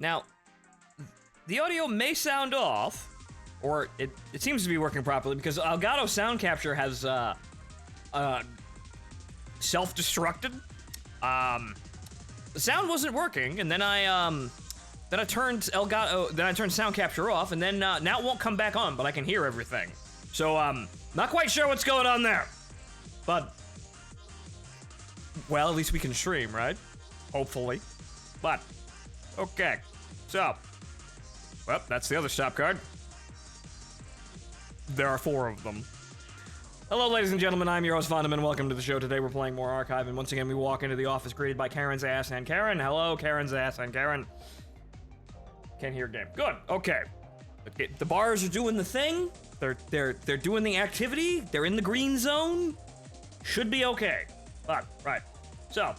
Now, the audio may sound off, or it seems to be working properly because Elgato Sound Capture has self-destructed. The sound wasn't working, and then I turned Sound Capture off, and then now it won't come back on, but I can hear everything. So not quite sure what's going on there, but well, at least we can stream, right? Hopefully. But okay, so well, that's the other stop card. There are 4 of them. Hello, ladies and gentlemen, I'm your host, Phontomen. Welcome to the show. Today we're playing more Archive, and once again we walk into the office greeted by Karen's ass and Karen. Hello, Karen's ass and Karen. Can't hear a game. Good, okay. The bars are doing the thing. They're doing the activity. They're in the green zone. Should be okay. But, right. So,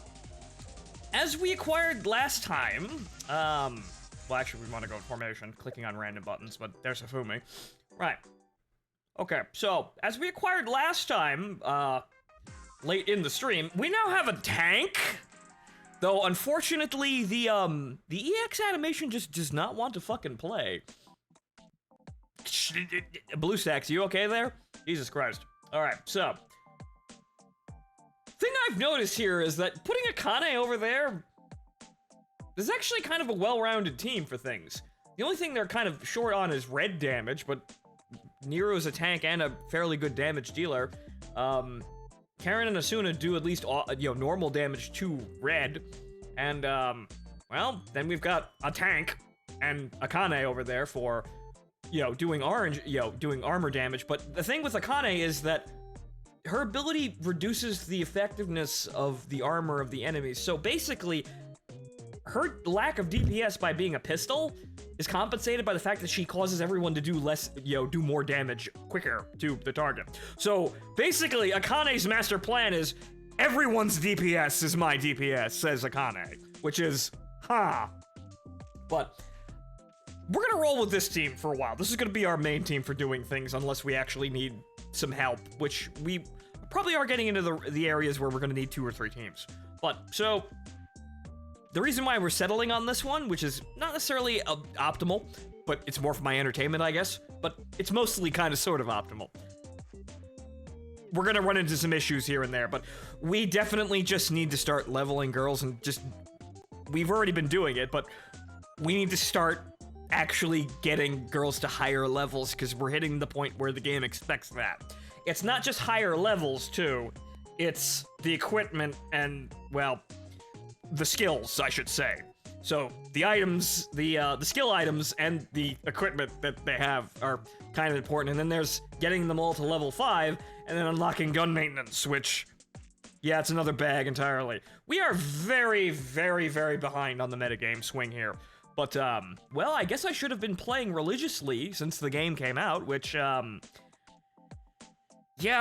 as we acquired last time, well, actually, we want to go in formation, clicking on random buttons, but there's a Fumi. Right. Okay, so, as we acquired last time, late in the stream, we now have a tank. Though, unfortunately, the EX animation just does not want to fucking play. Blue Stacks, you okay there? Jesus Christ. Alright, so. Thing I've noticed here is that putting Akane over there is actually kind of a well-rounded team for things. The only thing they're kind of short on is red damage, but Nero's a tank and a fairly good damage dealer. Karen and Asuna do at least, normal damage to red. And, well, then we've got a tank and Akane over there for, doing doing armor damage. But the thing with Akane is that her ability reduces the effectiveness of the armor of the enemies. So basically, her lack of DPS by being a pistol is compensated by the fact that she causes everyone to do less, do more damage quicker to the target. So basically, Akane's master plan is everyone's DPS is my DPS, says Akane, which is, But we're gonna roll with this team for a while. This is gonna be our main team for doing things unless we actually need some help, which we probably are getting into the areas where we're gonna need 2 or 3 teams. But, so, the reason why we're settling on this one, which is not necessarily optimal, but it's more for my entertainment, I guess, but it's mostly kind of sort of optimal. We're gonna run into some issues here and there, but we definitely just need to start leveling girls and we've already been doing it, but we need to start actually getting girls to higher levels because we're hitting the point where the game expects that. It's not just higher levels, too. It's the equipment and, well, the skills, I should say. So, the items, the skill items and the equipment that they have are kind of important, and then there's getting them all to level 5, and then unlocking gun maintenance, which, yeah, it's another bag entirely. We are very, very, very behind on the metagame swing here. But, well, I guess I should have been playing religiously since the game came out, which, yeah,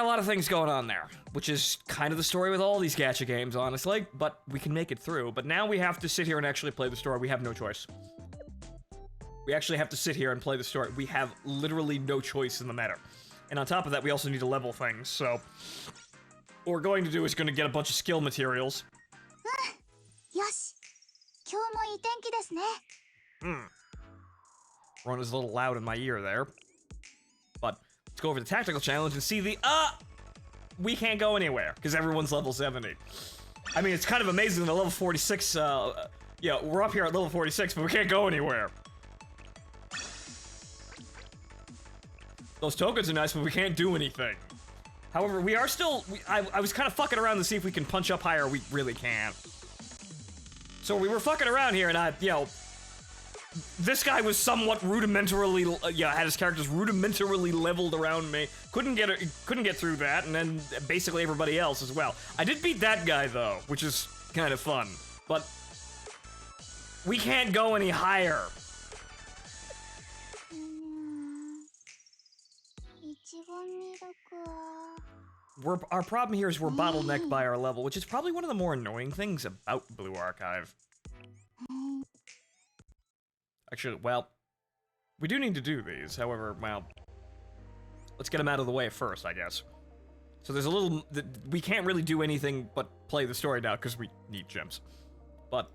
a lot of things going on there, which is kind of the story with all these gacha games, honestly, but we can make it through. But now we have to sit here and actually play the story. We have no choice. We actually have to sit here and play the story. We have literally no choice in the matter. And on top of that, we also need to level things, so what we're going to do is going to get a bunch of skill materials. Ron is a little loud in my ear there. But let's go over the tactical challenge and see the, we can't go anywhere, because everyone's level 70. I mean, it's kind of amazing that level 46, we're up here at level 46, but we can't go anywhere. Those tokens are nice, but we can't do anything. However, we are still, I was kind of fucking around to see if we can punch up higher. We really can't. So we were fucking around here, and this guy was somewhat rudimentarily, had his characters rudimentarily leveled around me. Couldn't get through that, and then basically everybody else as well. I did beat that guy though, which is kind of fun, but we can't go any higher. Our problem here is we're bottlenecked by our level, which is probably one of the more annoying things about Blue Archive. Actually, well, we do need to do these, however, well, let's get them out of the way first, I guess. So there's a little, we can't really do anything but play the story now, because we need gems. But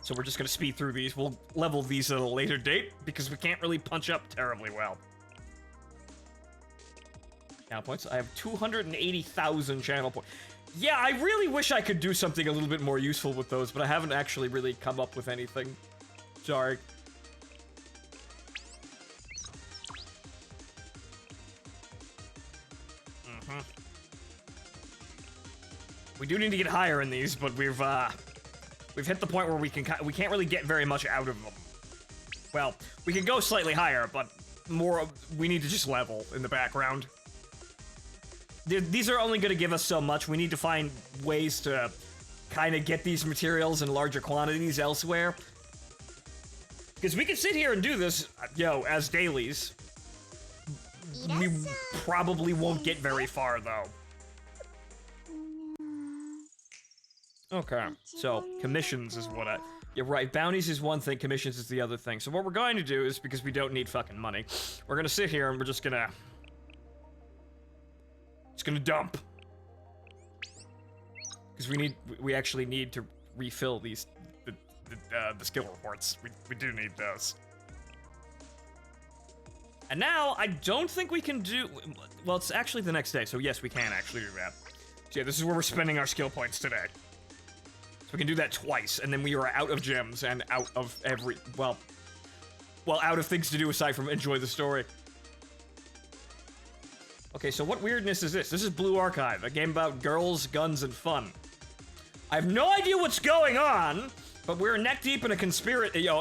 So we're just gonna speed through these. We'll level these at a later date because we can't really punch up terribly well. Channel points. I have 280,000 channel points. Yeah, I really wish I could do something a little bit more useful with those, but I haven't actually really come up with anything. Sorry. We do need to get higher in these, but we've hit the point where we can't really get very much out of them. Well, we can go slightly higher, but we need to just level in the background. These are only going to give us so much. We need to find ways to kind of get these materials in larger quantities elsewhere. Because we can sit here and do this, as dailies. We probably won't get very far, though. Okay, so commissions is what you're right, bounties is one thing, commissions is the other thing. So what we're going to do is, because we don't need fucking money, we're gonna sit here and we're just gonna dump. Because we actually need to refill the skill reports. We do need those. And now, I don't think we can do, well, it's actually the next day, so yes, we can actually do that. So yeah, this is where we're spending our skill points today. So we can do that twice, and then we are out of gems and out of out of things to do aside from enjoy the story. Okay, so what weirdness is this? This is Blue Archive, a game about girls, guns, and fun. I have no idea what's going on, but we're neck deep in a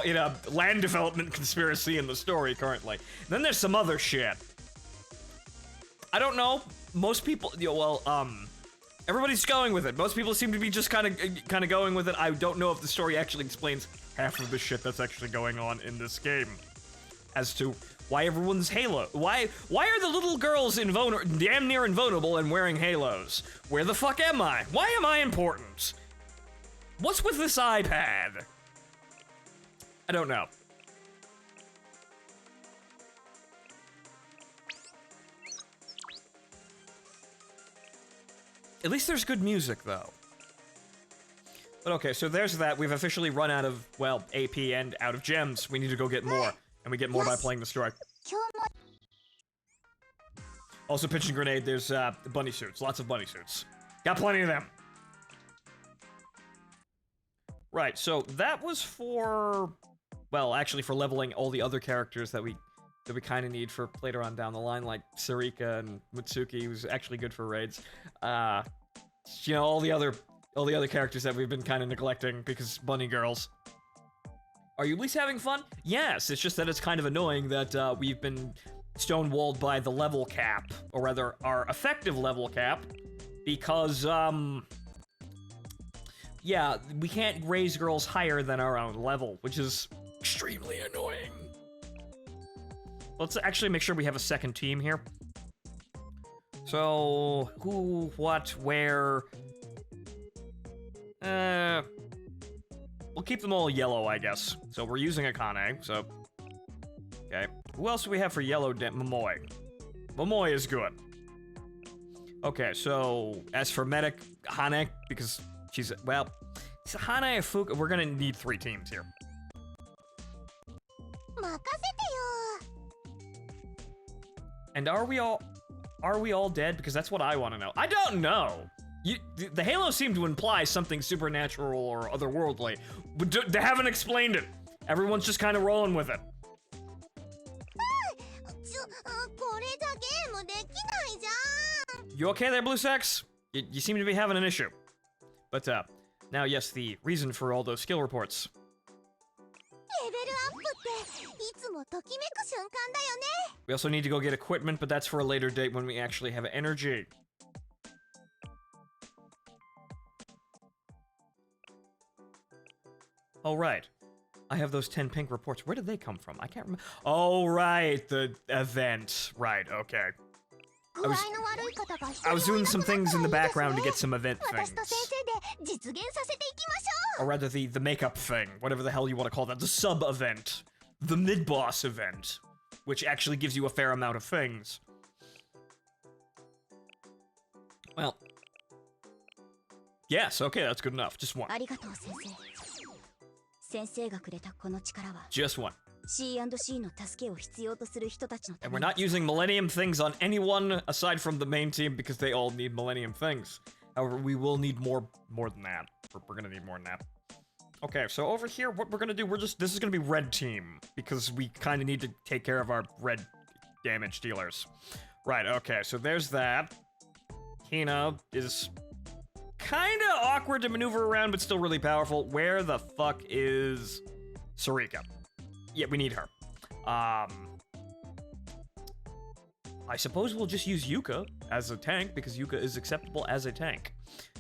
in a land development conspiracy in the story currently. And then there's some other shit. I don't know. Most people, everybody's going with it. Most people seem to be just kind of going with it. I don't know if the story actually explains half of the shit that's actually going on in this game. As to why everyone's Halo. Why are the little girls damn near invulnerable and wearing halos? Where the fuck am I? Why am I important? What's with this iPad? I don't know. At least there's good music, though. But okay, so there's that. We've officially run out of, AP and out of gems. We need to go get more. And we get more by playing the story. Also, pitch and grenade, there's bunny suits. Lots of bunny suits. Got plenty of them. Right, so that was for, actually for leveling all the other characters that we kind of need for later on down the line, like Sarika and Mitsuki, who's actually good for raids. All the other characters that we've been kind of neglecting because bunny girls. Are you at least having fun? Yes, it's just that it's kind of annoying that we've been stonewalled by the level cap, or rather, our effective level cap, because, yeah, we can't raise girls higher than our own level, which is extremely annoying. Let's actually make sure we have a second team here. So, who, what, where... We'll keep them all yellow, I guess. So we're using Akane, so... Okay. Who else do we have for yellow? Momoe. Momoe is good. Okay, so... As for medic, Hane, because she's... Well... So Hane, Fuka... We're gonna need 3 teams here. And are we all dead? Because that's what I want to know. I don't know! The Halo seem to imply something supernatural or otherworldly, but they haven't explained it. Everyone's just kind of rolling with it. You okay there, Blue Sex? You seem to be having an issue. But, now, yes, the reason for all those skill reports. We also need to go get equipment, but that's for a later date when we actually have energy. Oh, right. I have those 10 pink reports. Where did they come from? I can't remember. Oh, right. The event. Right, okay. I was doing some things in the background to get some event things. Or rather, the makeup thing. Whatever the hell you want to call that. The sub-event. The mid-boss event. Which actually gives you a fair amount of things. Well. Yes, okay, that's good enough. Just one. Just one. C&C の助けを必要とする人たちのた And め we're に not using Millennium things on anyone aside from the main team because they all need Millennium things. However, we will need more than that. We're gonna need more than that. Okay, so over here, what we're gonna do, this is gonna be red team because we kind of need to take care of our red damage dealers. Right, okay, so there's that. Hina is kind of awkward to maneuver around, but still really powerful. Where the fuck is Sarika? Yeah, we need her. I suppose we'll just use Yuka as a tank, because Yuka is acceptable as a tank.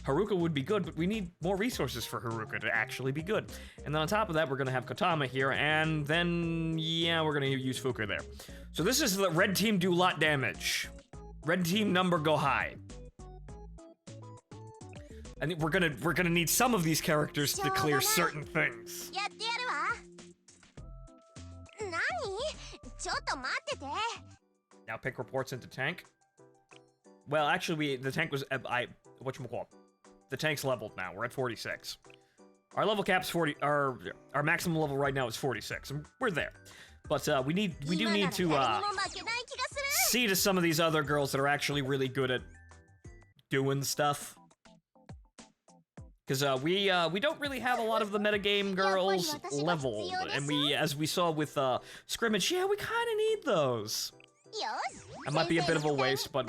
Haruka would be good, but we need more resources for Haruka to actually be good. And then on top of that, we're gonna have Kotama here, and then, yeah, we're gonna use Fuka there. So this is the red team do lot damage. Red team number go high. I think we're gonna need some of these characters to clear certain things. Now pick reports into tank. Well, actually, the tank was whatchamacallit. The tank's leveled now. We're at 46. Our level cap's 40. Our maximum level right now is 46, and we're there. But we do need to see to some of these other girls that are actually really good at doing stuff. Because we don't really have a lot of the metagame girls leveled, and as we saw with Scrimmage, yeah, we kind of need those. That might be a bit of a waste, but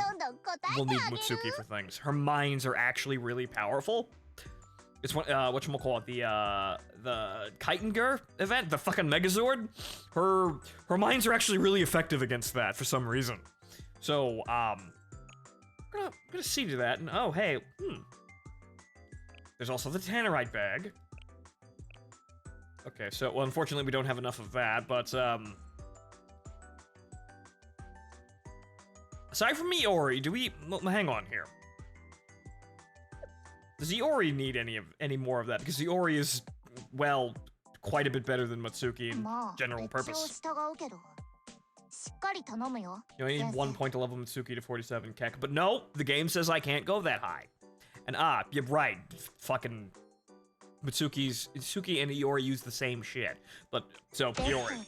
we'll need Mutsuki for things. Her mines are actually really powerful. It's whatchamacallit, the Kitenger event, the fucking Megazord. Her mines are actually really effective against that for some reason. So, I'm gonna see to that, and oh, hey, There's also the Tannerite bag. Okay, so, well, unfortunately we don't have enough of that, but, aside from Iori, do we, well, hang on here. Does Iori need any more of that? Because Iori is, well, quite a bit better than Matsuki in general purpose. You only need 1 point to level Matsuki to 47 Kek, but no, the game says I can't go that high. And you're right, fucking Mitsuki and Iori use the same shit. But, so, Iori.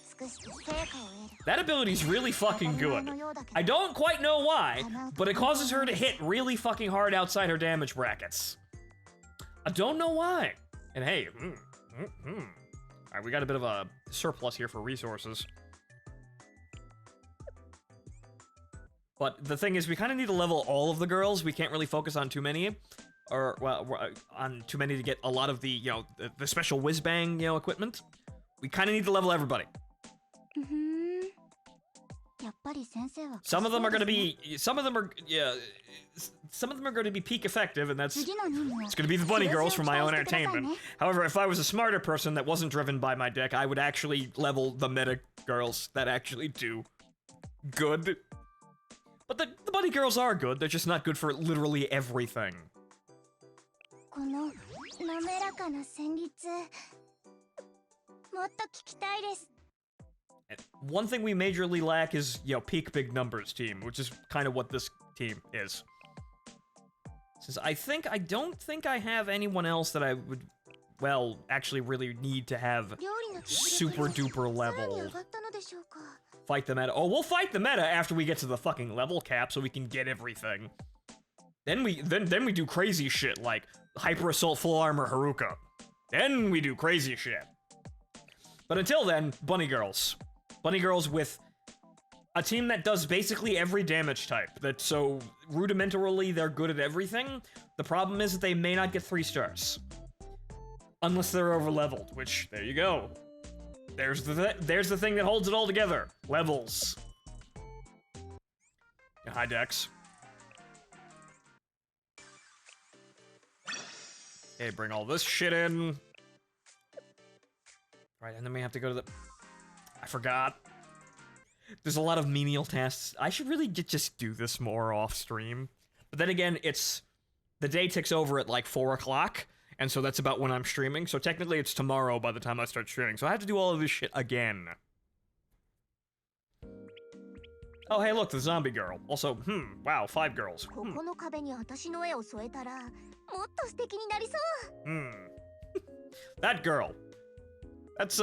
That ability's really fucking good. I don't quite know why, but it causes her to hit really fucking hard outside her damage brackets. I don't know why. And hey, Alright, we got a bit of a surplus here for resources. But the thing is, we kind of need to level all of the girls. We can't really focus on too many. Or, well, on too many to get a lot of the, the special whiz-bang, equipment. We kind of need to level everybody. Some of them are going to be, some of them are going to be peak effective, and it's going to be the bunny girls for my own entertainment. However, if I was a smarter person that wasn't driven by my deck, I would actually level the meta girls that actually do good. But the bunny girls are good, they're just not good for literally everything. One thing we majorly lack is, peak big numbers team, which is kind of what this team is. Since I don't think I have anyone else that I would, well, actually really need to have super duper level. Fight the meta. Oh, we'll fight the meta after we get to the fucking level cap so we can get everything. Then we do crazy shit like Hyper Assault Full Armor Haruka. Then we do crazy shit. But until then, bunny girls. Bunny girls with a team that does basically every damage type. That so rudimentarily they're good at everything. The problem is that they may not get 3 stars. Unless they're over-leveled, which, there you go. There's the thing that holds it all together. Levels. Hi, Dex. Okay, bring all this shit in. Right, and then we have to go to the... I forgot. There's a lot of menial tasks. I should really just do this more off-stream. But then again, the day ticks over at like 4 o'clock, and so that's about when I'm streaming. So technically it's tomorrow by the time I start streaming. So I have to do all of this shit again. Oh, hey, look, the zombie girl. Also, wow, 5 girls. That girl. That's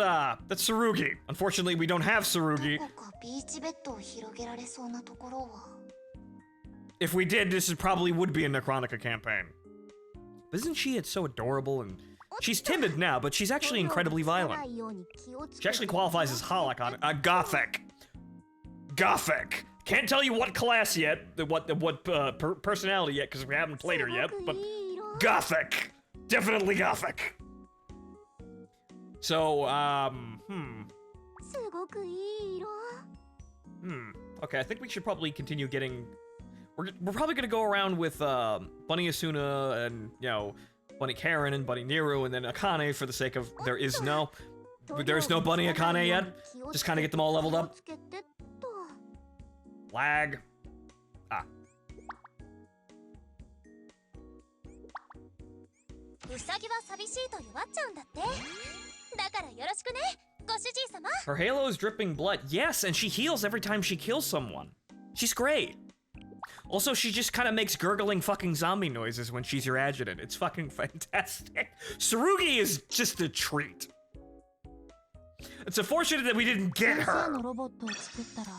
Tsurugi. Unfortunately, we don't have Tsurugi. どこかビーチベッドを広げられそうなところは If we did, this probably would be a Necronica campaign. But isn't she so adorable and... She's timid now, but she's actually incredibly violent. She actually qualifies as Holocon. Gothic. Gothic. Can't tell you what class yet, what personality yet, because we haven't played her yet, but Gothic. Definitely Gothic. So, すごくいい色 Okay, I think we should probably continue getting... We're probably gonna go around with, Bunny Asuna and, you know, Bunny Karen and Bunny Niru and then Akane for the sake of there's no Bunny Akane yet. Just kind of get them all leveled up. つけてっと Lag. Ah. ウサギは寂しいと弱っちゃうんだってだからよろしくねご主人様 Her halo is dripping blood. Yes, and she heals every time she kills someone. She's great. Also, she just kind of makes gurgling fucking zombie noises when she's your adjutant. It's fucking fantastic. Tsurugi is just a treat. It's unfortunate that we didn't get 先生 her. のロボットを作ったら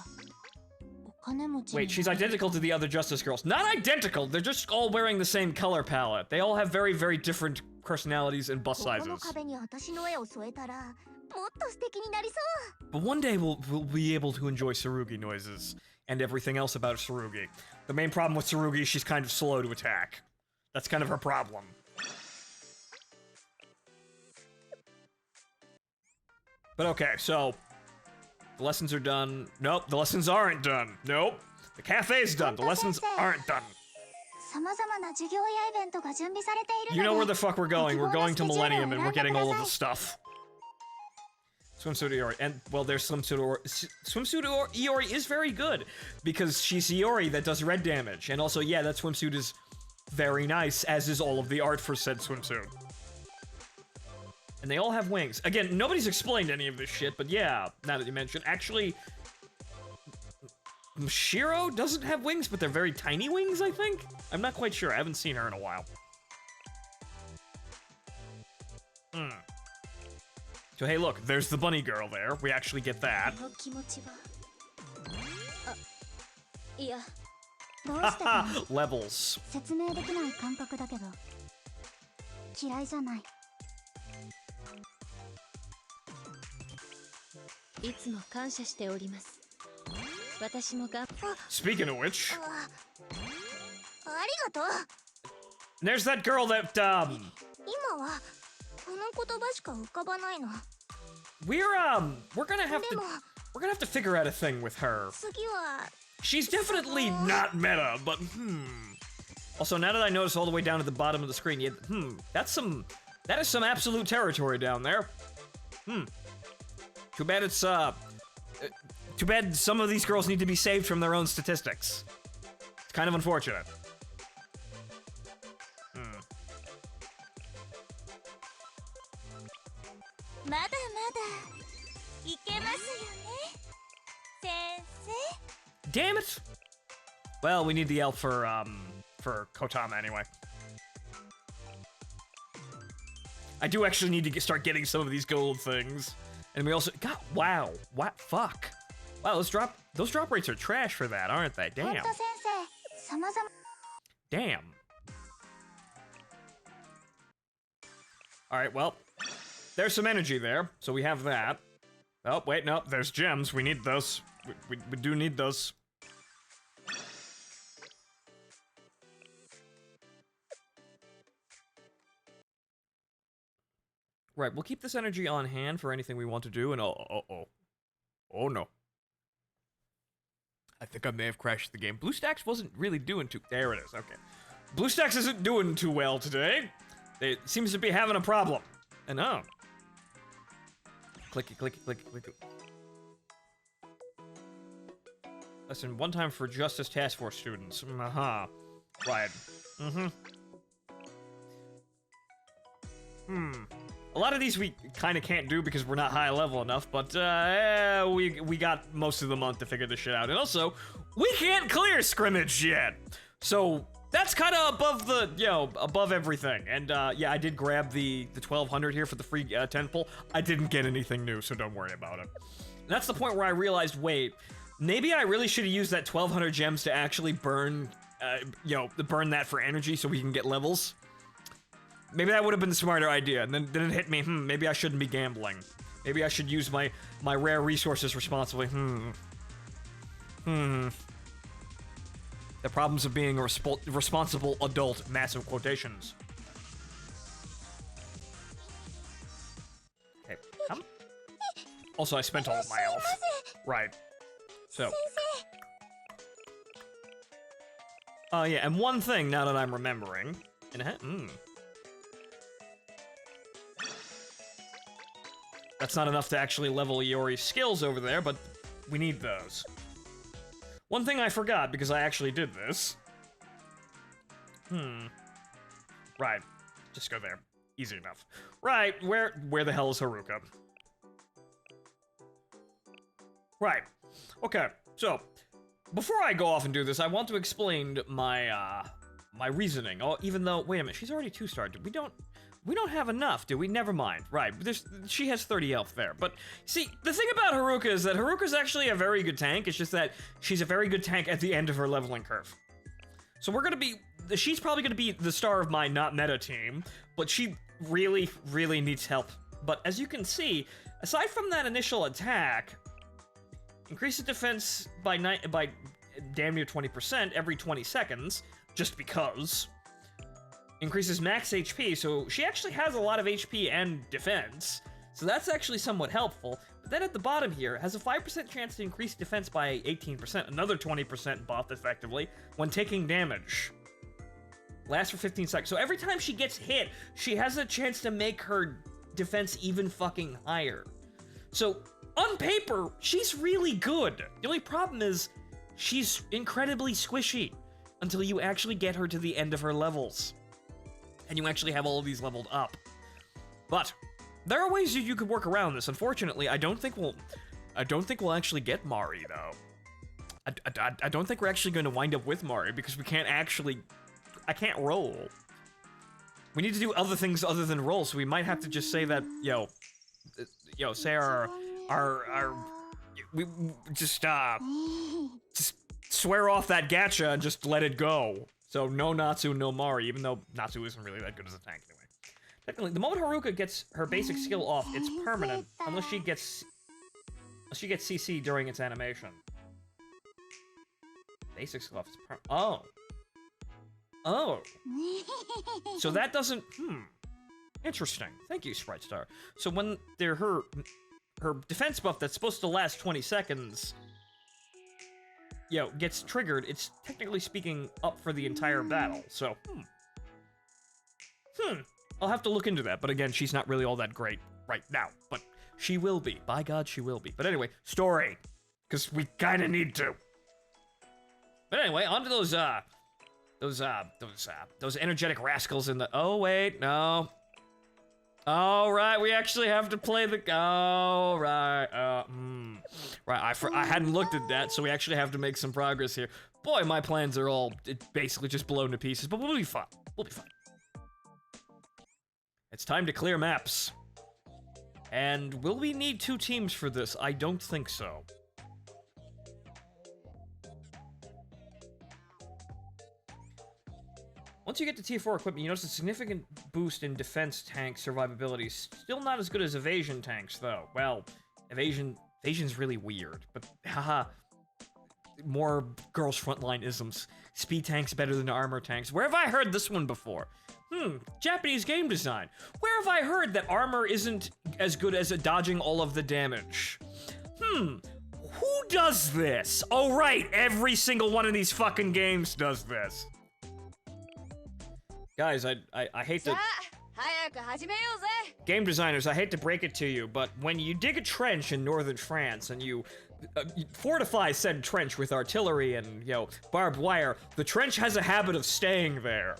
お金持ち Wait, she's identical to the other Justice Girls. Not identical, they're just all wearing the same color palette. They all have very, very different personalities and bust ここの sizes. 壁に私の絵を添えたらもっと素敵になりそう But one day we'll be able to enjoy Tsurugi noises and everything else about Tsurugi. The main problem with Tsurugi is she's kind of slow to attack. That's kind of her problem. But okay, so the lessons are done. Nope, the lessons aren't done. Nope, the cafe's done. The lessons aren't done. さまざまな授業やイベントが準備されている You の know で where the fuck we're going. We're going to Millennium and we're getting all of the stuff. Swimsuit Iori. And, well, there's Swimsuit Iori. Swimsuit Iori is very good because she's Iori that does red damage. And also, yeah, that swimsuit is very nice, as is all of the art for said swimsuit. And they all have wings. Again, nobody's explained any of this shit, but yeah, now that you mention, actually, Shiro doesn't have wings, but they're very tiny wings, I think? I'm not quite sure. I haven't seen her in a while. So hey, look, there's the bunny girl there. We actually get that. この気持ちはあいやどうしてか Levels. 説明できない感覚だけど嫌いじゃないいつも感謝しております私もが Speaking of which, ありがとう there's that girl that, 今はこの言葉しか浮かばないの we're gonna have to figure out a thing with her. 次は She's definitely not meta, but Also, now that I notice all the way down at the bottom of the screen, yeah, that is some absolute territory down there. Too bad it's, too bad some of these girls need to be saved from their own statistics. It's kind of unfortunate. Damn it! Well, we need the elf for Kotama anyway. I do actually need to start getting some of these gold things. And we also got wow, what fuck. Wow, those drop rates are trash for that, aren't they? Damn. 先生様々 Damn. Alright, well, there's some energy there, so we have that. Oh, wait, no, there's gems. We need those. We do need those. Right, we'll keep this energy on hand for anything we want to do, and oh no. I think I may have crashed the game. BlueStacks wasn't really doing too... There it is, okay. BlueStacks isn't doing too well today. It seems to be having a problem. And oh. Clicky, clicky, clicky, clicky. Listen, one time for Justice Task Force students. Right. A lot of these we kind of can't do because we're not high level enough, but we got most of the month to figure this shit out. And also, we can't clear scrimmage yet. So That's kind of above the, above everything. And, yeah, I did grab the 1200 here for the free 10 pull. I didn't get anything new, so don't worry about it. And that's the point where I realized, wait, maybe I really should have used that 1200 gems to actually burn, burn that for energy so we can get levels. Maybe that would have been the smarter idea. And then it hit me, maybe I shouldn't be gambling. Maybe I should use my rare resources responsibly. The problems of being a responsible adult, massive quotations. Okay, also, I spent all of my health. Right. So. Oh, yeah, and one thing now that I'm remembering. That's not enough to actually level Iori's skills over there, but we need those. One thing I forgot, because I actually did this. Right. Just go there. Easy enough. Right, where the hell is Haruka? Right. Okay, so, before I go off and do this, I want to explain my, my reasoning. Oh, even though, wait a minute, she's already 2-star. We don't have enough, do we? Never mind. Right, she has 30 health there. But, see, the thing about Haruka is that Haruka's actually a very good tank. It's just that she's a very good tank at the end of her leveling curve. So she's probably gonna be the star of my not meta team, but she really, really needs help. But as you can see, aside from that initial attack, increases defense by damn near 20% every 20 seconds, just because. Increases max HP, so she actually has a lot of HP and defense, so that's actually somewhat helpful. But then at the bottom here, has a 5% chance to increase defense by 18%, another 20% buff, effectively, when taking damage. Lasts for 15 seconds. So every time she gets hit, she has a chance to make her defense even fucking higher. So, on paper, she's really good. The only problem is, she's incredibly squishy until you actually get her to the end of her levels. And you actually have all of these leveled up. But there are ways you could work around this. Unfortunately, I don't think we'll actually get Mari though. I don't think we're actually going to wind up with Mari because I can't roll. We need to do other things other than roll, so we might have to just say that, say we just swear off that gacha and just let it go. So, no Natsu, no Mari, even though Natsu isn't really that good as a tank anyway. Technically, the moment Haruka gets her basic skill off, it's permanent, unless she gets CC during its animation. Basic skill off is permanent. Oh. So that doesn't, Interesting. Thank you, Sprite Star. So when her defense buff that's supposed to last 20 seconds... gets triggered, it's technically speaking up for the entire battle, so, I'll have to look into that, but again, she's not really all that great right now, but she will be. By God, she will be. But anyway, story, because we kinda need to. But anyway, on to those energetic rascals in the, oh wait, no. Oh, right, we actually have to play the, oh, right, Right, I hadn't looked at that, so we actually have to make some progress here. Boy, my plans are all basically just blown to pieces, but we'll be fine. We'll be fine. It's time to clear maps. And will we need 2 teams for this? I don't think so. Once you get to tier 4 equipment, you notice a significant boost in defense tank survivability. Still not as good as evasion tanks, though. Well, evasion's really weird, but haha. More girls' frontline isms. Speed tanks better than armor tanks. Where have I heard this one before? Japanese game design. Where have I heard that armor isn't as good as dodging all of the damage? Who does this? Oh right, every single one of these fucking games does this. Guys, I hate to... Game designers, I hate to break it to you, but when you dig a trench in northern France and you fortify said trench with artillery and, barbed wire, the trench has a habit of staying there.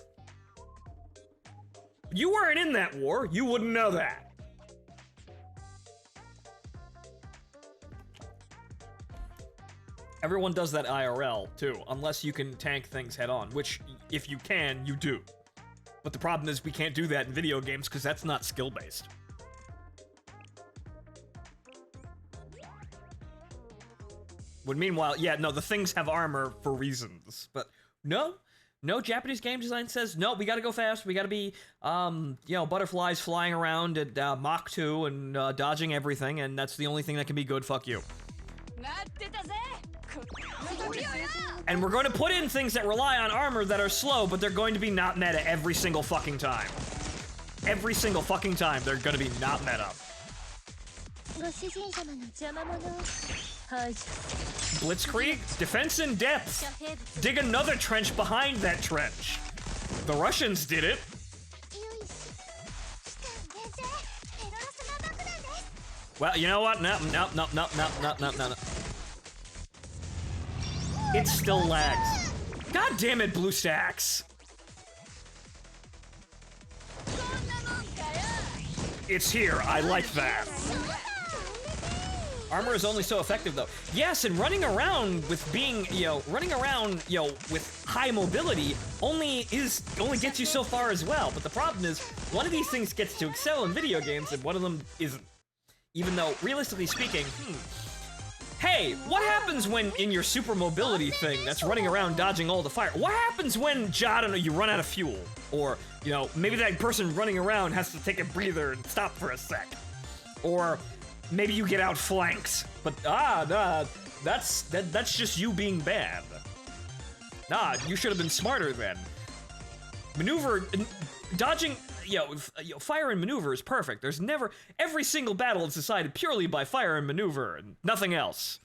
You weren't in that war, you wouldn't know that. Everyone does that IRL, too, unless you can tank things head-on, which, if you can, you do. But the problem is we can't do that in video games, because that's not skill-based. When meanwhile, yeah, no, the things have armor for reasons, but no, Japanese game design says, no, we gotta go fast, we gotta be, you know, butterflies flying around at Mach 2 and dodging everything, and that's the only thing that can be good, fuck you. And we're going to put in things that rely on armor that are slow, but they're going to be not meta every single fucking time. Every single fucking time, they're gonna be not meta. Blitzkrieg, defense in depth. Dig another trench behind that trench. The Russians did it. Well, you know what? No. It still lags. God damn it, BlueStacks. It's here. I like that. Armor is only so effective, though. Yes, and running around with being, with high mobility only gets you so far as well. But the problem is, one of these things gets to excel in video games, and one of them isn't. Even though, realistically speaking, hey, what happens when in your super mobility thing that's running around dodging all the fire? What happens when, I don't know, you run out of fuel? Or, you know, maybe that person running around has to take a breather and stop for a sec. Or maybe you get outflanked. But, that's just you being bad. You should have been smarter then. Dodging, fire and maneuver is perfect. There's never, every single battle is decided purely by fire and maneuver and nothing else.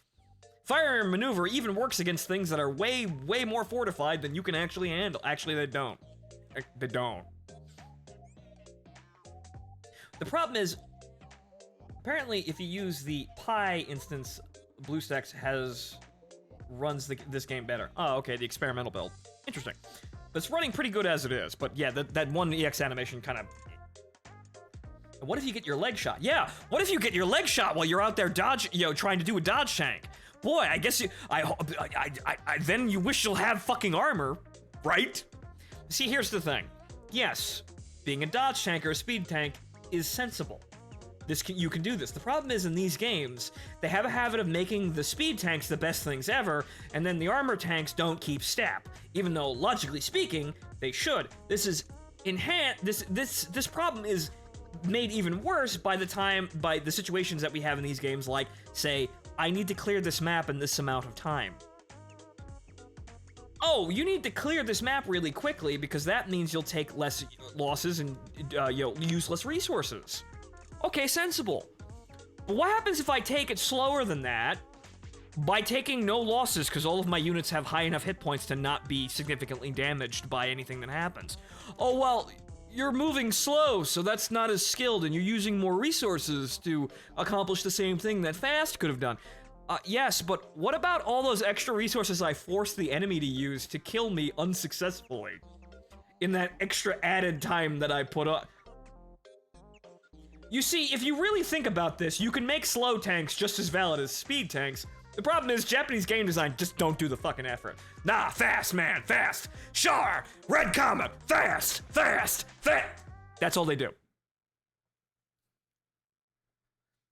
Fire and maneuver even works against things that are way, way more fortified than you can actually handle. Actually, they don't. They don't. The problem is, apparently, if you use the Pi instance, BlueStacks runs this game better. Oh, okay, the experimental build. Interesting. It's running pretty good as it is, but yeah, that one EX animation kind of... What if you get your leg shot? Yeah, what if you get your leg shot while you're out there trying to do a dodge tank? Boy, I guess then you wish you'll have fucking armor, right? See, here's the thing. Yes, being a dodge tank or a speed tank is sensible. You can do this. The problem is, in these games, they have a habit of making the speed tanks the best things ever, and then the armor tanks don't keep step. Even though, logically speaking, they should. This is this problem is made even worse by the situations that we have in these games, like, say, I need to clear this map in this amount of time. Oh, you need to clear this map really quickly because that means you'll take less losses and use less resources. Okay, sensible. But what happens if I take it slower than that by taking no losses because all of my units have high enough hit points to not be significantly damaged by anything that happens? Oh, well, you're moving slow, so that's not as skilled, and you're using more resources to accomplish the same thing that fast could have done. Yes, but what about all those extra resources I forced the enemy to use to kill me unsuccessfully? In that extra added time that I put on. You see, if you really think about this, you can make slow tanks just as valid as speed tanks. The problem is, Japanese game design just don't do the fucking effort. Nah, fast, man, fast. Char, red comet, fast, fast, fast. That's all they do.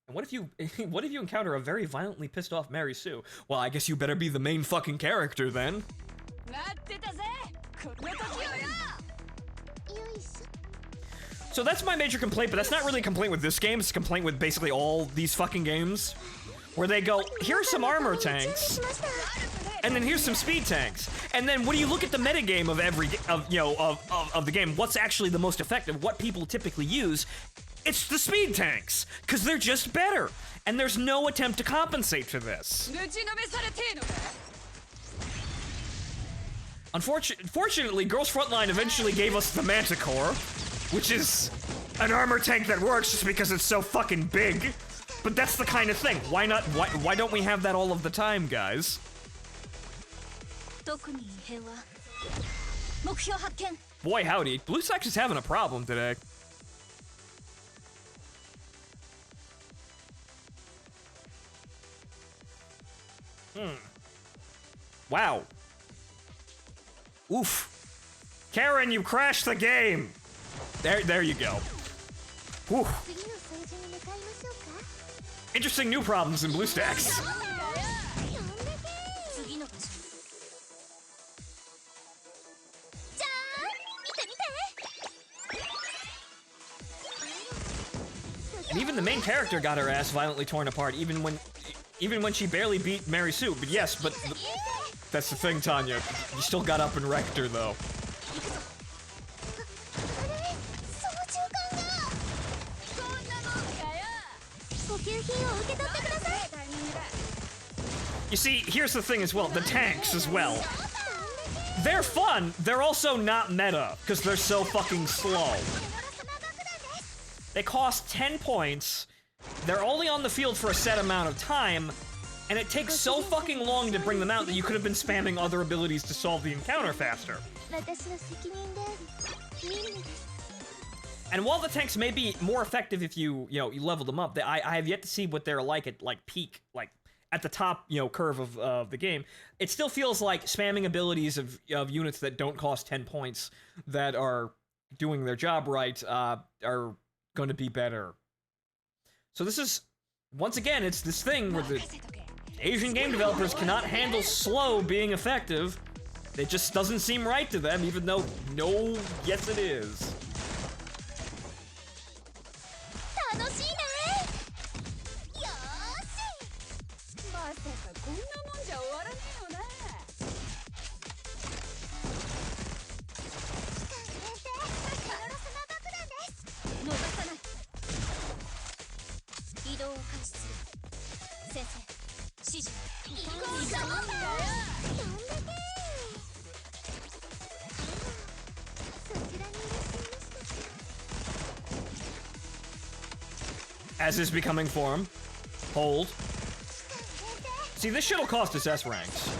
And what if you encounter a very violently pissed off Mary Sue? Well, I guess you better be the main fucking character then. So that's my major complaint, but that's not really a complaint with this game, it's a complaint with basically all these fucking games. Where they go, here's some armor tanks, and then here's some speed tanks. And then when you look at the metagame of the game, what's actually the most effective, what people typically use, it's the speed tanks, because they're just better. And there's no attempt to compensate for this. Unfortunately, Girls Frontline eventually gave us the Manticore, which is an armor tank that works just because it's so fucking big. But that's the kind of thing. Why not? Why don't we have that all of the time, guys? Boy, howdy. BlueStacks is having a problem today. Wow. Oof. Karen, you crashed the game. There you go. Whew. Interesting new problems in BlueStacks. And even the main character got her ass violently torn apart, even when she barely beat Mary Sue. But yes, that's the thing, Tanya. You still got up and wrecked her, though. You see, here's the thing as well, the tanks as well. They're fun, they're also not meta, because they're so fucking slow. They cost 10 points, they're only on the field for a set amount of time, and it takes so fucking long to bring them out that you could have been spamming other abilities to solve the encounter faster. And while the tanks may be more effective if you level them up, I have yet to see what they're like at peak, at the top, curve of the game. It still feels like spamming abilities of units that don't cost 10 points that are doing their job right are going to be better. So this is, once again, it's this thing where the Asian game developers cannot handle slow being effective. It just doesn't seem right to them, even though, no, yes it is. As is becoming form. Hold. See, this shit'll cost us S ranks.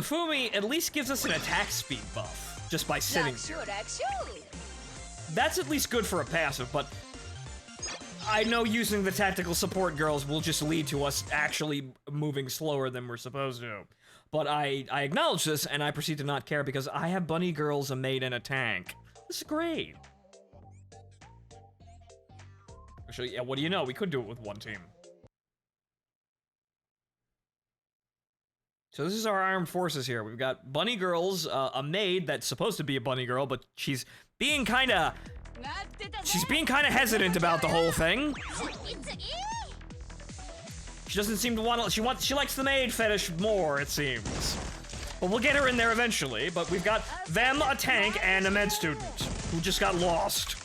Fumi at least gives us an attack speed buff, just by sitting here. That's at least good for a passive, but I know using the tactical support girls will just lead to us actually moving slower than we're supposed to. But I acknowledge this, and I proceed to not care because I have bunny girls, a maid, and a tank. This is great. Actually, yeah, what do you know? We could do it with one team. So this is our armed forces here. We've got bunny girls, a maid that's supposed to be a bunny girl, but she's being kind of hesitant about the whole thing. She doesn't seem to want to. She likes the maid fetish more, it seems. But we'll get her in there eventually. But we've got them, a tank, and a med student who just got lost.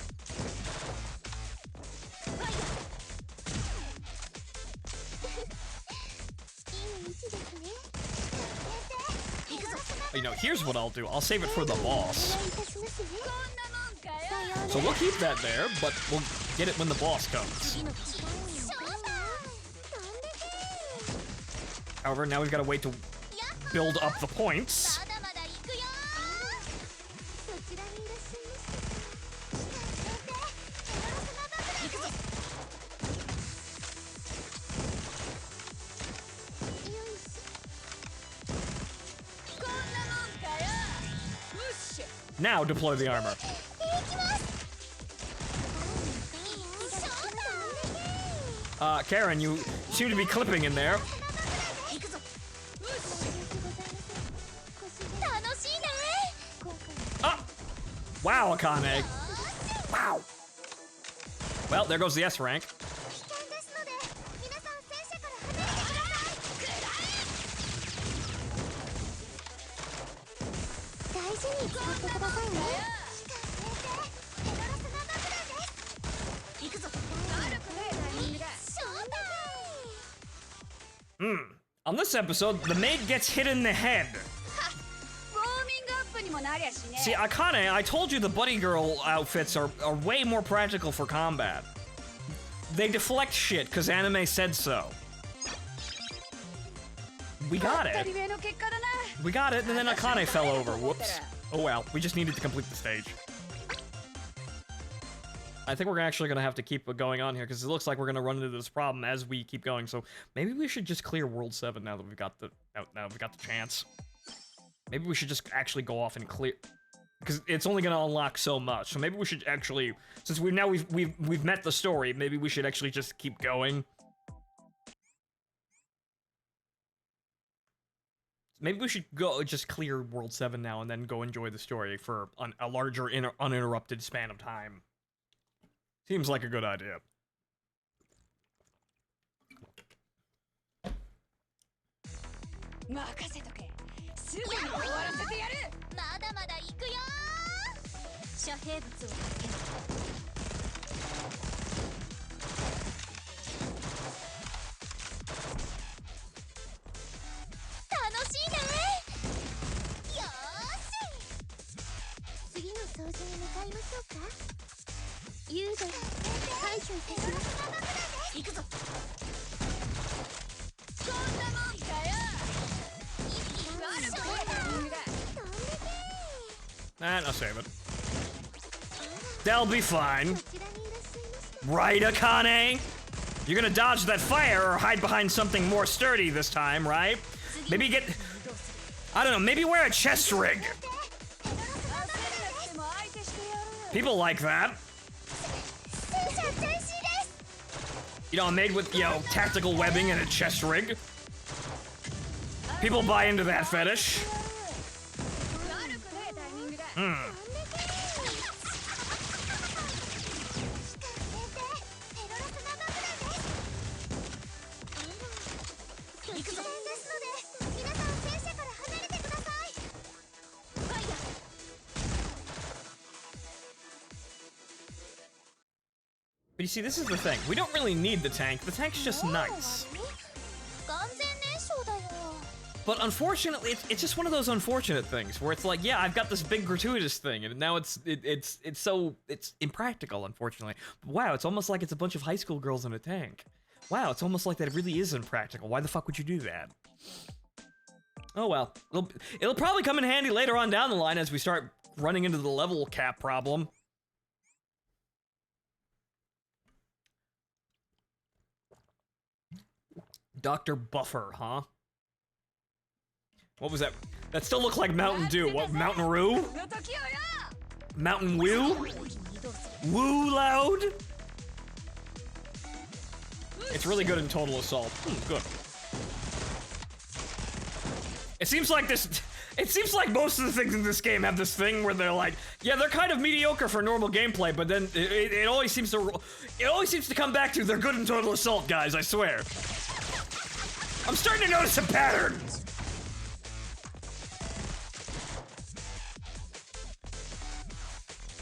You know, here's what I'll do. I'll save it for the boss. So we'll keep that there, but we'll get it when the boss comes. However, now we've got to wait to build up the points. Now deploy the armor. Karen, you seem to be clipping in there. Ah! Wow, Akane. Wow. Well, there goes the S rank. On this episode, the maid gets hit in the head. See, Akane, I told you the bunny girl outfits are way more practical for combat. They deflect shit, because anime said so. We got it. We got it, and then Akane fell over. Whoops. Oh well, we just needed to complete the stage. I think we're actually gonna have to keep going on here, because it looks like we're gonna run into this problem as we keep going, so maybe we should just clear World 7 now that we've got the chance. Maybe we should just actually go off and clear, because it's only gonna unlock so much. So maybe we should actually, since we've met the story, maybe we should actually just keep going. Maybe we should go just clear World 7 now and then go enjoy the story for a larger uninterrupted span of time. Seems like a good idea. すぐに終わらせてやる。まだまだ行くよ。遮蔽物をつける。楽しいね。よーし。次の掃除に向かいましょうか。幽霊排除いたします。行くぞ。こんなもんかよ。 I'll save it. They'll be fine. Right, Akane? You're gonna dodge that fire or hide behind something more sturdy this time, right? Maybe get... I don't know, maybe wear a chest rig. People like that. You know, made with, you know, tactical webbing and a chest rig. People buy into that fetish. But you see, this is the thing. We don't really need the tank. The tank's just nice. But unfortunately, it's just one of those unfortunate things where it's like, yeah, I've got this big gratuitous thing, and now it's impractical, unfortunately. But wow, it's almost like it's a bunch of high school girls in a tank. Wow, it's almost like that really is impractical. Why the fuck would you do that? Oh well, it'll probably come in handy later on down the line as we start running into the level cap problem. Dr. Buffer, huh? What was that? That still looked like Mountain Dew. What, Mountain Roo? Mountain Woo? Woo loud? It's really good in Total Assault. Good. It seems like most of the things in this game have this thing where they're like, yeah, they're kind of mediocre for normal gameplay, but then it always seems to come back to they're good in Total Assault, guys, I swear. I'm starting to notice a pattern.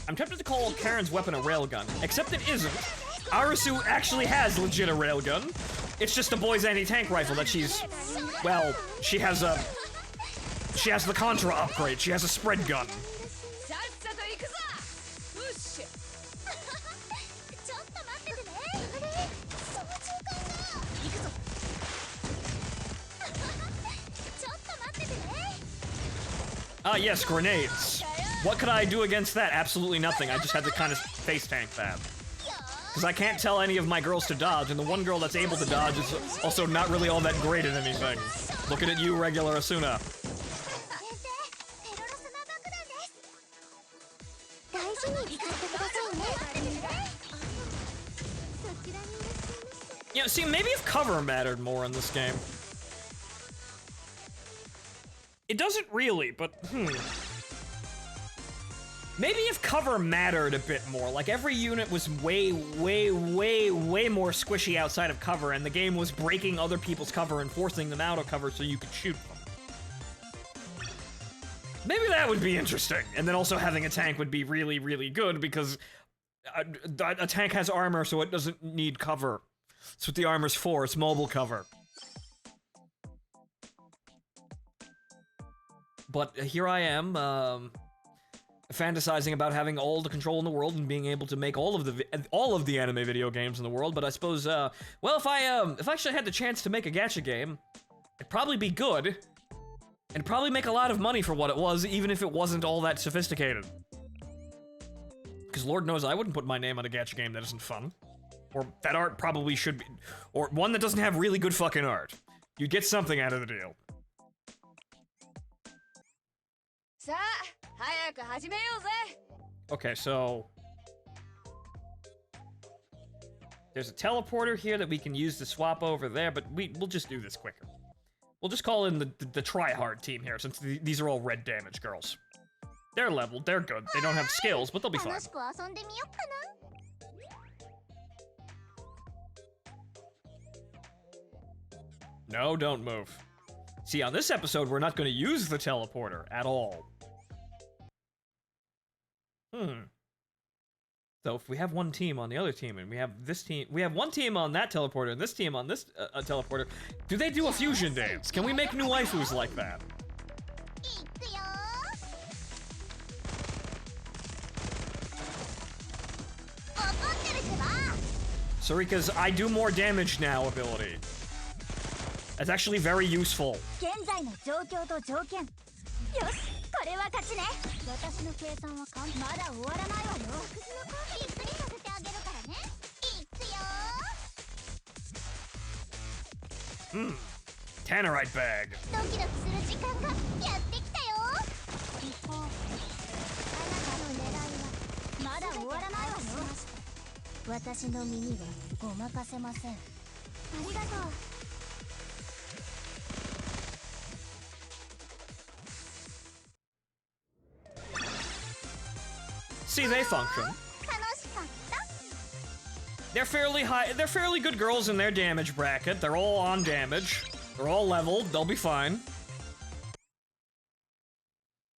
I'm tempted to call Karen's weapon a railgun, except it isn't. Arisu actually has legit a railgun. It's just a boy's anti-tank rifle that she's, well, she has the Contra upgrade. She has a spread gun. Ah, yes, grenades. What could I do against that? Absolutely nothing. I just had to kind of face tank that. Because I can't tell any of my girls to dodge, and the one girl that's able to dodge is also not really all that great at anything. Looking at you, regular Asuna. Yeah, see, maybe if cover mattered more in this game. It doesn't really, but, Maybe if cover mattered a bit more, like every unit was way more squishy outside of cover, and the game was breaking other people's cover and forcing them out of cover so you could shoot them. Maybe that would be interesting, and then also having a tank would be really, really good, because a tank has armor, so it doesn't need cover. That's what the armor's for, it's mobile cover. But here I am, fantasizing about having all the control in the world and being able to make all of the anime video games in the world. But I suppose, well, if I actually had the chance to make a gacha game, it'd probably be good, and probably make a lot of money for what it was, even if it wasn't all that sophisticated. Because Lord knows I wouldn't put my name on a gacha game that isn't fun. Or that art probably should be, or one that doesn't have really good fucking art. You'd get something out of the deal. Okay, so there's a teleporter here that we can use to swap over there, but we'll just do this quicker. We'll just call in the try-hard team here, since these are all red damage girls. They're leveled, they're good. They don't have skills, but they'll be fine. No, don't move. See, on this episode, we're not going to use the teleporter at all. So if we have one team on the other team, and we have this team, we have one team on that teleporter, and this team on this teleporter, do they do a fusion dance? Can we make new waifus like that? Sarika's I do more damage now ability. That's actually very useful. Tannerite bag. See, they function. They're fairly high. They're fairly good girls in their damage bracket. They're all on damage. They're all leveled. They'll be fine.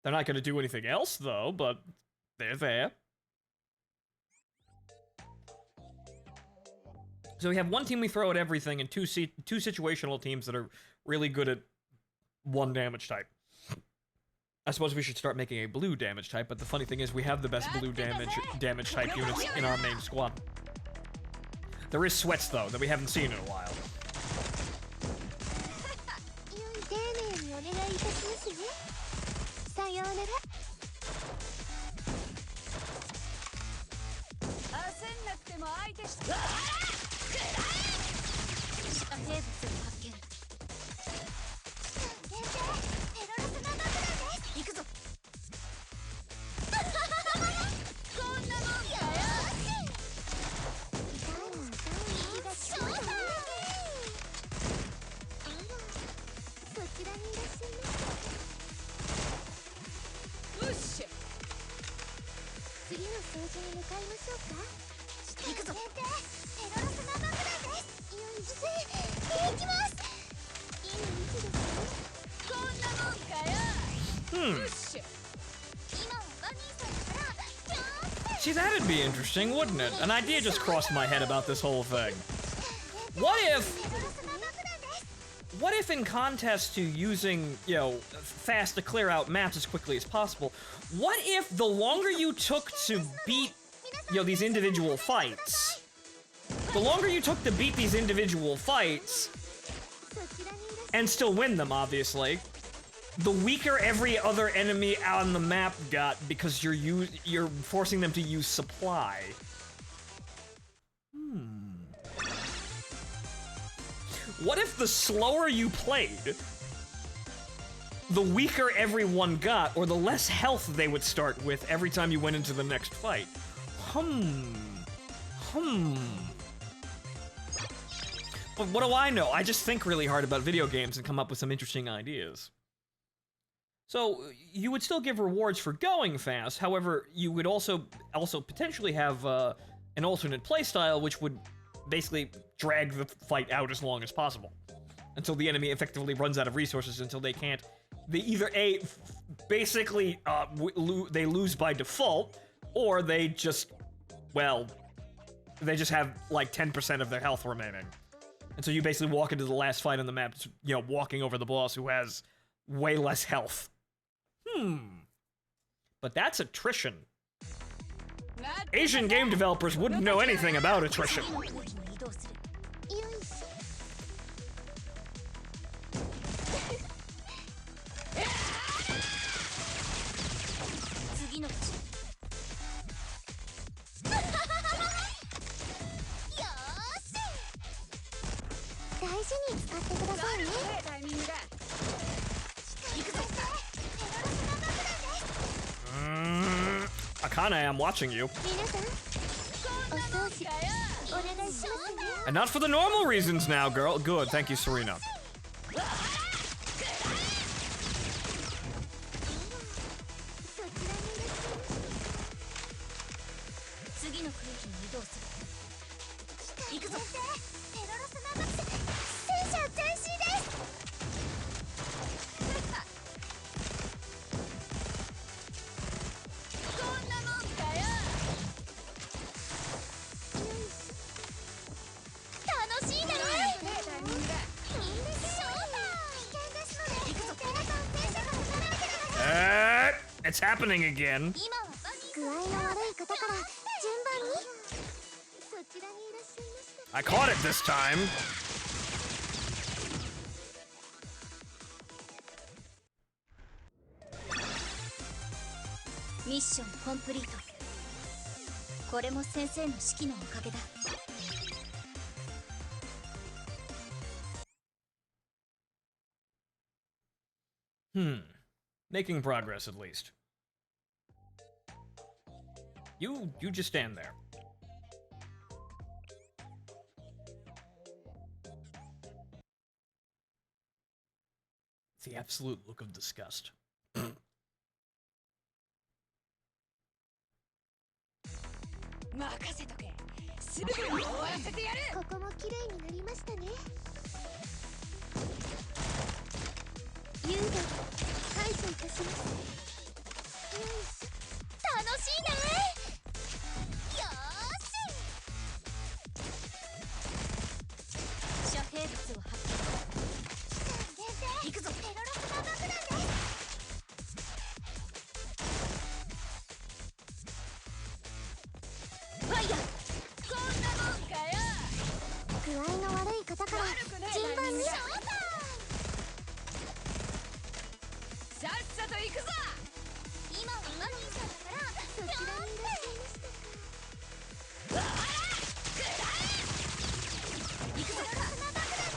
They're not going to do anything else, though, but they're there. So we have one team we throw at everything, and two situational teams that are really good at one damage type. I suppose we should start making a blue damage type, but the funny thing is we have the best blue damage type units in our main squad. There is Sweats, though, that we haven't seen in a while. See, that'd be interesting, wouldn't it? An idea just crossed my head about this whole thing. What if in contrast to using, you know, fast to clear out maps as quickly as possible, what if the longer you took to beat, you know, these individual fights, and still win them, obviously, the weaker every other enemy on the map got because you're forcing them to use supply. What if the slower you played, the weaker everyone got, or the less health they would start with every time you went into the next fight? But what do I know? I just think really hard about video games and come up with some interesting ideas. So, you would still give rewards for going fast, however, you would also potentially have an alternate playstyle, which would basically drag the fight out as long as possible. Until the enemy effectively runs out of resources, until they can't... They either basically, they lose by default, or they just, well, they just have, like, 10% of their health remaining. And so you basically walk into the last fight on the map, you know, walking over the boss who has way less health. But that's attrition. Asian game developers wouldn't know anything about attrition. よいしょ次の口よーし大事に使ってくださいねタイミングだ行くぞ Akane, I'm watching you. 皆さんお掃除お願いしますね And not for the normal reasons now, girl. Good, thank you, Serena. そちらにいらっしゃい次のクレージに移動する行くぞペロロスナマ戦車前進ですこんなもんかよ楽しいねタイミングだショータ危険ですので行くぞペラトン戦車が離れてください It's happening again. 今は具合の悪い方から順番にそちらにいらっしゃいました I caught it this time. ミッションコンプリートこれも先生の指揮のおかげだ Making progress at least. You just stand there. The absolute look of disgust. 任せとけすぐに終わらせてやるここも綺麗になりましたね優雅排除いたします楽しいねよーし遮蔽物を発見限定行くぞペロロスナ爆弾ですファイヤーこんなもんかよ具合の悪い方から順番にさっさと行くぞ今はマミーさんだからそちらにいらっしゃいましたか行くぞペロロスナ爆弾です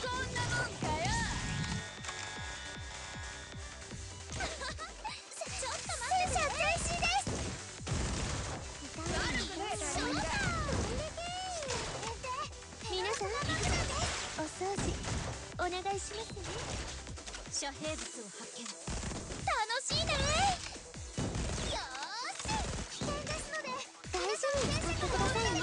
こんなもんかよちょっと待って戦車前進です皆さんお掃除お願いしますね遮蔽物を発見楽しいねよーし危険ですので大事に使ってくださいね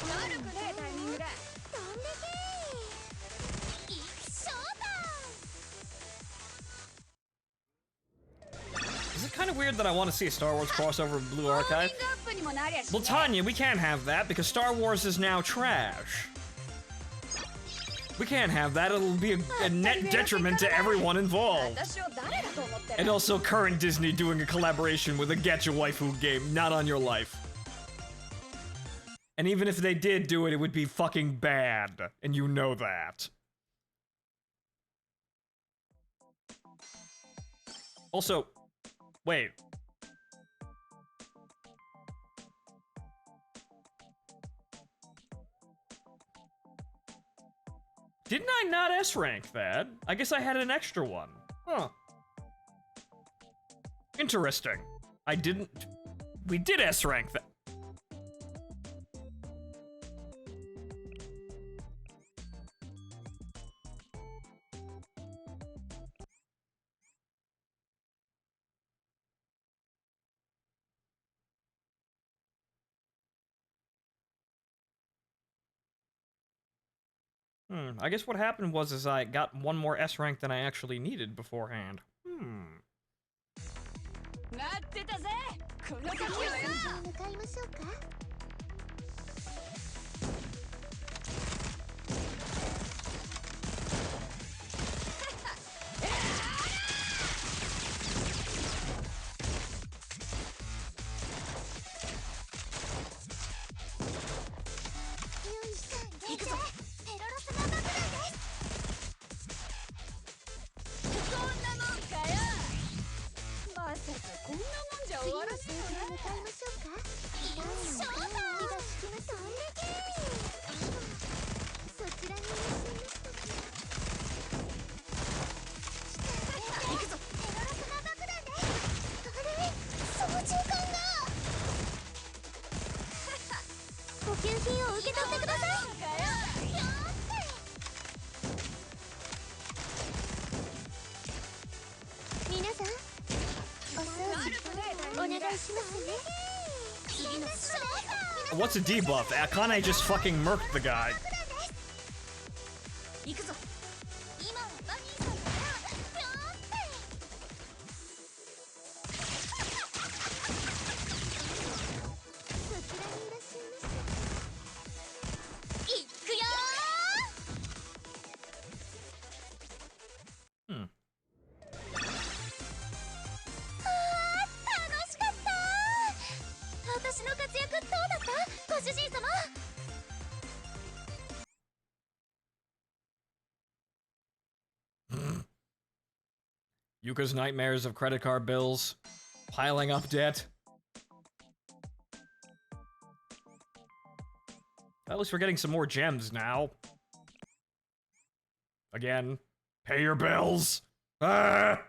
悪くねえタイミングだ飛んでけーショータ Is it kind of weird that I want to see a Star Wars crossover with Blue Archive? Well, Tanya, we can't have that because Star Wars is now trash. We can't have that, it'll be a net detriment to everyone involved. And also current Disney doing a collaboration with a Gacha waifu game, not on your life. And even if they did do it, it would be fucking bad. And you know that. Also, wait. Didn't I not S-rank that? I guess I had an extra one. Huh. Interesting. I didn't... We did S-rank that. I guess what happened was I got one more S rank than I actually needed beforehand. ってたぜ。この時をよ。向かいましょうか。行くぞ。ペロロスマ爆弾です。こんなもんかよ。まさかこんなもんじゃ終わらせるのね。向かいましょうか。よっしゃー。気がつきましたね。そちらにいらっしゃいましたか。行くぞ。ペロロスマ爆弾です。あれ、操縦桿が。補給品を受け取ってください。皆さん、お掃除お願いしますね。次の What's a debuff? Can't I just fucking murk the guy? 行くぞ。今はバニーさんだよ。そちらにいらっしゃいました。行くよー。Hmm. 楽しかった。私の活躍どうだった、ご主人様。Yuka's nightmares of credit card bills, piling up debt. At least we're getting some more gems now. Again, pay your bills. Ah!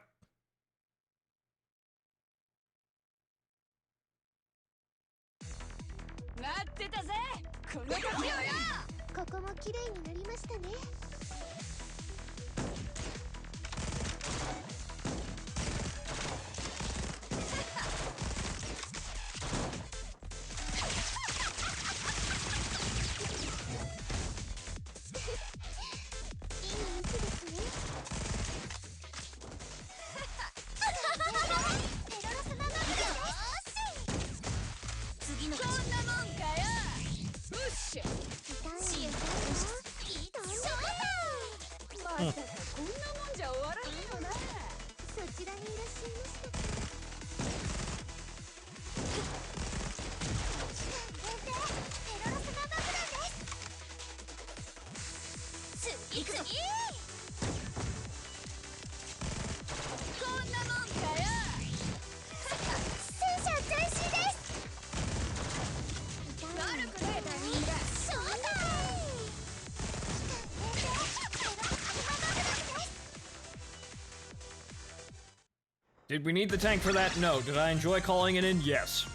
待ってたぜ。この時をよ。ここも綺麗になりましたね。いい道ですね。ペロロスマ爆弾です。次のこんなもんかよ。うっしゃ。支援だよ。まさかこんなもんじゃ終わらないよな。そちらにいらっしゃいましたか。ペロロスマ爆弾です。次々。こんなもんかよ。戦車前進です。悪くねえタイミングだ。そうだDid we need the tank for that? No. Did I enjoy calling it in? Yes.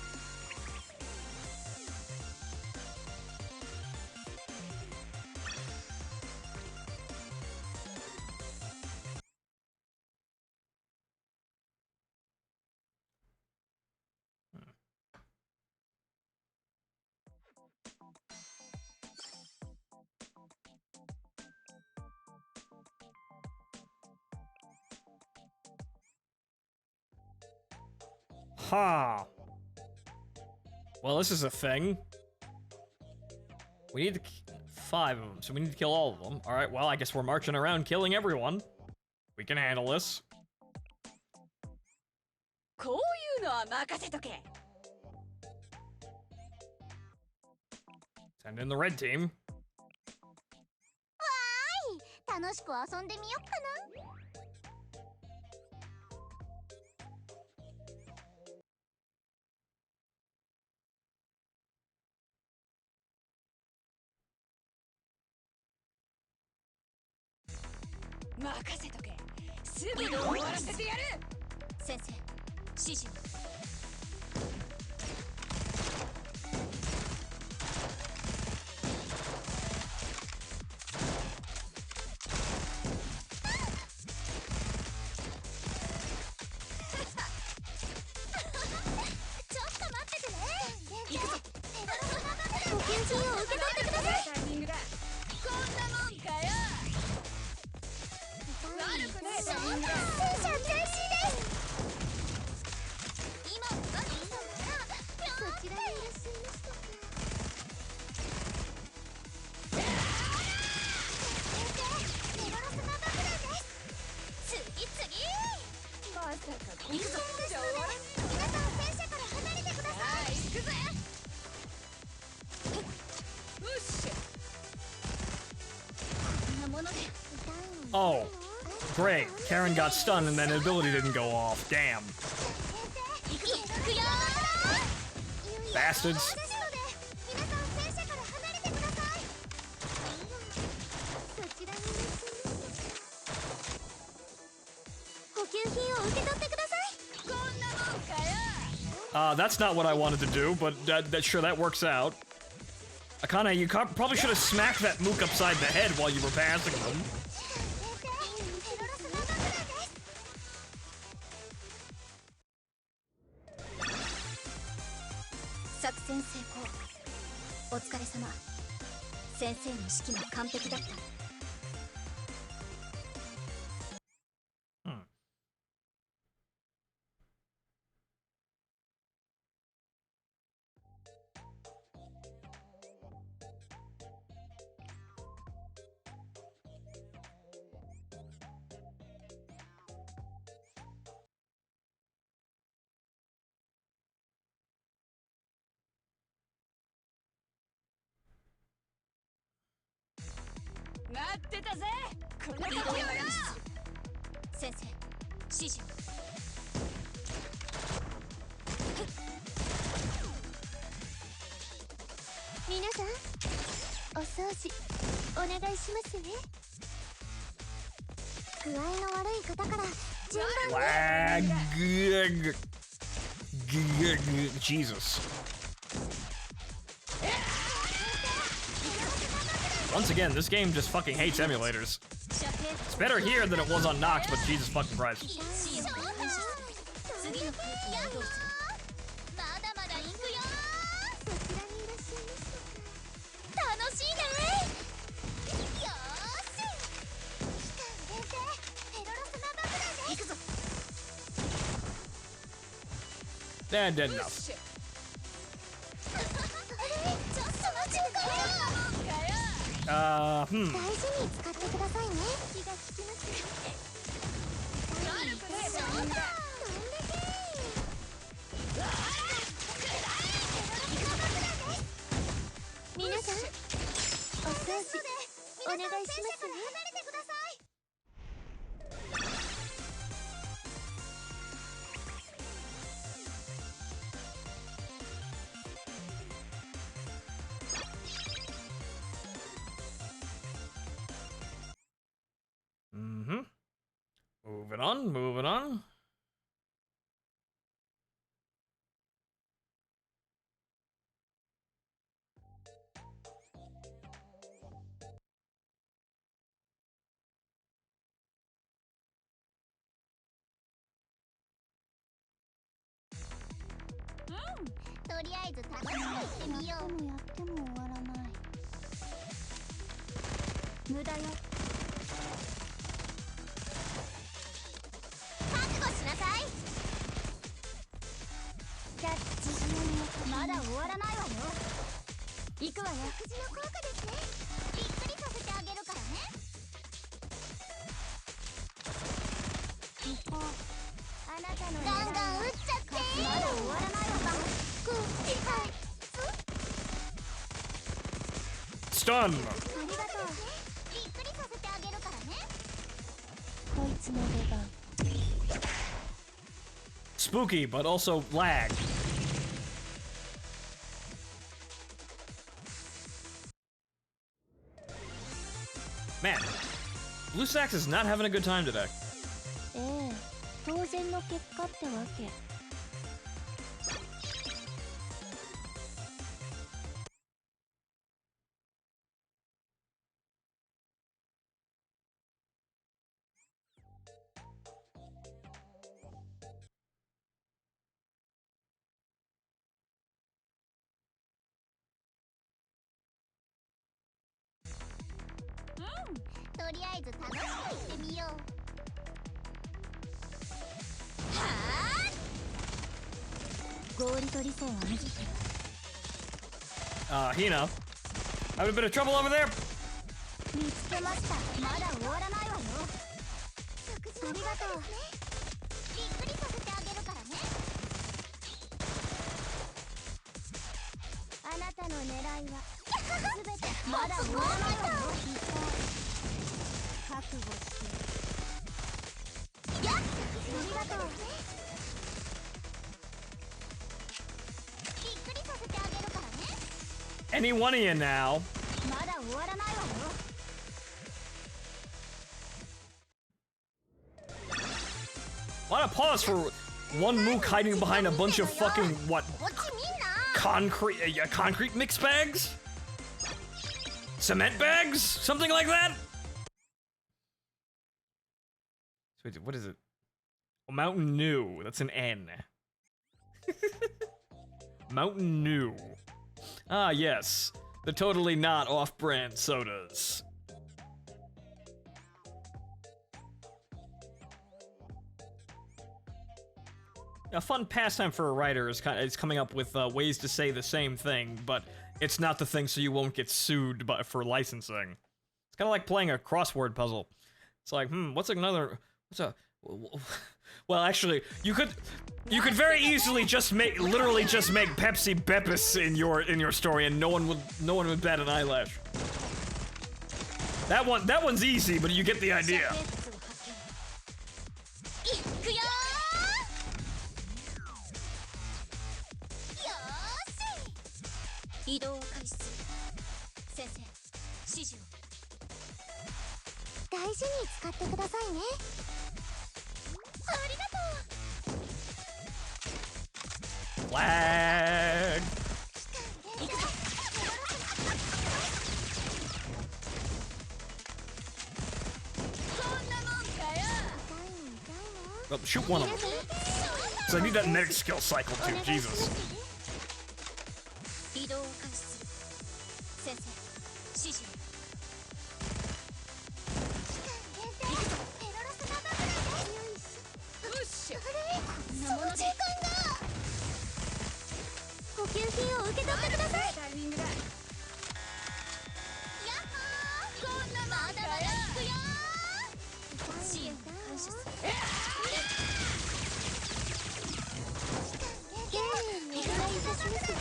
Ha! Well, this is a thing. We need to 5 of them, so we need to kill all of them. Alright, well, I guess we're marching around killing everyone. We can handle this. こういうのは任せとけ。Send in the red team. わーい、楽しく遊んでみよっかな。任せとけ。すぐに終わらせてやる。先生、指示を。ちょっと待っててね。行くぞ。補給品を受け取ってください。タイミングだ。こんなもんかよ。悪くねえタイミングだ。戦車前進です。今 Oh, great. Karen got stunned and then the ability didn't go off. Damn. Bastards. That's not what I wanted to do, but sure, that works out. Akane, you probably should have smacked that mook upside the head while you were passing them. Lag. Jesus. Once again, this game just fucking hates emulators. It's better here than it was on Nox, but Jesus fucking Christ. And enough. Moving on. Stun! Spooky, but also lag. Man, Blue Sax is not having a good time today. Hina, having a bit of trouble over there? やっありがとうびっくりさせてあげるからね Any one of you now. まだ終わらないわよ What a pause for one mook hiding behind a bunch of fucking what? こっちみんな Concrete mix bags? Cement bags? Something like that? So wait, what is it? Oh, Mountain New. That's an N. Mountain New. Ah, yes. The totally not off-brand sodas. A fun pastime for a writer is coming up with ways to say the same thing, but it's not the thing so you won't get sued for licensing. It's kind of like playing a crossword puzzle. It's like, what's a... Well, actually, you could very easily literally just make Pepsi Beppis in your story, and no one would bat an eyelash. That one's easy, but you get the idea. 移動を開始する先生指示を大事に使ってくださいねありがとう Flag Oh, shoot one of them. So I need that medic skill cycle too, Jesus. 移動を開始する先生指示をよしあれその時間が補給品を受け取ってくださいタイミングだやっほーこんなまだまだ行くよ支援を感謝する丁寧にお願いいたしますね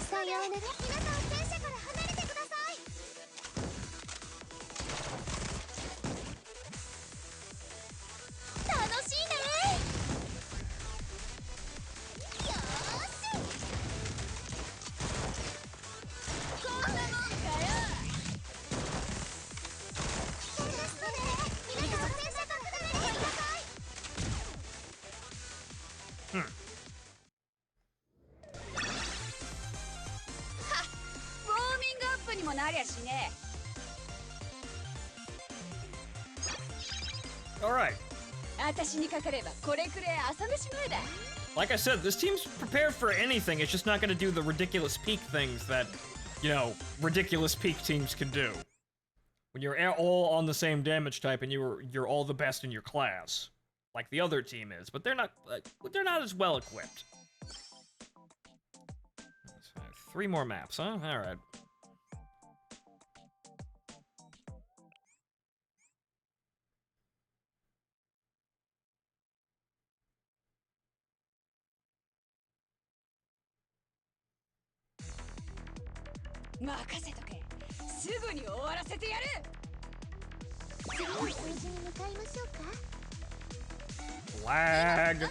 さようなら皆さん戦車から離れてください楽しいねよーしこんなもんかよ危険ですので皆さん戦車から離れてくださいAlright. Like I said, this team's prepared for anything. It's just not gonna do the ridiculous peak things that, ridiculous peak teams can do. When you're all on the same damage type and you're all the best in your class. Like the other team is, but they're not as well equipped. 3 more maps, huh? Alright. Lag.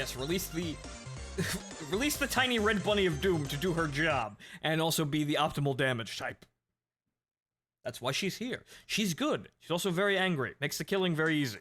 Yes, release the release the tiny red bunny of doom to do her job and also be the optimal damage type. That's why she's here. She's good. She's also very angry. Makes the killing very easy.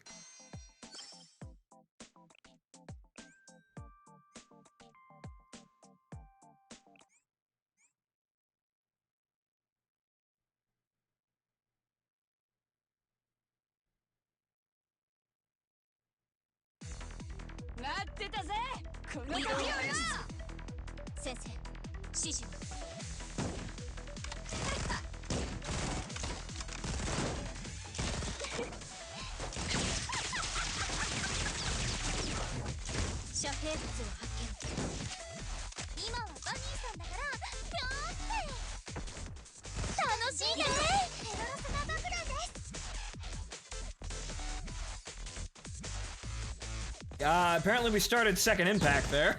Apparently we started second impact there.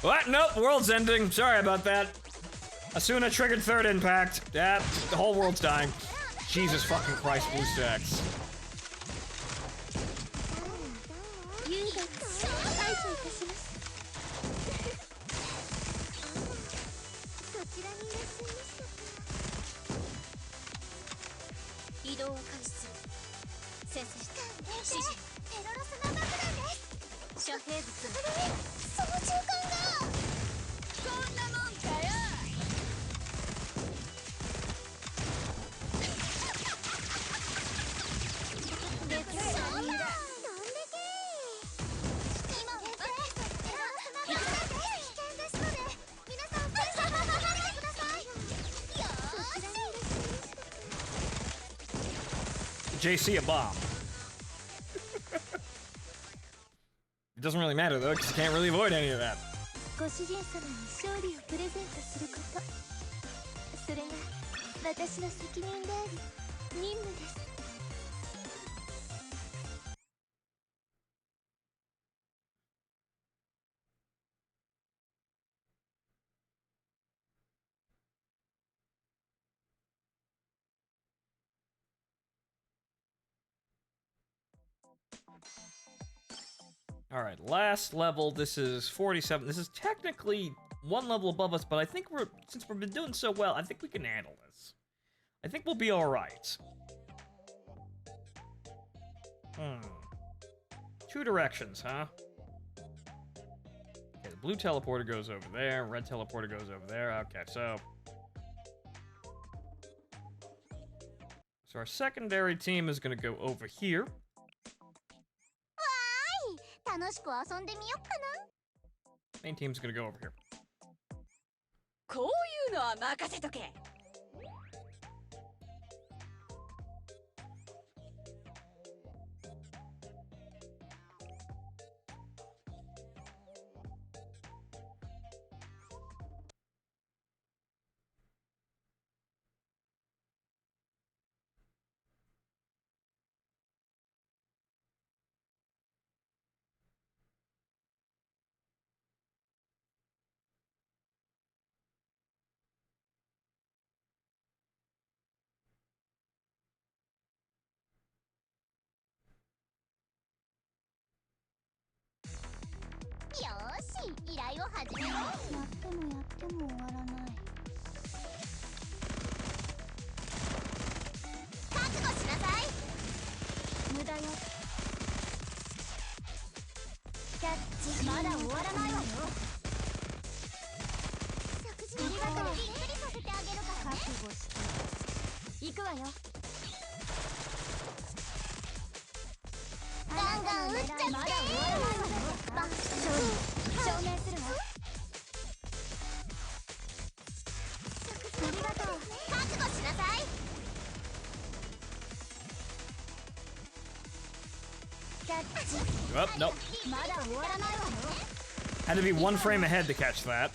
What? Nope, world's ending. Sorry about that. Asuna triggered third impact. Yeah, the whole world's dying. Jesus fucking Christ, blue stacks. JC a bomb. It doesn't really matter though, because you can't really avoid any of that. Alright, last level, this is 47. This is technically one level above us, but I think since we've been doing so well, I think we can handle this. I think we'll be alright. Two directions, huh? Okay, the blue teleporter goes over there, red teleporter goes over there. Okay, so our secondary team is gonna go over here. Main team's gonna go over here. Oh, nope. Had to be one frame ahead to catch that.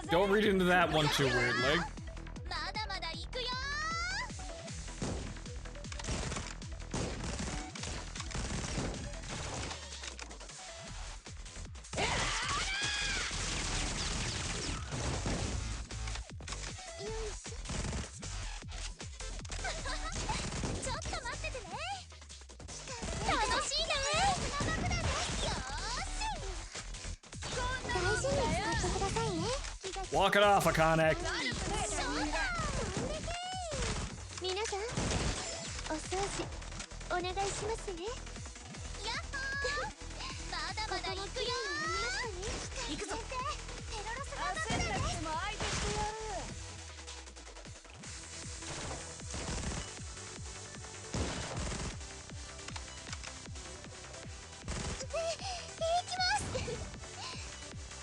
Don't read into that one too weirdly. まだまだ行くよちょっと待っててね楽しいね大事に使ってくださいね Walk it off, Akane. 皆さんお掃除お願いしますねやっほーまだまだ行くよ行くぞペロロスが焦んなくても相手してやる行きます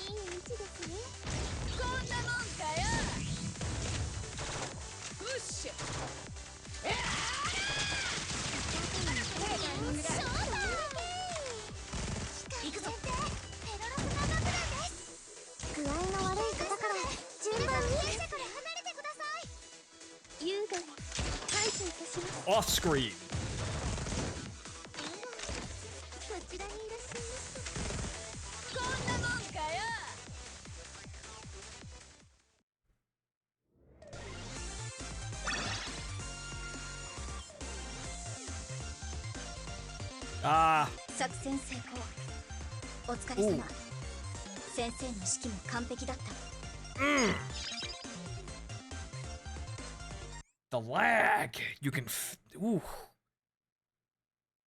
いい位置ですねこんなもんかようっしゃ行くぞペロロスが爆弾です具合の悪い方から順番に家から離れてください優雅に対処いたします Off screen. そちらにいらっしゃいましたこんなもんかよ Ah. 作戦成功お疲れ様先生の指揮も完璧だった The lag. You can. Ooh.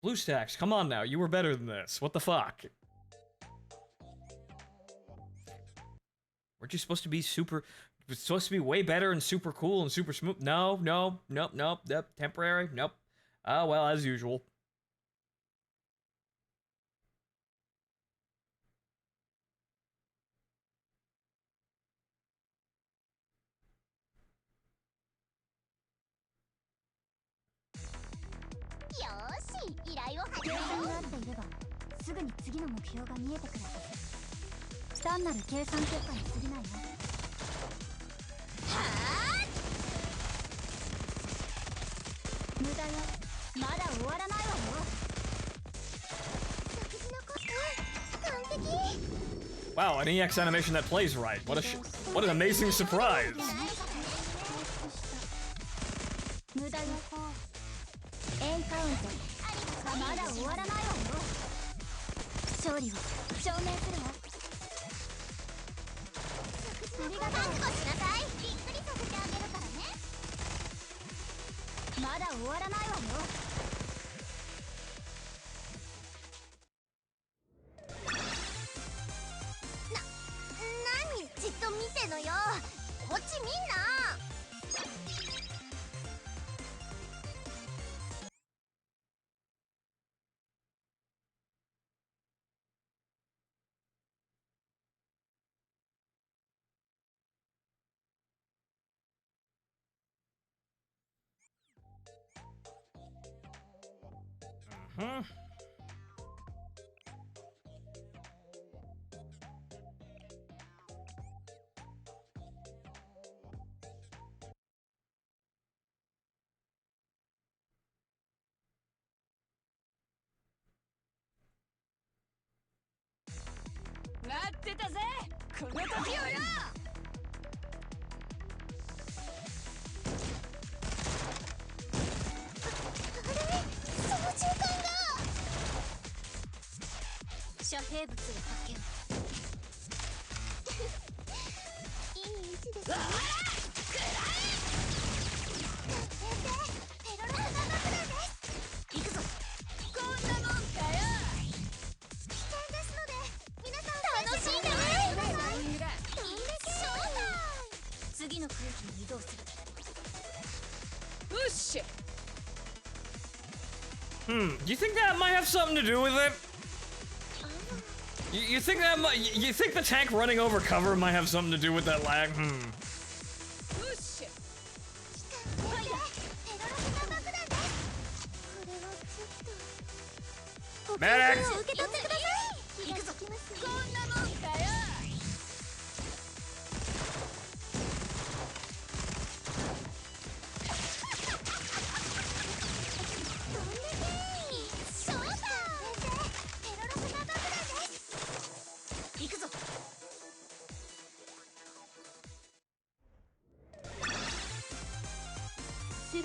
BlueStacks, come on now. You were better than this. What the fuck? Weren't you supposed to be super? It was supposed to be way better and super cool and super smooth. No, no, nope, nope, nope. Temporary, nope. Oh well, as usual. よーし依頼を始めようがあっていればすぐに次の目標が見えてくるはず単なる計算結果に過ぎないよはあ無駄よまだ終わらないわよ食事のコスト完璧 Wow, an EX animation that plays right. What an amazing surprise. 無駄よエンカウントまだ終わらないわよ勝利を証明するわありがとう覚悟しなさいびっくりさせてあげるからねまだ終わらないわよ何じっと見てんのよこっちみんなHuh? Do you think that might have something to do with it? You think that you think the tank running over cover might have something to do with that lag? Medic!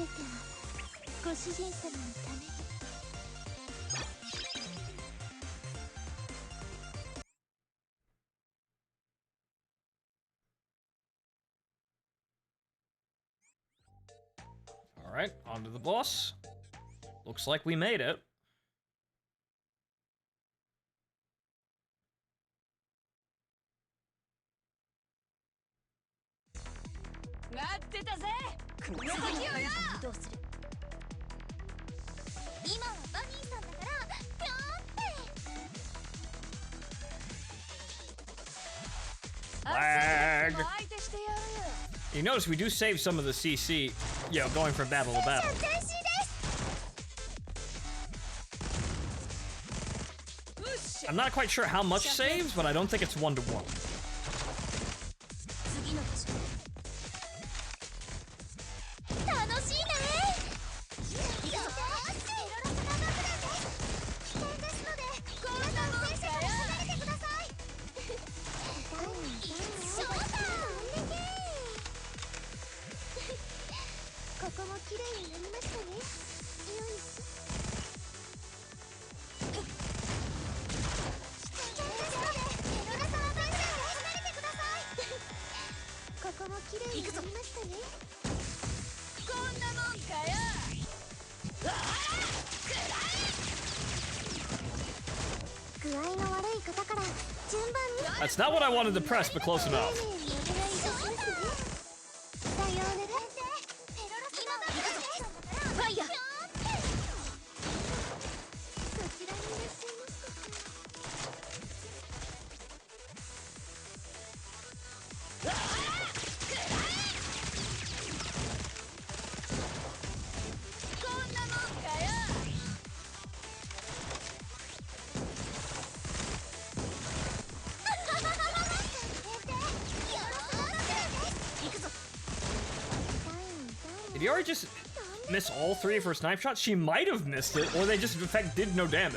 てはご主人様のために。All right, on to the boss. Looks like we made it. Lag. You notice we do save some of the CC, you know, going from battle to battle. I'm not quite sure how much saves, but I don't think it's 1-to-1. That's not what I wanted to press, but close enough. Did Yari just miss all 3 of her snipe shots? She might have missed it, or they just in fact did no damage.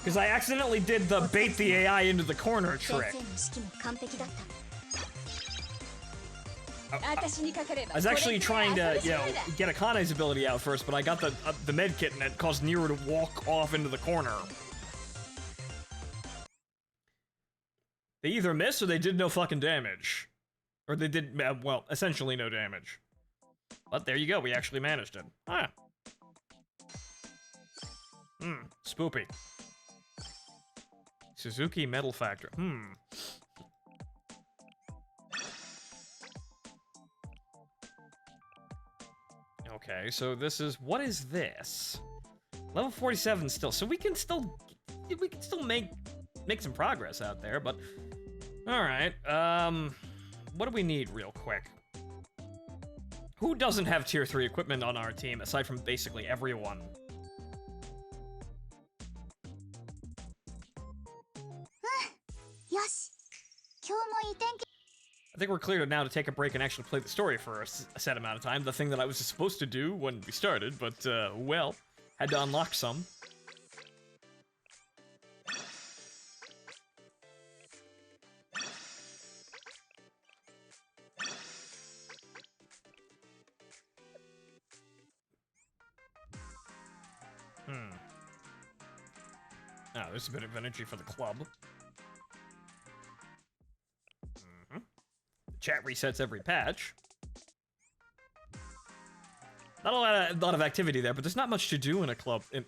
Because I accidentally did the bait the AI into the corner trick. I was actually trying to, you know, get Akane's ability out first, but I got the med kit and it caused Nero to walk off into the corner. They either missed or they did no fucking damage. Or they did, well, essentially no damage. But there you go, we actually managed it. Ah. Spoopy. Suzuki Metal Factor. Okay, so this is, what is this? Level 47 still, so we can still make some progress out there, but alright, what do we need real quick? Who doesn't have tier 3 equipment on our team, aside from basically everyone? I think we're clear now to take a break and actually play the story for a set amount of time, the thing that I was supposed to do when we started, but, well, had to unlock some. Oh, there's a bit of energy for the club. Chat resets every patch. Not a lot of activity there, but there's not much to do in a club, in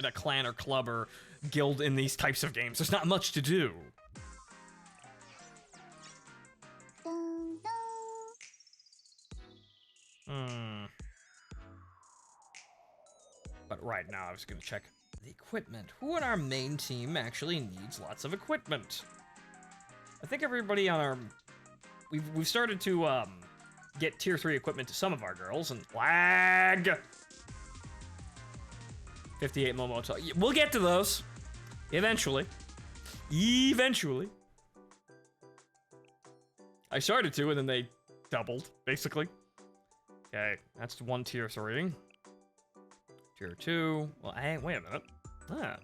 a clan or club or guild in these types of games. There's not much to do. But right now, I was gonna check the equipment. Who in our main team actually needs lots of equipment? I think everybody on our... We've started to, get tier 3 equipment to some of our girls, and lag! 58 Momoto. We'll get to those. Eventually. Eventually. I started to, and then they doubled, basically. Okay, that's 1 tier 3. Tier 2. Well, wait a minute. Ah.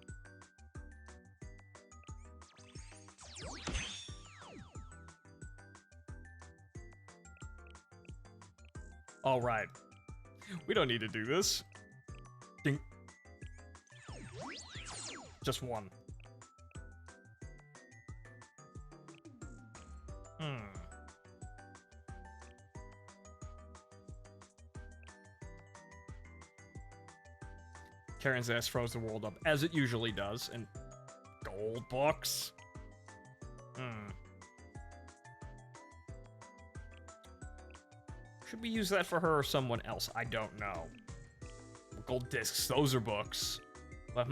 All right. We don't need to do this. Ding. Just one. Karen's ass froze the world up, as it usually does, and gold books. Should we use that for her or someone else? I don't know. Gold discs, those are books. But,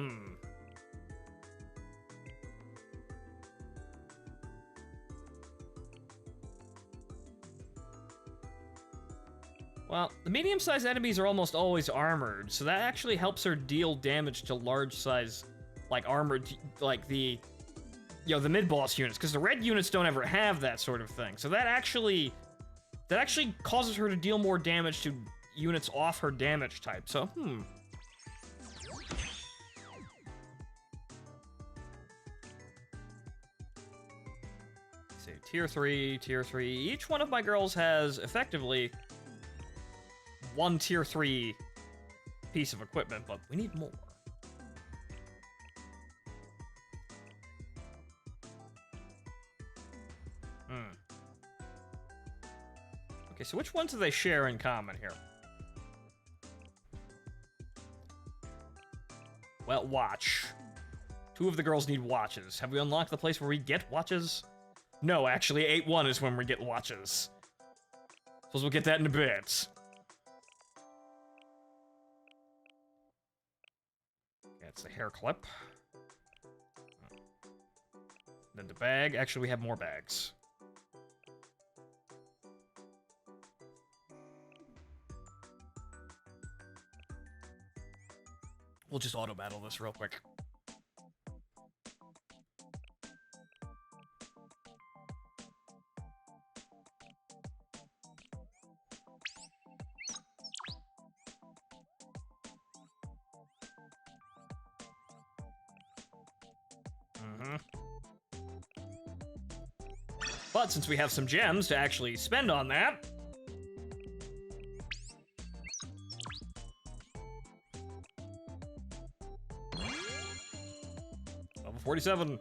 Well, the medium-sized enemies are almost always armored, so that actually helps her deal damage to large-size, like, armored, like, the mid-boss units, because the red units don't ever have that sort of thing. So that actually causes her to deal more damage to units off her damage type, so, See, tier 3, tier 3. Each one of my girls has, effectively, one tier 3 piece of equipment, but we need more. Okay, so which ones do they share in common here? Well, watch. 2 of the girls need watches. Have we unlocked the place where we get watches? No, actually, 8-1 is when we get watches. Suppose we'll get that in a bit. That's the hair clip. Then the bag. Actually, we have more bags. We'll just auto-battle this real quick. But since we have some gems to actually spend on that... Level 47.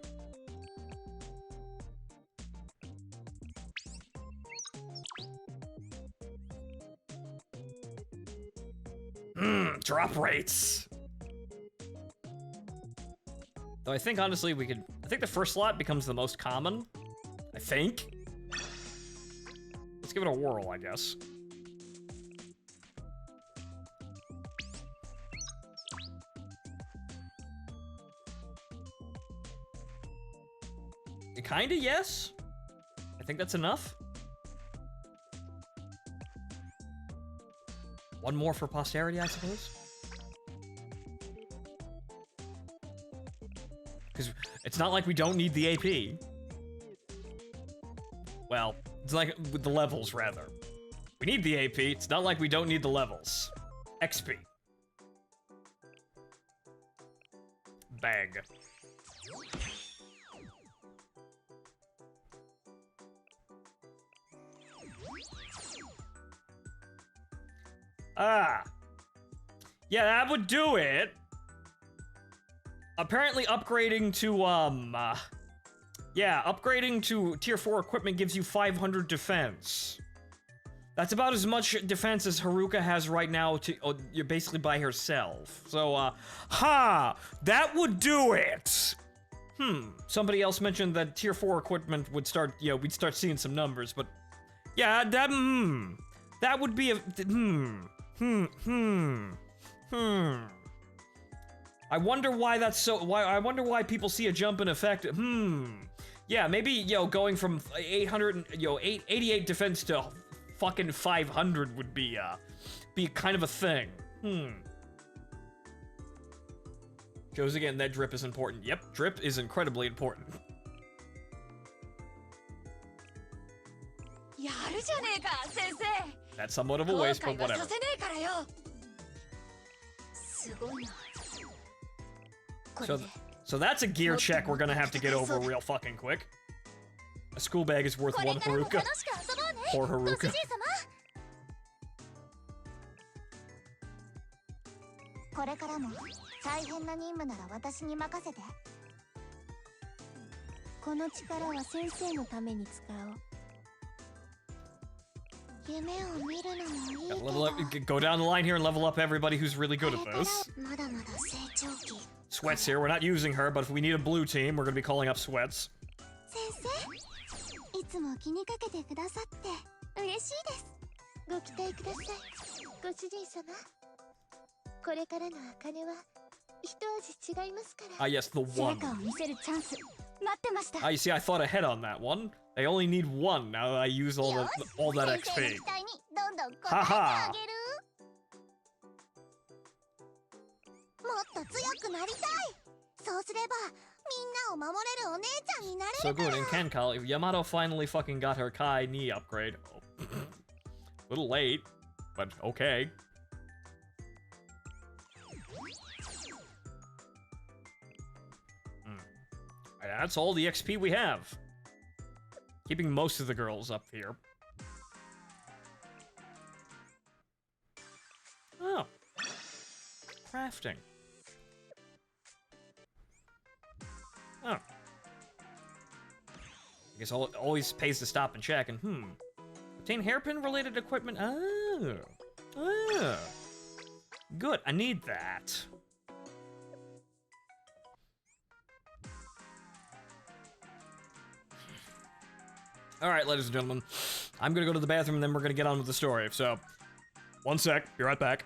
Drop rates. Though I think, honestly, we could... I think the first slot becomes the most common. I think. Let's give it a whirl, I guess. Kinda, yes. I think that's enough. One more for posterity, I suppose. Because it's not like we don't need the AP. Well, it's like with the levels, rather. We need the AP, it's not like we don't need the levels. XP. Bag. Ah. Yeah, that would do it. Apparently upgrading to, yeah, upgrading to tier 4 equipment gives you 500 defense. That's about as much defense as Haruka has right now you're basically by herself. So, that would do it. Somebody else mentioned that tier 4 equipment would start, we'd start seeing some numbers, but yeah, that would be a, I wonder why that's so, I wonder why people see a jump in effect, yeah, maybe, going from 88 defense to fucking 500 would be kind of a thing. Shows again that drip is important. Yep, drip is incredibly important. That's somewhat of a waste, but whatever. So that's a gear check we're gonna have to get over real fucking quick. A school bag is worth 1 Haruka. Poor Haruka. な任務なら私に任せて。この力は先生のために使おう。夢を見るのもいいけ Gotta ど。 level up, go down the line here and level up everybody who's really good at this. まだまだ成長期。 Sweats here, we're not using her, but if we need a blue team, we're gonna be calling up Sweats. 先生、いつも気にかけてくださって嬉しいです。ご期待ください、ご主人様。これからの茜は一味違いますから。Ah, yes, the one. 成果を見せるチャンス待ってました。 Ah, you see, I thought ahead on that one. They only need one now that I use all that XP. 先生の期待にどんどん応えてははあげる。もっと強くなりたい。そうすればみんなを守れるお姉ちゃんになれ So るから。 good, in Kenkal, Yamato finally fucking got her Kai knee upgrade. Oh. Little late, but okay. That's all the XP we have. Keeping most of the girls up here. Oh. Crafting. Oh. I guess it always pays to stop and check and obtain hairpin-related equipment. Oh. Oh. Good, I need that. Alright, ladies and gentlemen. I'm gonna go to the bathroom and then we're gonna get on with the story. So, one sec, be right back.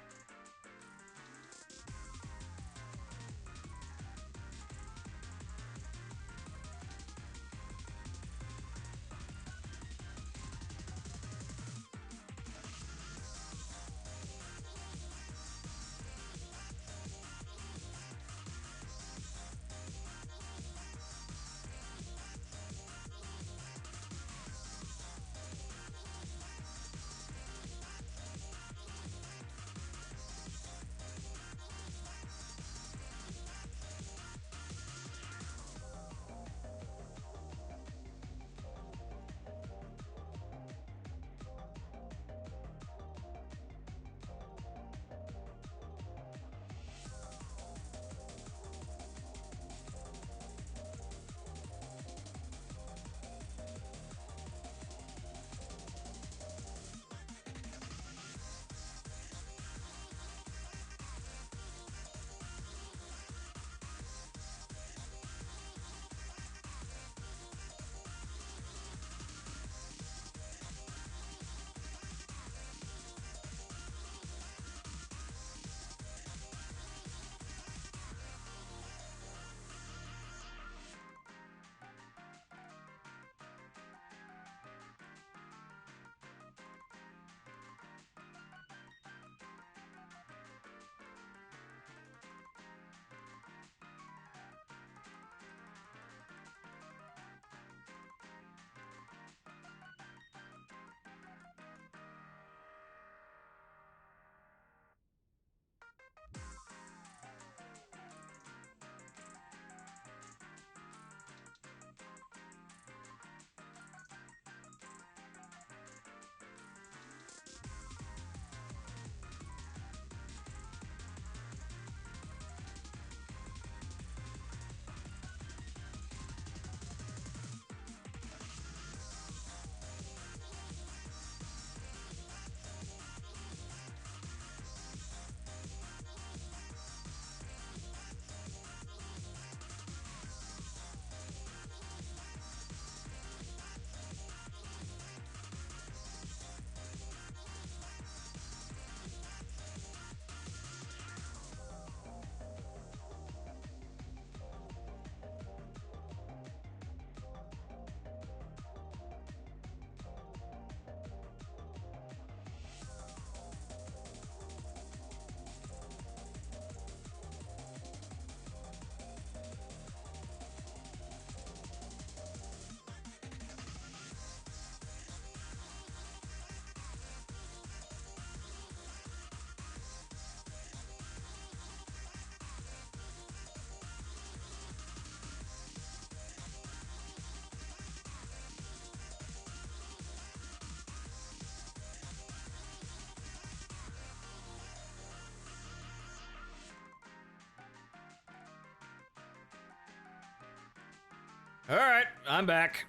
Alright, I'm back.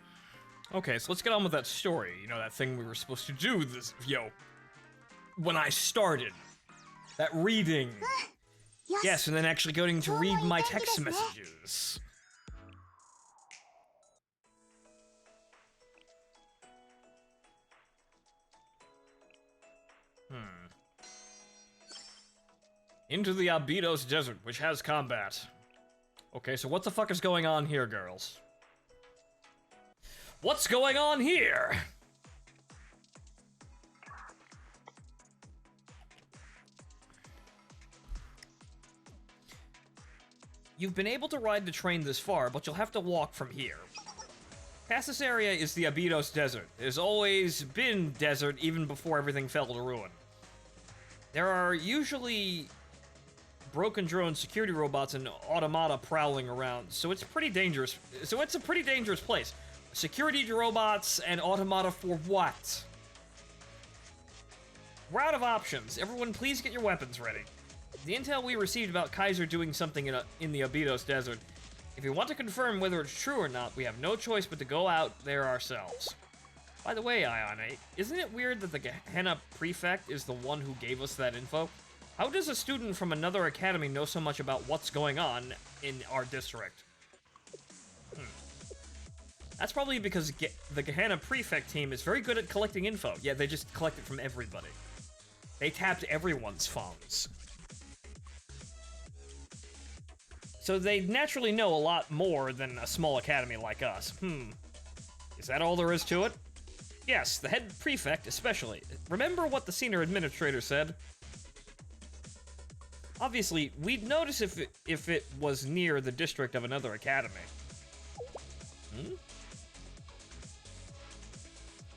Okay, so let's get on with that story. You know, that thing we were supposed to do when I started. That reading. Yes, and then actually going to read my text messages. Into the Abydos Desert, which has combat. Okay, so what the fuck is going on here, girls? What's going on here? You've been able to ride the train this far, but you'll have to walk from here. Past this area is the Abydos Desert. There's always been desert even before everything fell to ruin. There are usually broken drone security robots and automata prowling around, so it's pretty dangerous. So it's a pretty dangerous place. Security robots and automata for what? We're out of options. Everyone, please get your weapons ready. The intel we received about Kaiser doing something in the Abydos Desert. If you want to confirm whether it's true or not, we have no choice but to go out there ourselves. By the way, Ayane, isn't it weird that the Gehenna Prefect is the one who gave us that info? How does a student from another academy know so much about what's going on in our district? That's probably because the Gehenna Prefect team is very good at collecting info. Yeah, they just collect it from everybody. They tapped everyone's phones. So they naturally know a lot more than a small academy like us. Is that all there is to it? Yes, the head prefect especially. Remember what the senior administrator said? Obviously, we'd notice if it was near the district of another academy.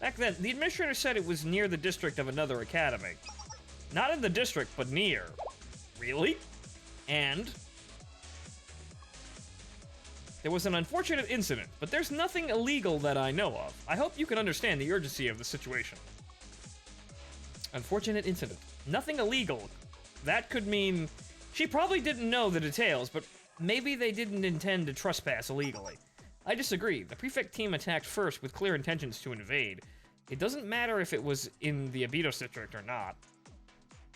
Back then, the administrator said it was near the district of another academy. Not in the district, but near. Really? And there was an unfortunate incident, but there's nothing illegal that I know of. I hope you can understand the urgency of the situation. Unfortunate incident. Nothing illegal. That could mean she probably didn't know the details, but maybe they didn't intend to trespass illegally. I disagree. The prefect team attacked first with clear intentions to invade. It doesn't matter if it was in the Abydos district or not.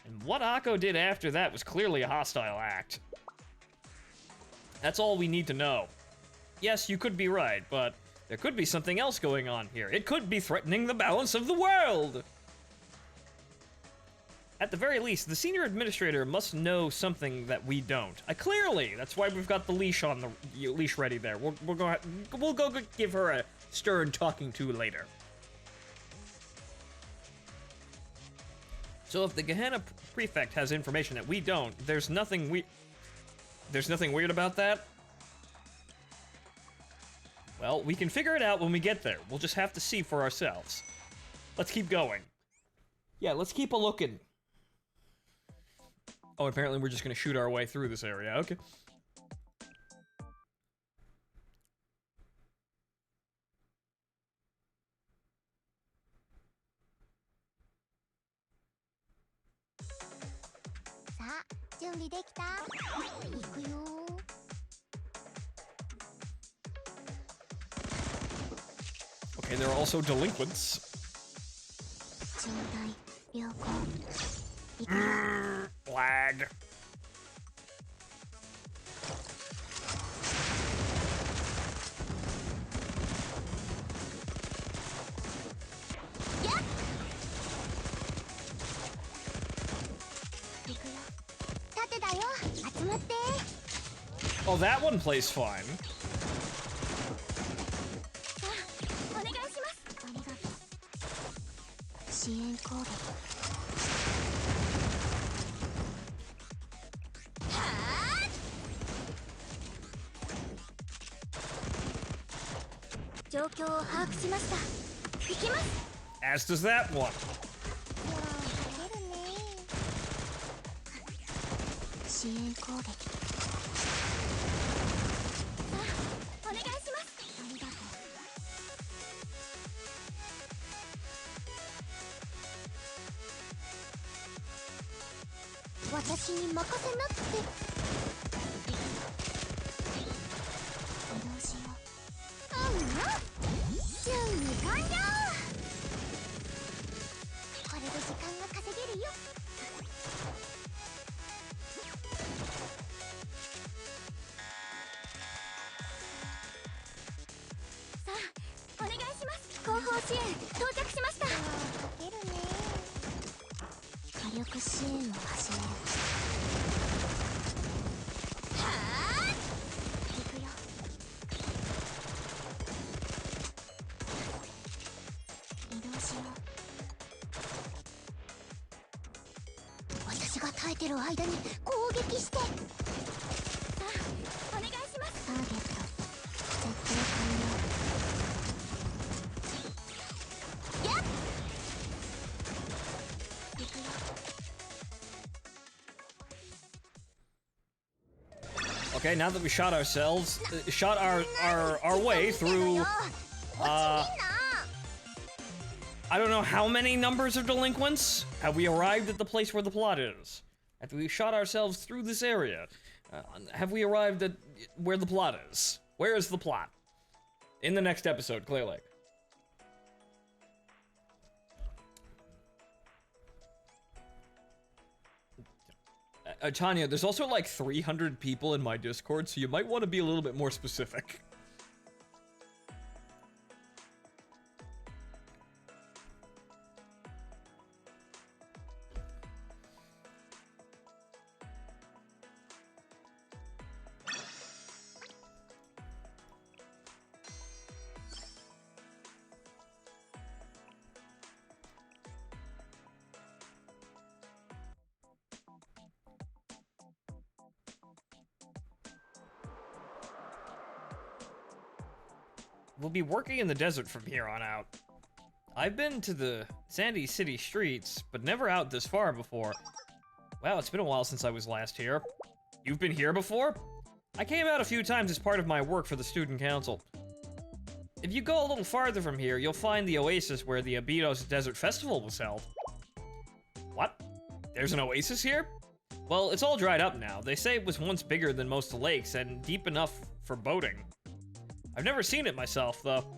And what Akko did after that was clearly a hostile act. That's all we need to know. Yes, you could be right, but there could be something else going on here. It could be threatening the balance of the world! At the very least, the senior administrator must know something that we don't. Clearly! That's why we've got the leash on the leash ready there. We'll go give her a stern talking to later. So if the Gehenna Prefect has information that we don't, there's nothing weird about that? Well, we can figure it out when we get there. We'll just have to see for ourselves. Let's keep going. Yeah, let's keep a looking. Oh, apparently we're just gonna shoot our way through this area. Okay. Okay, there are also delinquents. Lag. Oh, that one plays fine. As does that one. 支援到着しました。かけるね。火力支援を始める。はあ。行くよ。移動しよう。私が耐えてる間に攻撃して。さあお願いします。ターゲット設定完了。Okay, now that we shot ourselves, shot our way through, I don't know how many numbers of delinquents, have we arrived at the place where the plot is? After we shot ourselves through this area, have we arrived at where the plot is? Where is the plot? In the next episode, clearly. Tanya, there's also like 300 people in my Discord, so you might want to be a little bit more specific. We'll be working in the desert from here on out. I've been to the Sandy City streets, but never out this far before. Wow, it's been a while since I was last here. You've been here before? I came out a few times as part of my work for the student council. If you go a little farther from here, you'll find the oasis where the Abydos Desert Festival was held. What? There's an oasis here? Well, it's all dried up now. They say it was once bigger than most lakes and deep enough for boating. I've never seen it myself, though.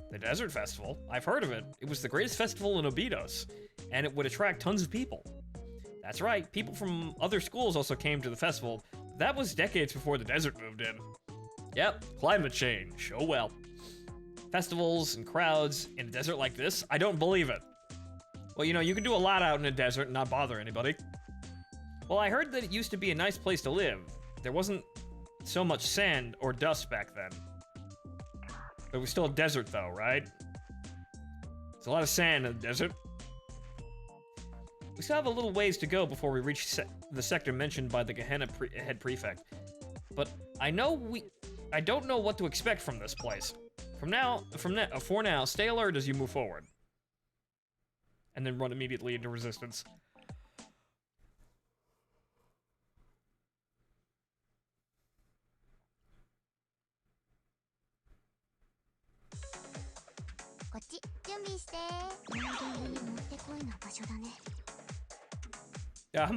The Desert Festival? I've heard of it. It was the greatest festival in Abydos, and it would attract tons of people. That's right, people from other schools also came to the festival. That was decades before the desert moved in. Yep, climate change. Oh well. Festivals and crowds in a desert like this? I don't believe it. Well, you know, you can do a lot out in a desert and not bother anybody. Well, I heard that it used to be a nice place to live. There wasn't so much sand or dust back then. It was still a desert, though, right? There's a lot of sand in the desert. We still have a little ways to go before we reach the sector mentioned by the Gehenna head prefect. But I don't know what to expect from this place. For now, stay alert as you move forward. And then run immediately into resistance. Yeah,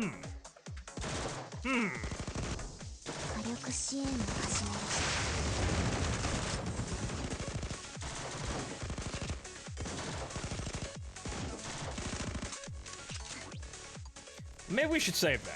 maybe we should save that.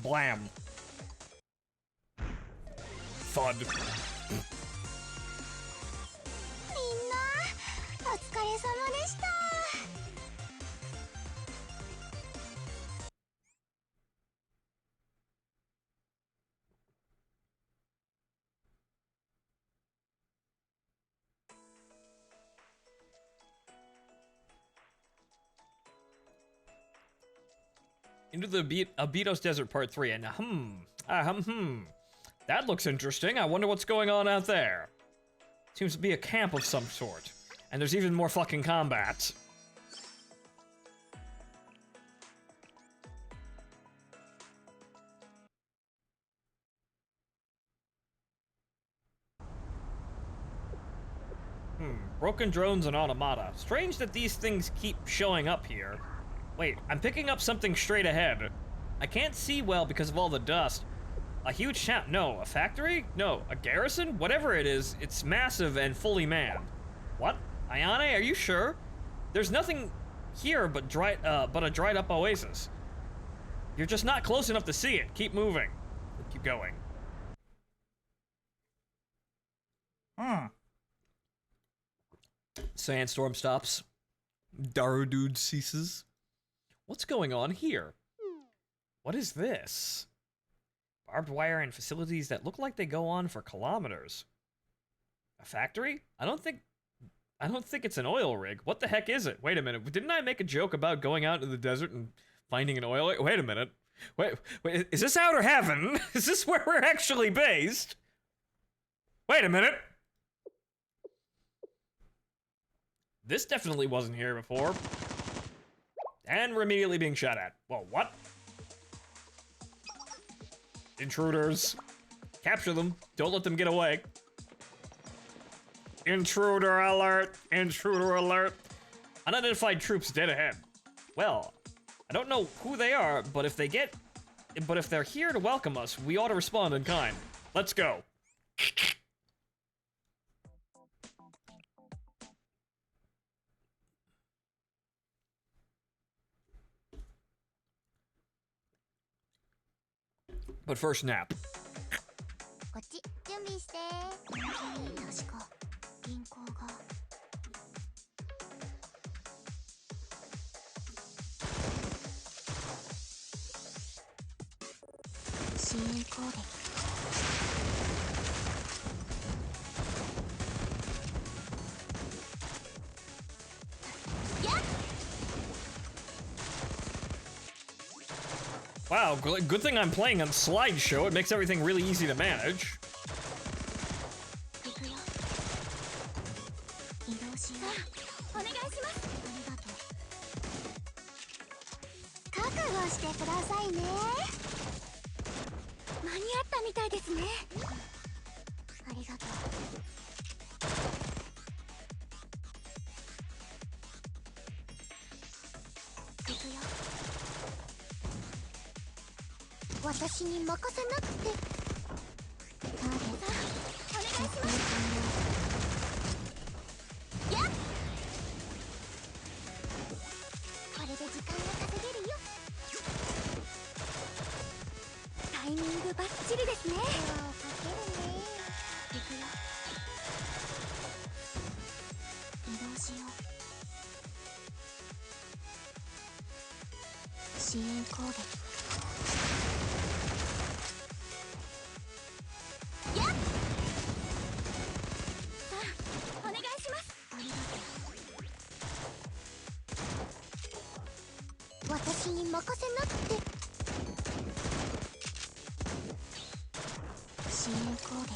Blam. Thud. みんなお疲れ様でした。 Into the Abydos Desert Part 3, and that looks interesting. I wonder what's going on out there. Seems to be a camp of some sort. And there's even more fucking combat. Broken drones and automata. Strange that these things keep showing up here. Wait, I'm picking up something straight ahead. I can't see well because of all the dust. A huge town? No. A factory? No. A garrison? Whatever it is, it's massive and fully manned. What? Ayane, are you sure? There's nothing here but a dried up oasis. You're just not close enough to see it. Keep moving. Keep going. Sandstorm stops. Darudude ceases. What's going on here? What is this? Barbed wire and facilities that look like they go on for kilometers. A factory? I don't think it's an oil rig. What the heck is it? Wait a minute. Didn't I make a joke about going out into the desert and finding an oil rig? Wait a minute. Wait, is this outer heaven? Is this where we're actually based? Wait a minute. This definitely wasn't here before. And we're immediately being shot at. Well, what? Intruders. Capture them. Don't let them get away. Intruder alert! Intruder alert! Unidentified troops dead ahead. Well, I don't know who they are, but if they're here to welcome us, we ought to respond in kind. Let's go. But first, nap. こっち準備して。確か銀行が。支援攻撃。Wow, good thing I'm playing on slideshow. It makes everything really easy to manage. 行くよ。移動しよう。お願いします。ありがとう。覚悟してくださいね。間に合ったみたいですね。ありがとう。行くよ。私に任せなって。ターゲット。お願いします。やっ。これで時間が稼げるよ。タイミングバッチリですね。かけるね。行くよ。移動しよう。支援攻撃。私に任せなって。支援攻撃。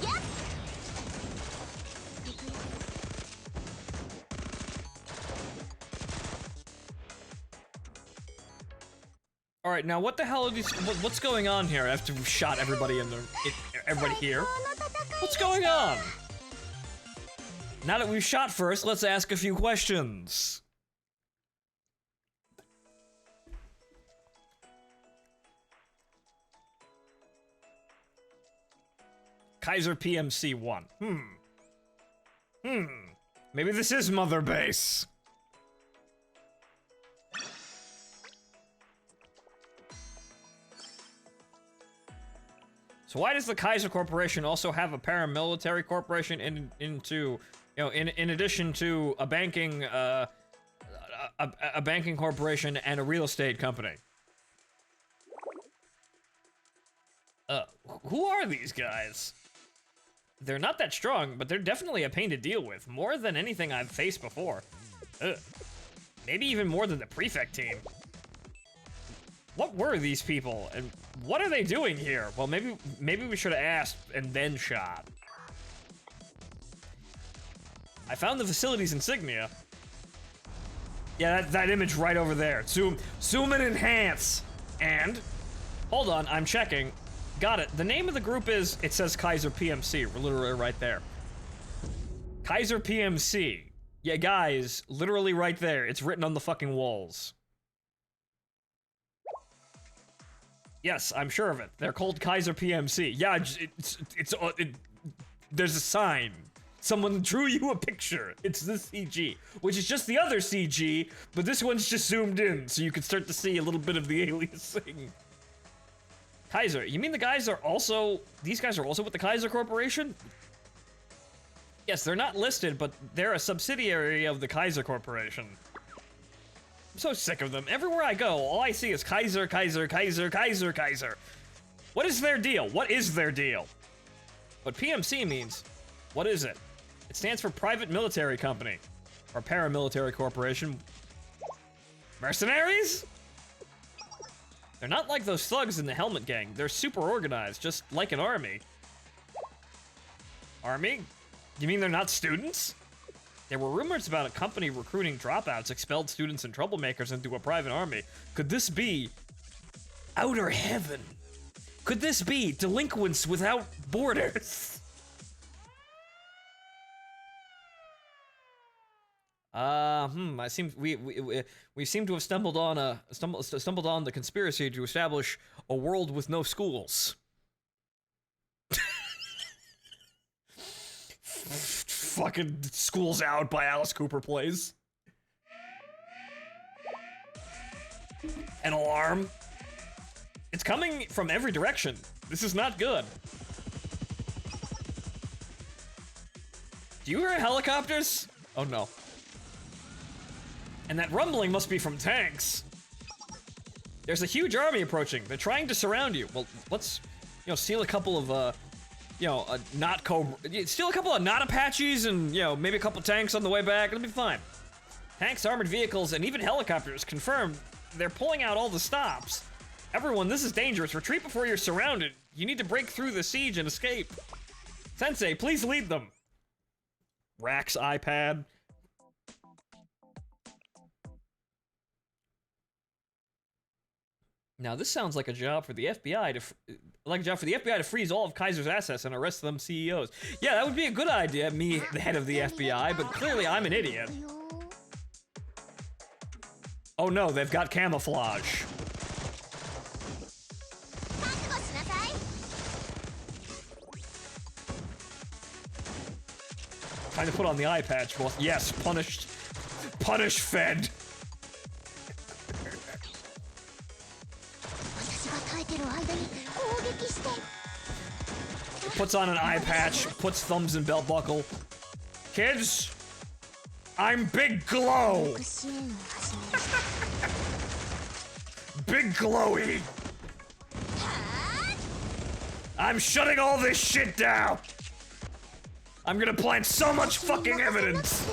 やっ。行くよ。All right, now what the hell are these? What's going on here? After we've shot everybody everybody here. What's going on? Now that we've shot first, let's ask a few questions. Kaiser PMC-1. Maybe this is Mother Base. So why does the Kaiser Corporation also have a paramilitary corporation in addition to a banking a banking corporation and a real estate company? Who are these guys? They're not that strong, but they're definitely a pain to deal with, more than anything I've faced before. Maybe even more than the prefect team. What were these people, and what are they doing here? Well, maybe we should have asked and then shot. I found the facility's insignia. Yeah, that image right over there. Zoom and enhance. And, hold on, I'm checking. Got it. The name of the group is, it says Kaiser PMC. We're literally right there. Kaiser PMC. Yeah, guys, literally right there. It's written on the fucking walls. Yes, I'm sure of it. They're called Kaiser PMC. Yeah, there's a sign. Someone drew you a picture. It's this CG, which is just the other CG, but this one's just zoomed in, so you can start to see a little bit of the aliasing. Kaiser, you mean these guys are also with the Kaiser Corporation? Yes, they're not listed, but they're a subsidiary of the Kaiser Corporation. I'm so sick of them. Everywhere I go, all I see is Kaiser, Kaiser, Kaiser, Kaiser, Kaiser. What is their deal? What is their deal? What PMC means, what is it? It stands for Private Military Company, or Paramilitary Corporation. Mercenaries? They're not like those thugs in the Helmet Gang. They're super organized, just like an army. Army? You mean they're not students? There were rumors about a company recruiting dropouts, expelled students, and troublemakers into a private army. Could this be outer heaven? Could this be delinquents without borders? We seem to have stumbled on the conspiracy to establish a world with no schools. Fucking Schools Out by Alice Cooper plays. An alarm. It's coming from every direction. This is not good. Do you hear helicopters? Oh no. And that rumbling must be from tanks. There's a huge army approaching. They're trying to surround you. Well, let's, steal a couple of, not Cobra. Steal a couple of not Apaches and, maybe a couple tanks on the way back. It'll be fine. Tanks, armored vehicles, and even helicopters confirmed they're pulling out all the stops. Everyone, this is dangerous. Retreat before you're surrounded. You need to break through the siege and escape. Sensei, please lead them. Rax iPad. Now this sounds like a job for the FBI to freeze all of Kaiser's assets and arrest them CEOs. Yeah, that would be a good idea, me, the head of the FBI, but clearly I'm an idiot. Oh no, they've got camouflage. Trying to put on the eye patch, boss. Yes, punished. Punish Fed. Puts on an eye patch, puts thumbs in belt buckle. Kids, I'm Big Glow. Big Glowy. I'm shutting all this shit down. I'm gonna plant so much fucking evidence.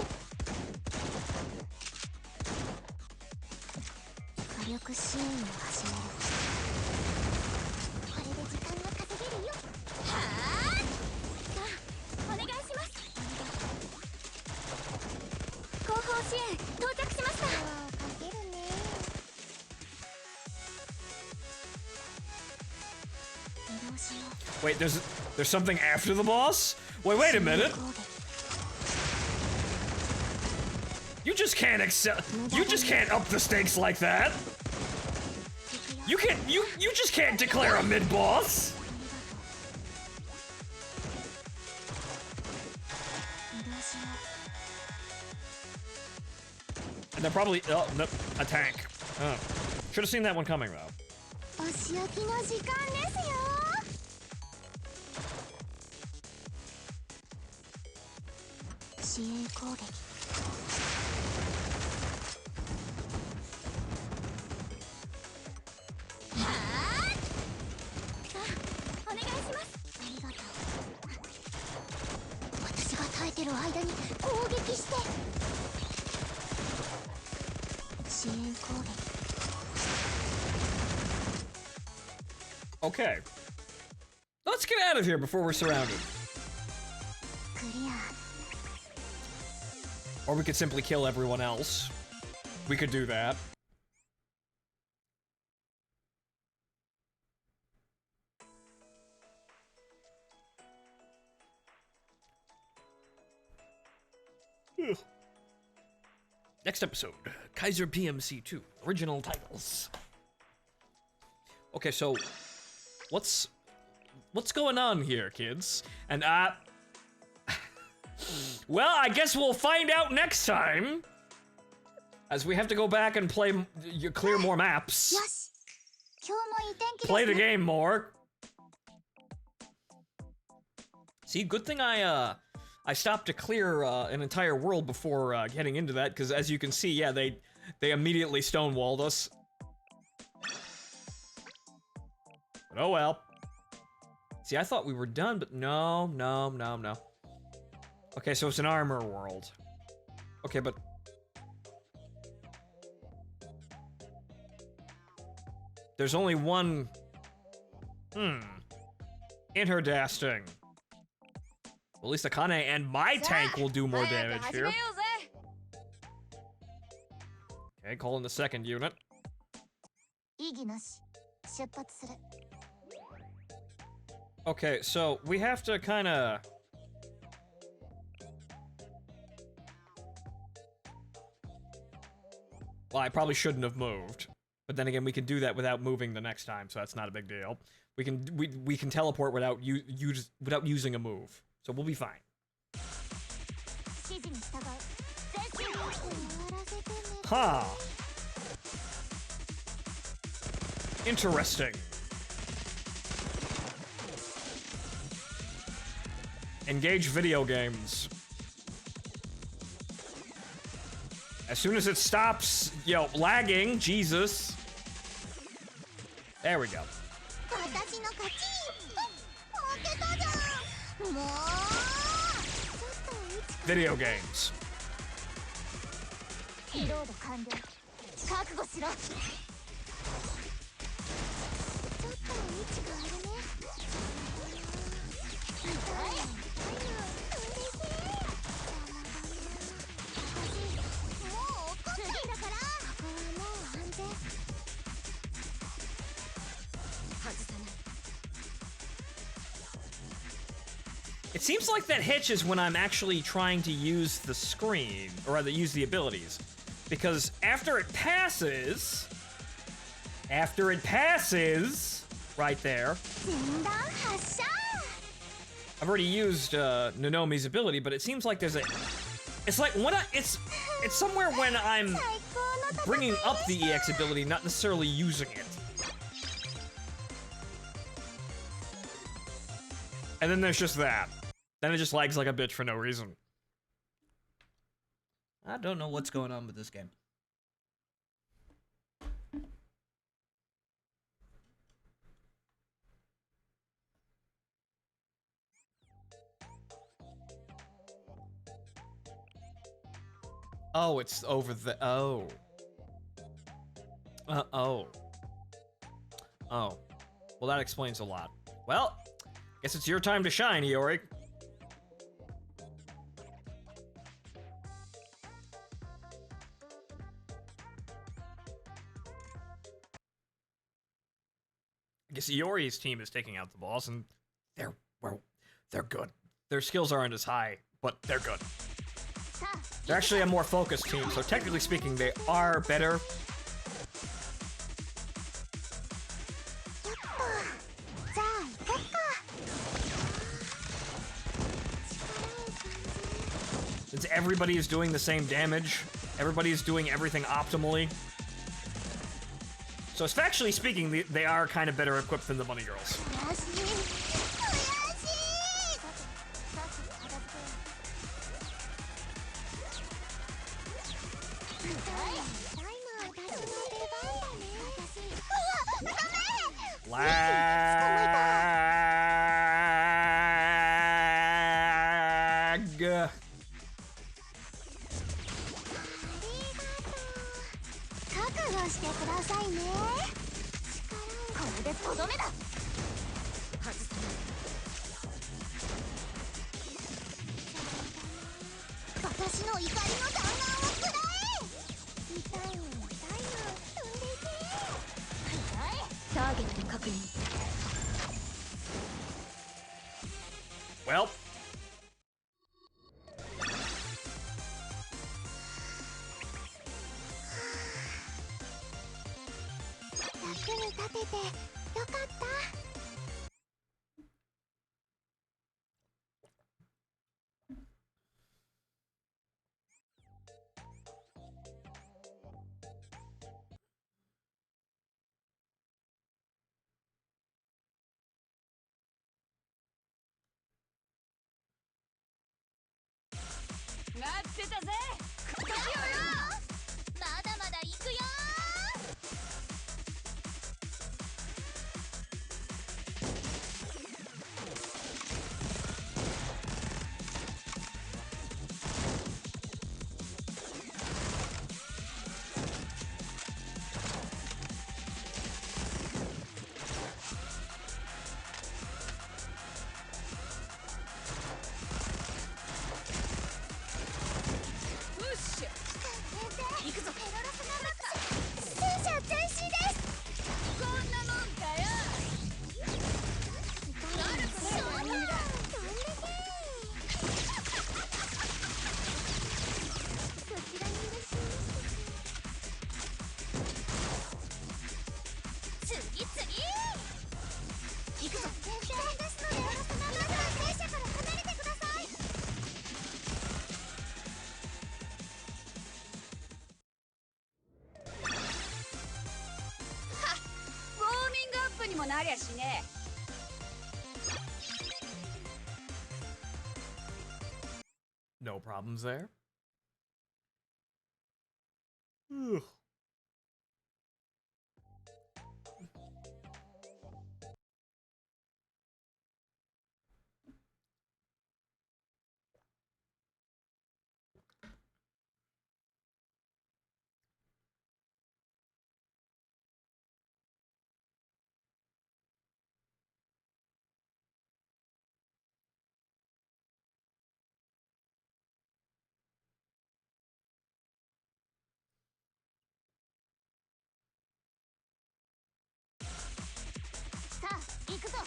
Wait, there's something after the boss? Wait a minute. You just can't up the stakes like that. You just can't declare a mid-boss. And they're probably, oh, no, a tank. Oh. Should have seen that one coming, though. 支援攻撃お願いしますありがとう私が耐えてる間に攻撃して支援攻撃 Okay. Let's get out of here before we're surrounded. Clear. Or we could simply kill everyone else. We could do that. Ugh. Next episode, Kaiser PMC 2, original titles. Okay, so what's going on here, kids? And well, I guess we'll find out next time, as we have to go back and clear more maps, play the game more. See, good thing I stopped to clear an entire world before getting into that, because as you can see, yeah, they immediately stonewalled us. But oh well. See, I thought we were done, but no. Okay, so it's an armor world. Okay, but... there's only one... Interdasting. At least Akane and my tank will do more damage here. Okay, call in the second unit. Okay, so we have to kinda... well, I probably shouldn't have moved. But then again, we can do that without moving the next time, so that's not a big deal. We can teleport without using a move. So we'll be fine. Huh. Interesting. Engage video games. As soon as it stops, lagging, Jesus. There we go. Video games. It seems like that hitches when I'm actually trying to use the screen, or rather use the abilities. Because after it passes, right there, I've already used Nanomi's ability, but it seems like there's a, it's like when it's somewhere when I'm bringing up the EX ability, not necessarily using it. And then there's just that. Then it just lags like a bitch for no reason. I don't know what's going on with this game. Oh, it's over the... oh. Oh. Well, that explains a lot. Well, guess it's your time to shine, Iori. I guess Iori's team is taking out the boss, and they're good. Their skills aren't as high, but they're good. They're actually a more focused team, so technically speaking, they are better. Since everybody is doing the same damage, everybody is doing everything optimally. So, factually speaking, they are kind of better equipped than the Bunny Girls. Lag. 覚悟してくださいね。これでとどめだ。外さない。私の怒りの弾丸をくらえ。痛いの痛いの飛んでいけ。ターゲット確認。 Well. 役に立ててよかった。待ってたぜ。ここよ。まだまだ行くよ。行くぞ。戦車前進です。こんなもんかよ。なるかね。飛んでけ。そちらにいらっしゃいました。次行くぞ。危険ですので、まずは戦車から離れてください。ウォーミングアップにもなりゃしねえ。 No problems there. Ugh.さあ行くぞ。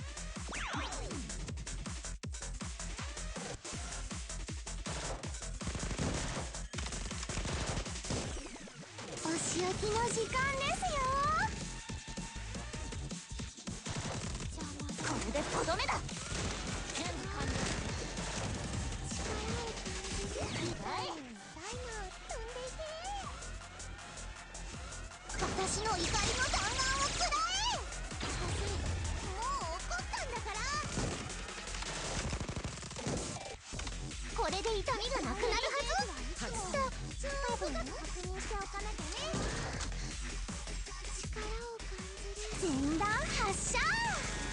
お仕置きの時間ですよ。これでとどめだ。準備完了。力を感じる。痛いの飛んでいけ。私の怒りの弾丸をくらえ。もう怒ったんだから。これで痛みがなくなるはず。じゃあ確認しておかなきゃね。力を感じる。前段発射。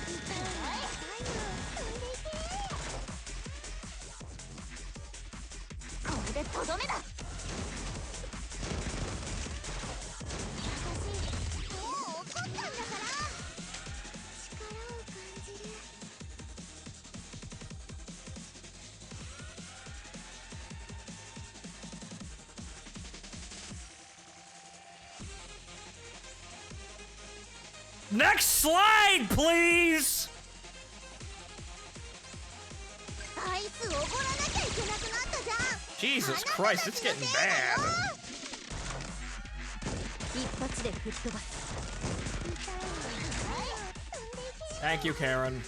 痛いの飛んでいけ。これでとどめだ。私もう怒ったんだから。力を感じる。Next slide, please! あいつおごらなきゃいけなくなったじゃん。 Jesus Christ, it's getting bad. 一発で吹っ飛ばす。 Thank you, Karen.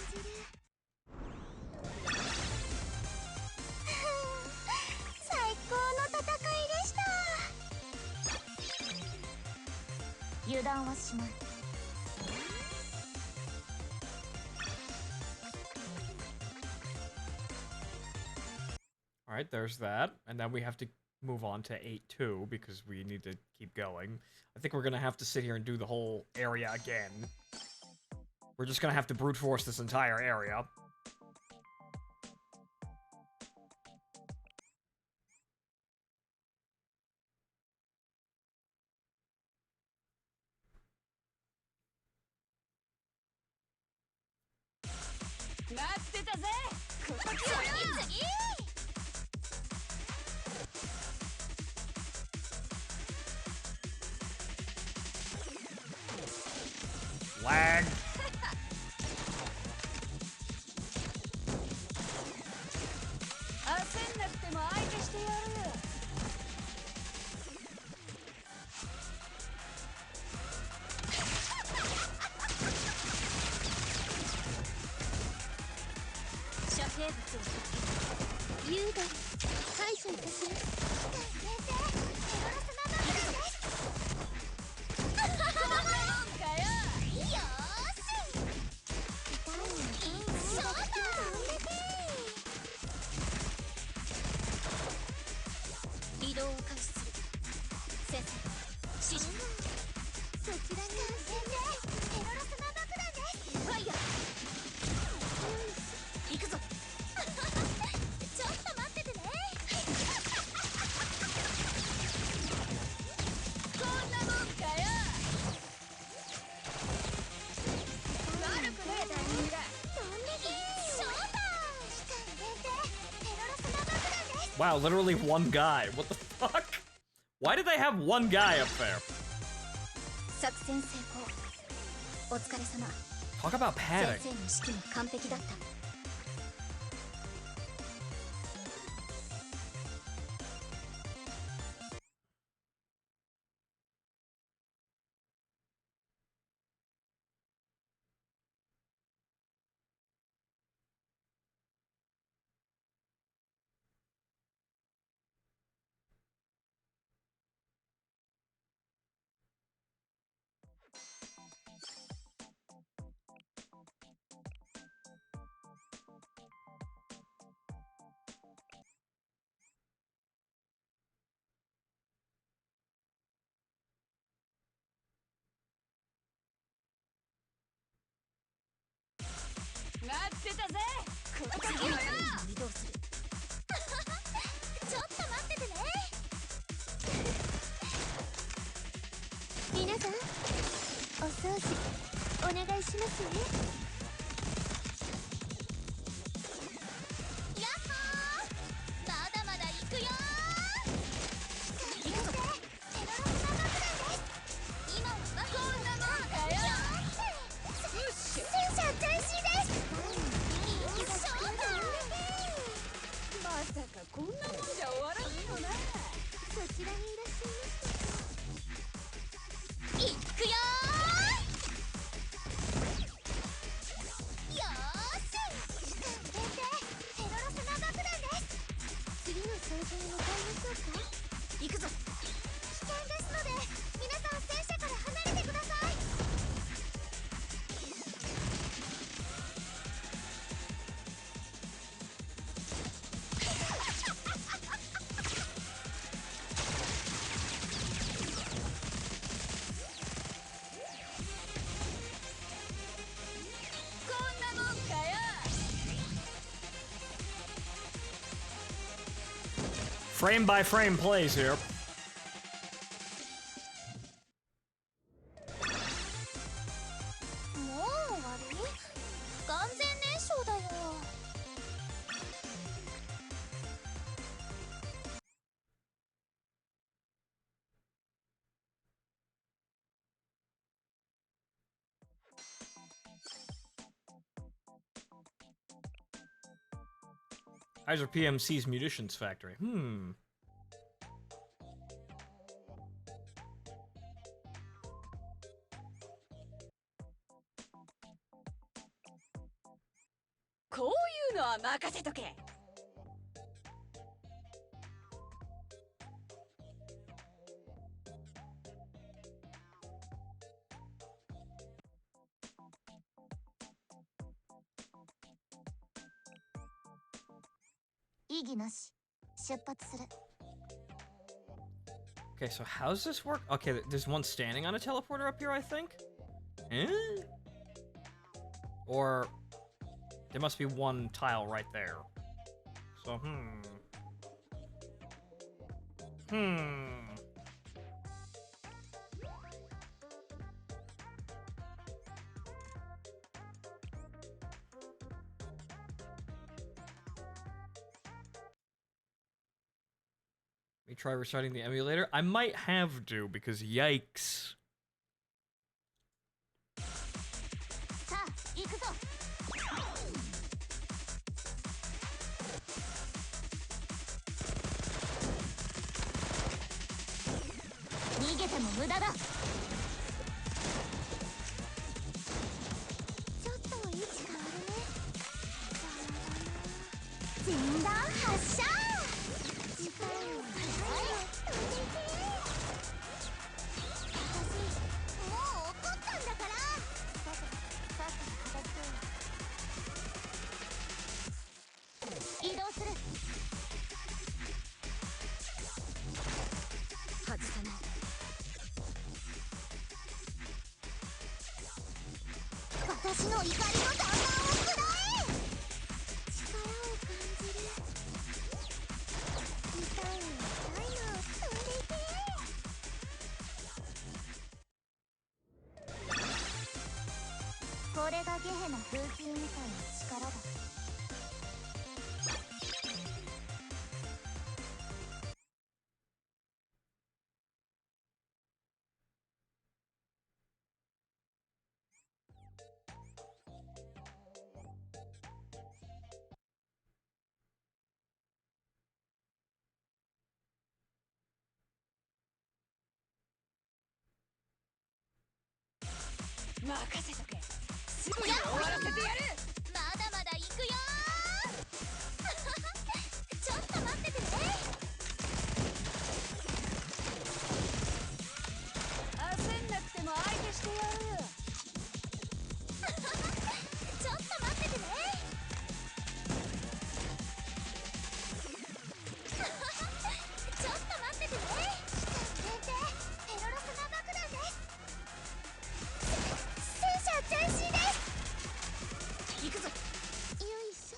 最高の戦いでした。油断はしない。 Alright, there's that. And then we have to move on to 8-2 because we need to keep going. I think we're gonna have to sit here and do the whole area again. We're just gonna have to brute force this entire area. Lag. Wow, literally one guy. What the fuck? Why did they have one guy up there? Talk about panic. Frame by frame plays here. Kaiser PMC's Munitions Factory. Hmm. Okay, so how's this work? Okay, there's one standing on a teleporter up here, I think? Eh? Or there must be one tile right there. So, Let me try restarting the emulator. I might have to, because yikes. さあ行くぞ。逃げても無駄だ。ちょっと位置変わるね。前段発射。時間を私もう怒ったんだから。移動する。外さない。私の怒りの弾丸をくらえ。力を感じる。痛いの痛いの飛んでいけ。これがゲヘな風紀委員会の力だ。任せとけ。すぐに終わらせてやる。まだまだ行くよちょっと待っててね。焦んなくても相手してやるちょっと待っててねちょっと待っててね。限定ペロロスナ爆弾です。戦車前進です。行くぞ。よいしょ。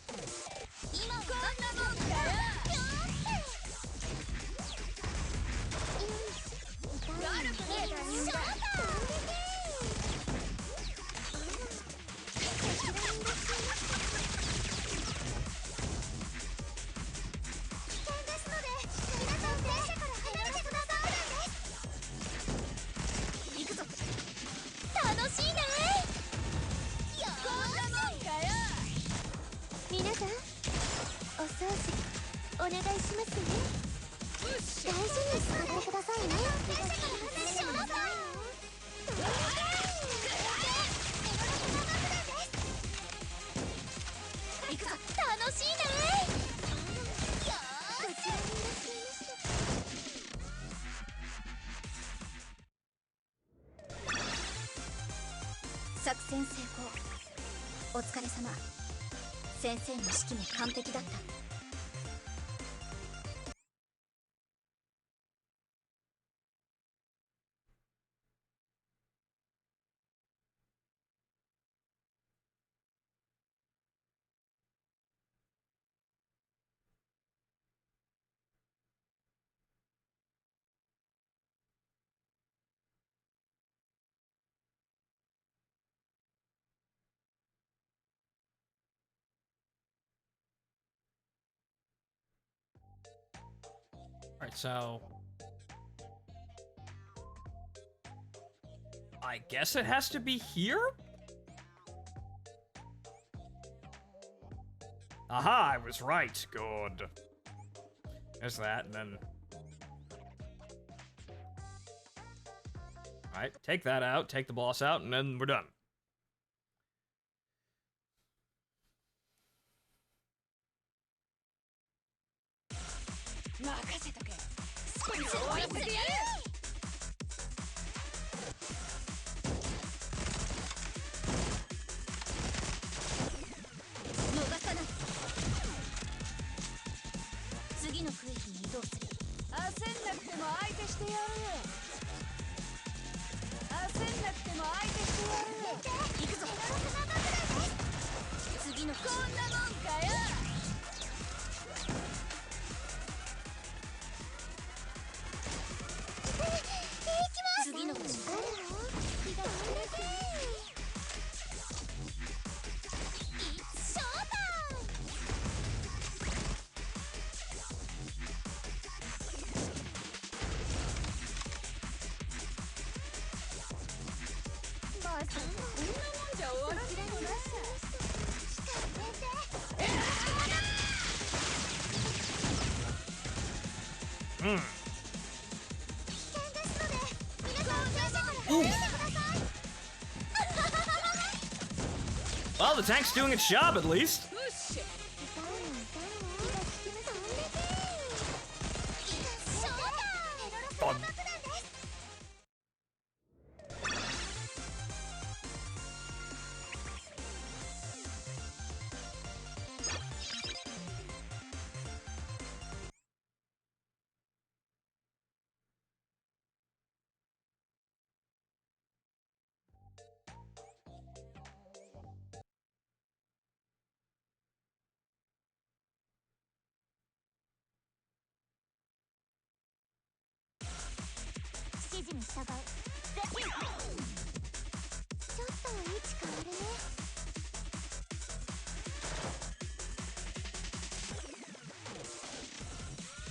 今はこんなもんかよ。よいしょ。悪くねえからしょうが。危険ですので皆さん戦車から離れてください。行くぞ。楽しいね。よーし。こんなもんかよ。皆さんお掃除お願いしますね。大事に使ってくださいね。行くぞ。楽しいね。よーし。こちらにいらっしゃいました。作戦成功。お疲れ様。先生の指揮も完璧だった。Alright, so I guess it has to be here? Aha, I was right. Good. There's that, and then... Alright, take that out, take the boss out, and then we're done. Well, the tank's doing its job at least. Oh.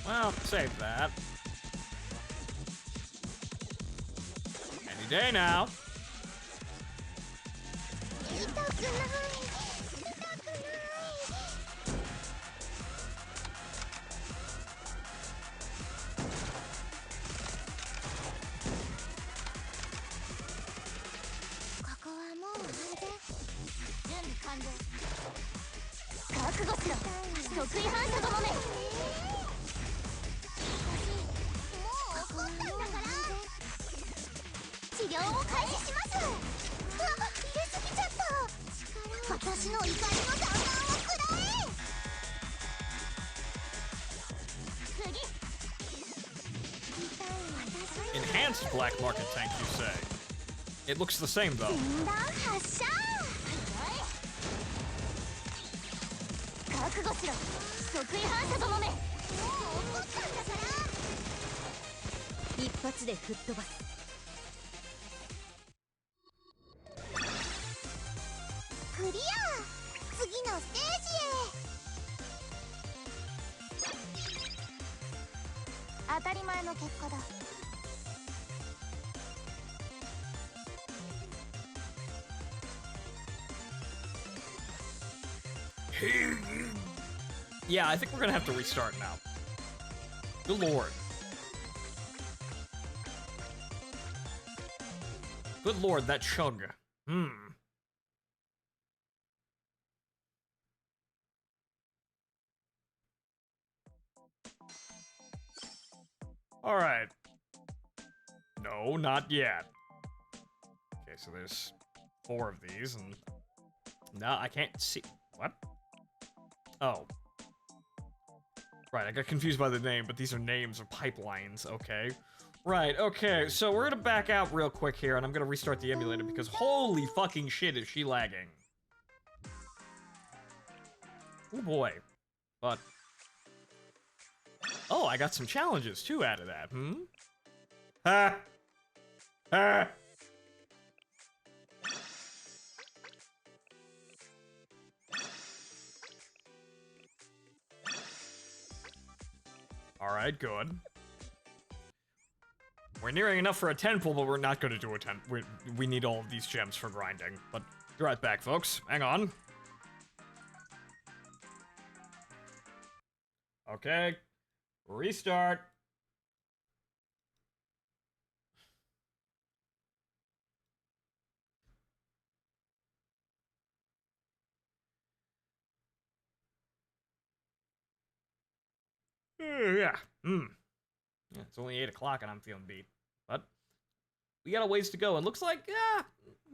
Well, save that. Any day now. Enhanced black market tank, you say? It looks the same, though. Yeah, I think we're gonna have to restart now. Good lord. Good lord, that chug. Alright. No, not yet. Okay, so there's 4 of these, and... No, I can't see... What? Oh. Right, I got confused by the name, but these are names or pipelines, okay. Right, okay, so we're gonna back out real quick here, and I'm gonna restart the emulator because holy fucking shit is she lagging. Oh boy. But... Oh, I got some challenges too out of that, Ha! Ha! Alright, good. We're nearing enough for a 10 pull, but we're not gonna do a 10. We need all of these gems for grinding. But be right back, folks. Hang on. Okay. Restart. Yeah. Yeah, it's only 8 o'clock and I'm feeling beat. But we got a ways to go. It looks like,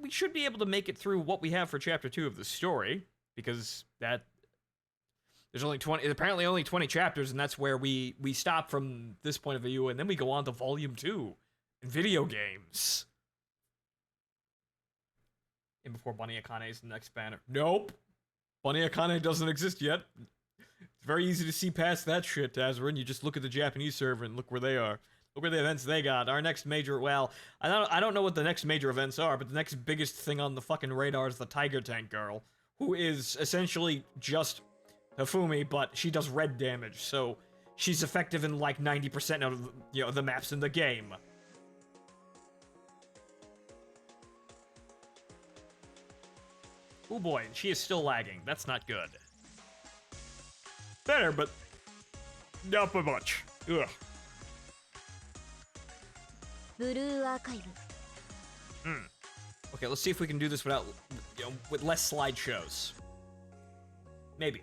we should be able to make it through what we have for Chapter 2 of the story. Because There's only 20, apparently only 20 chapters, and that's where we stop from this point of view, and then we go on to Volume 2 in video games. And before Bunny Akane is the next banner. Nope. Bunny Akane doesn't exist yet. It's very easy to see past that shit, Tazarin. You just look at the Japanese server and look where they are. Look where the events they got. Our next major, well, I don't know what the next major events are, but the next biggest thing on the fucking radar is the Tiger Tank girl, who is essentially just Hifumi, but she does red damage, so she's effective in like 90% of the maps in the game. Oh boy, she is still lagging. That's not good. Better, but not by much. Ugh. Blue Archive. Okay, let's see if we can do this without, with less slideshows. Maybe.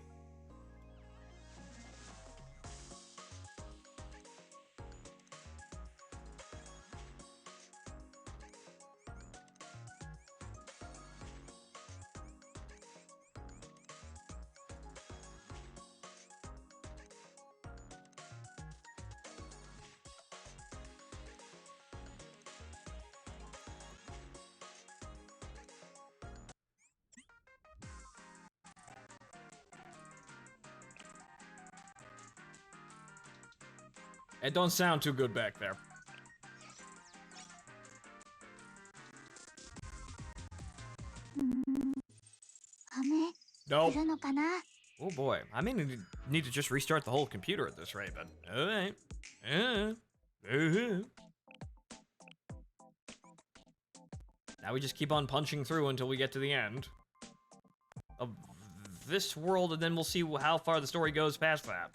It don't sound too good back there. Nope. Oh boy, I may need to just restart the whole computer at this rate, but alright. Now we just keep on punching through until we get to the end of this world, and then we'll see how far the story goes past that.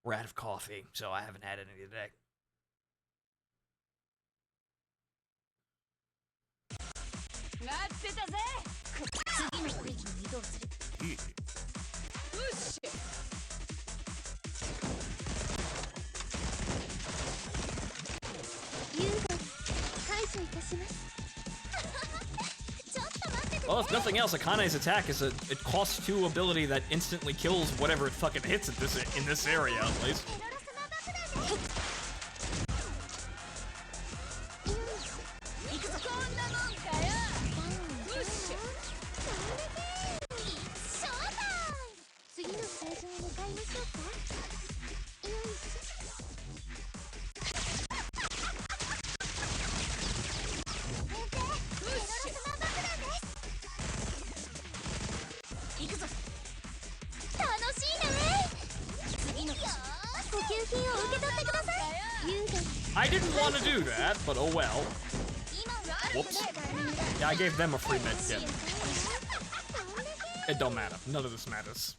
We're out of coffee, so I haven't had any today. Well, if nothing else, Akane's attack is it costs 2 ability that instantly kills whatever it fucking hits at in this area, at least. I didn't want to do that, but oh well. Whoops. Yeah, I gave them a free med kit. It don't matter. None of this matters.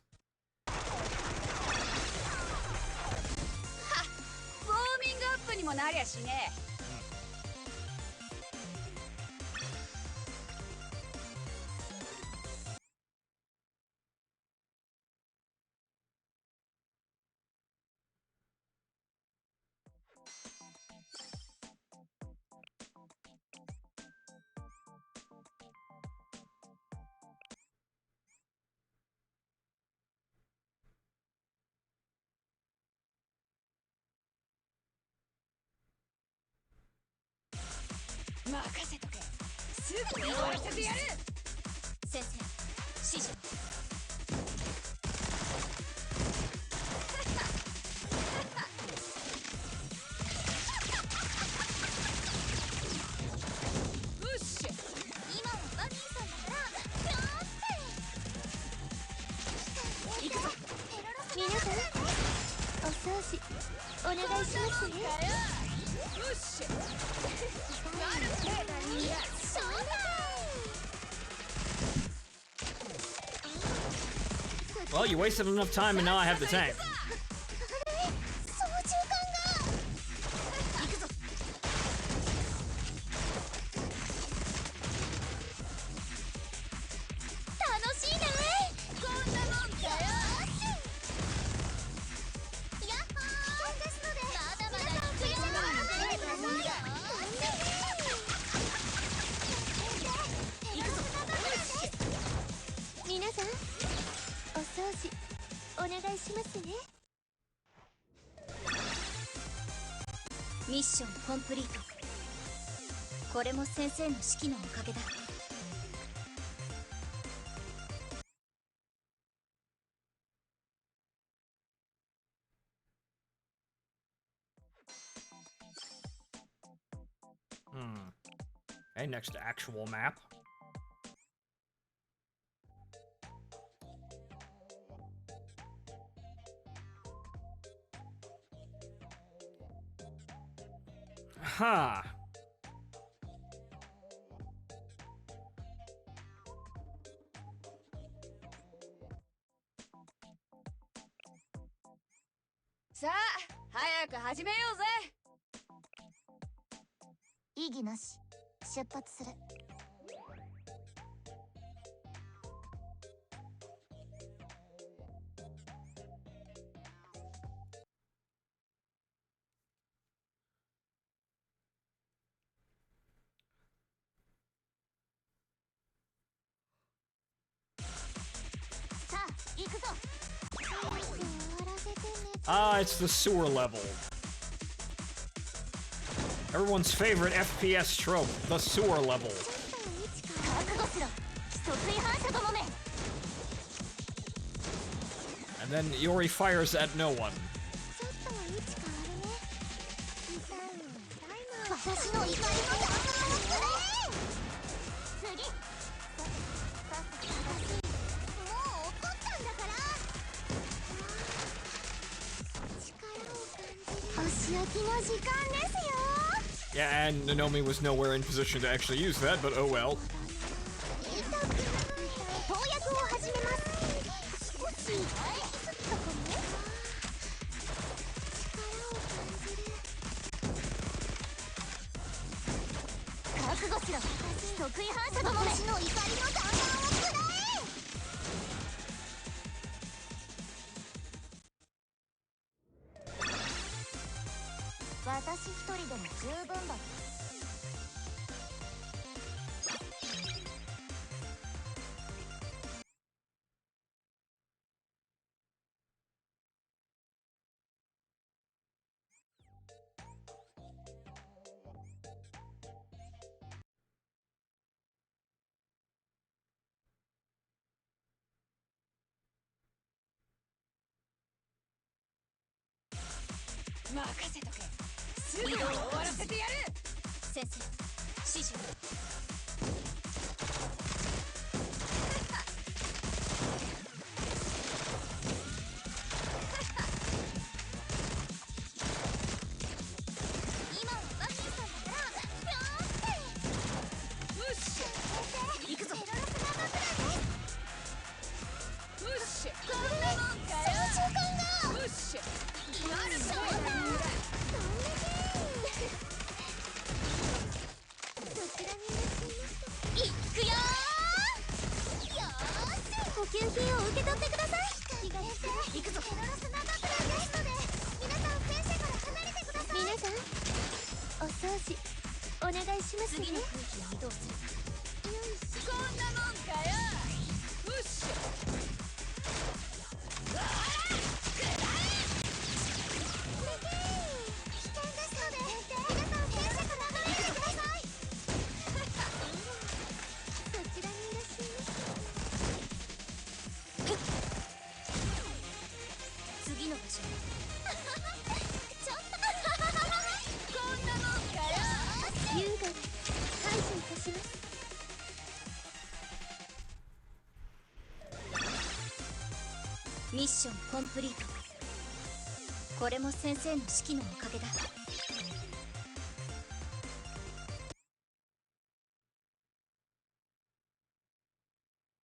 Well, you wasted enough time and now I have the tank. しますね。ミッションコンプリート。これも先生の指揮のおかげだ。Okay, next to actual map. Huh. さあ、早く始めようぜ。異議なし、出発する。さあ、行くぞ。Ah, it's the sewer level. Everyone's favorite FPS trope, the sewer level. And then Yori fires at no one. Yeah, and Nanomi was nowhere in position to actually use that, but oh well. Mission complete. これも先生の指揮のおかげだ。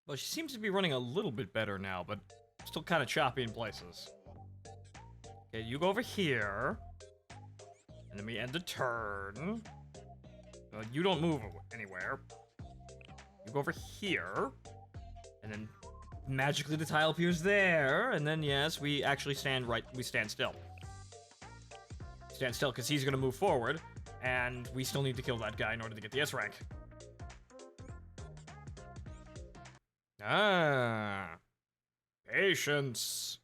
Well, she seems to be running a little bit better now, but still kind of choppy in places. Okay, you go over here. And then we end the turn. You don't move anywhere. You go over here. And then magically the tile appears there. And then, yes, we actually stand still. Stand still, because he's going to move forward. And we still need to kill that guy in order to get the S rank. Ah. Patience.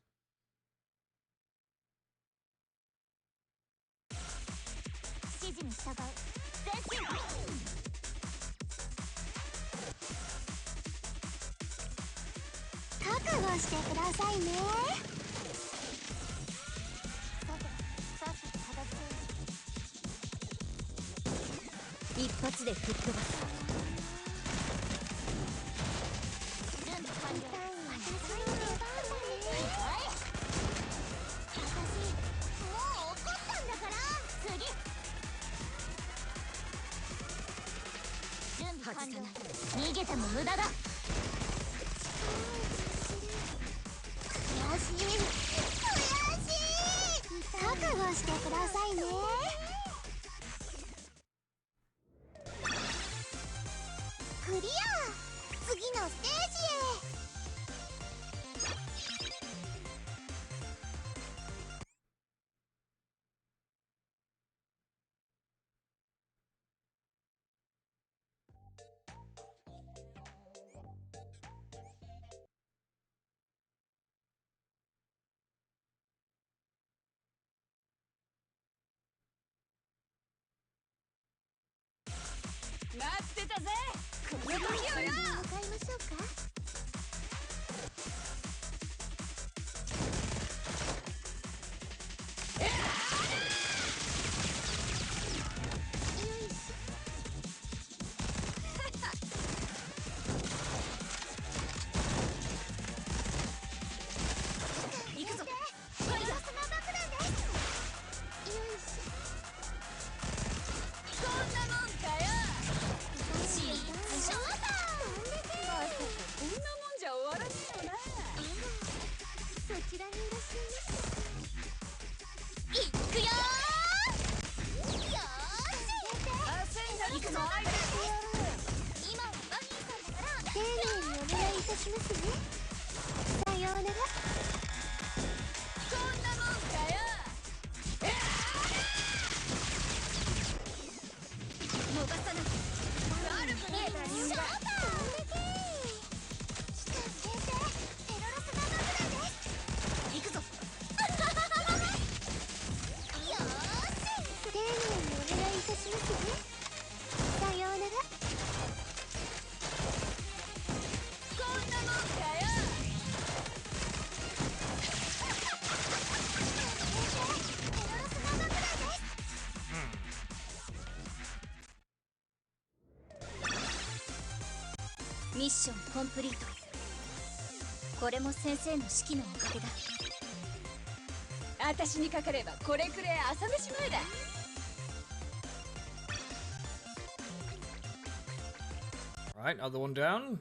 に従う。前進。覚悟してくださいね。さて、さっさと片付けよう。一発で吹っ飛ばす。準備完了。私の出番だね。はい。私、もう怒ったんだから。次。準備完了。逃げても無駄だ。よし、悔しい。覚悟してくださいね。クリア。次のステージへ。待ってたぜ。この時をよ。向かいましょうか。行くぞ。プラズマ爆弾です。よいしょ。こんなもんかよ。シーショータまさかこんなもんじゃ終わらねえよな。そちらにいらっしゃいました。いくよー。よーし。焦んなくても相手してやる。今はバニーさんだから丁寧にお願いいたしますね。さようなら。こんなもんかよ。逃さない。悪くねえからショーター。しかし先生、テロロスマ爆弾です。行くぞ。よーし。丁寧にお願いいたしますね。さようなら。こんなもんかよ。テロロスマ爆弾です。ミッションコンプリート。これも先生の指揮のおかげだ。私にかかればこれくれ朝飯前だ。Alright, other one down.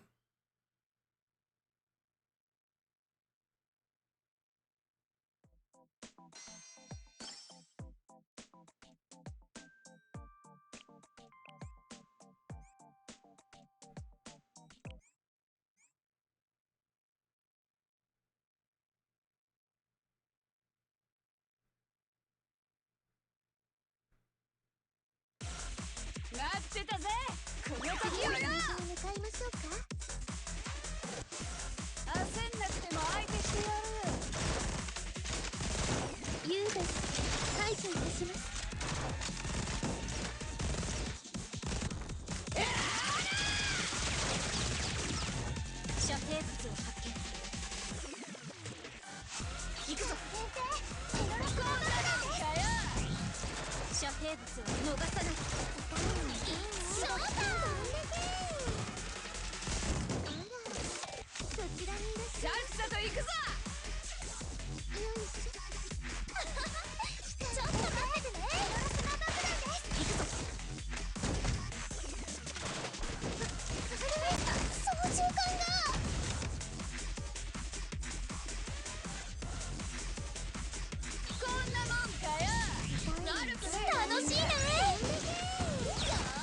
待ってたぜ。この時をよ。向かいましょうか。焦んなくても相手してやる。ユーです。解除いたします。遮蔽物を発見。行くぞ。先生、テロロスマ爆弾です。遮蔽物を逃さない。ショーター。そちらにいらっしさゃい。っさと行くぞ。よいしょ。ちょっと待っててね。テロロスマ爆弾です。行くぞ。操縦桿が。こんなもんかよ。悪くねえ。楽しいね。よ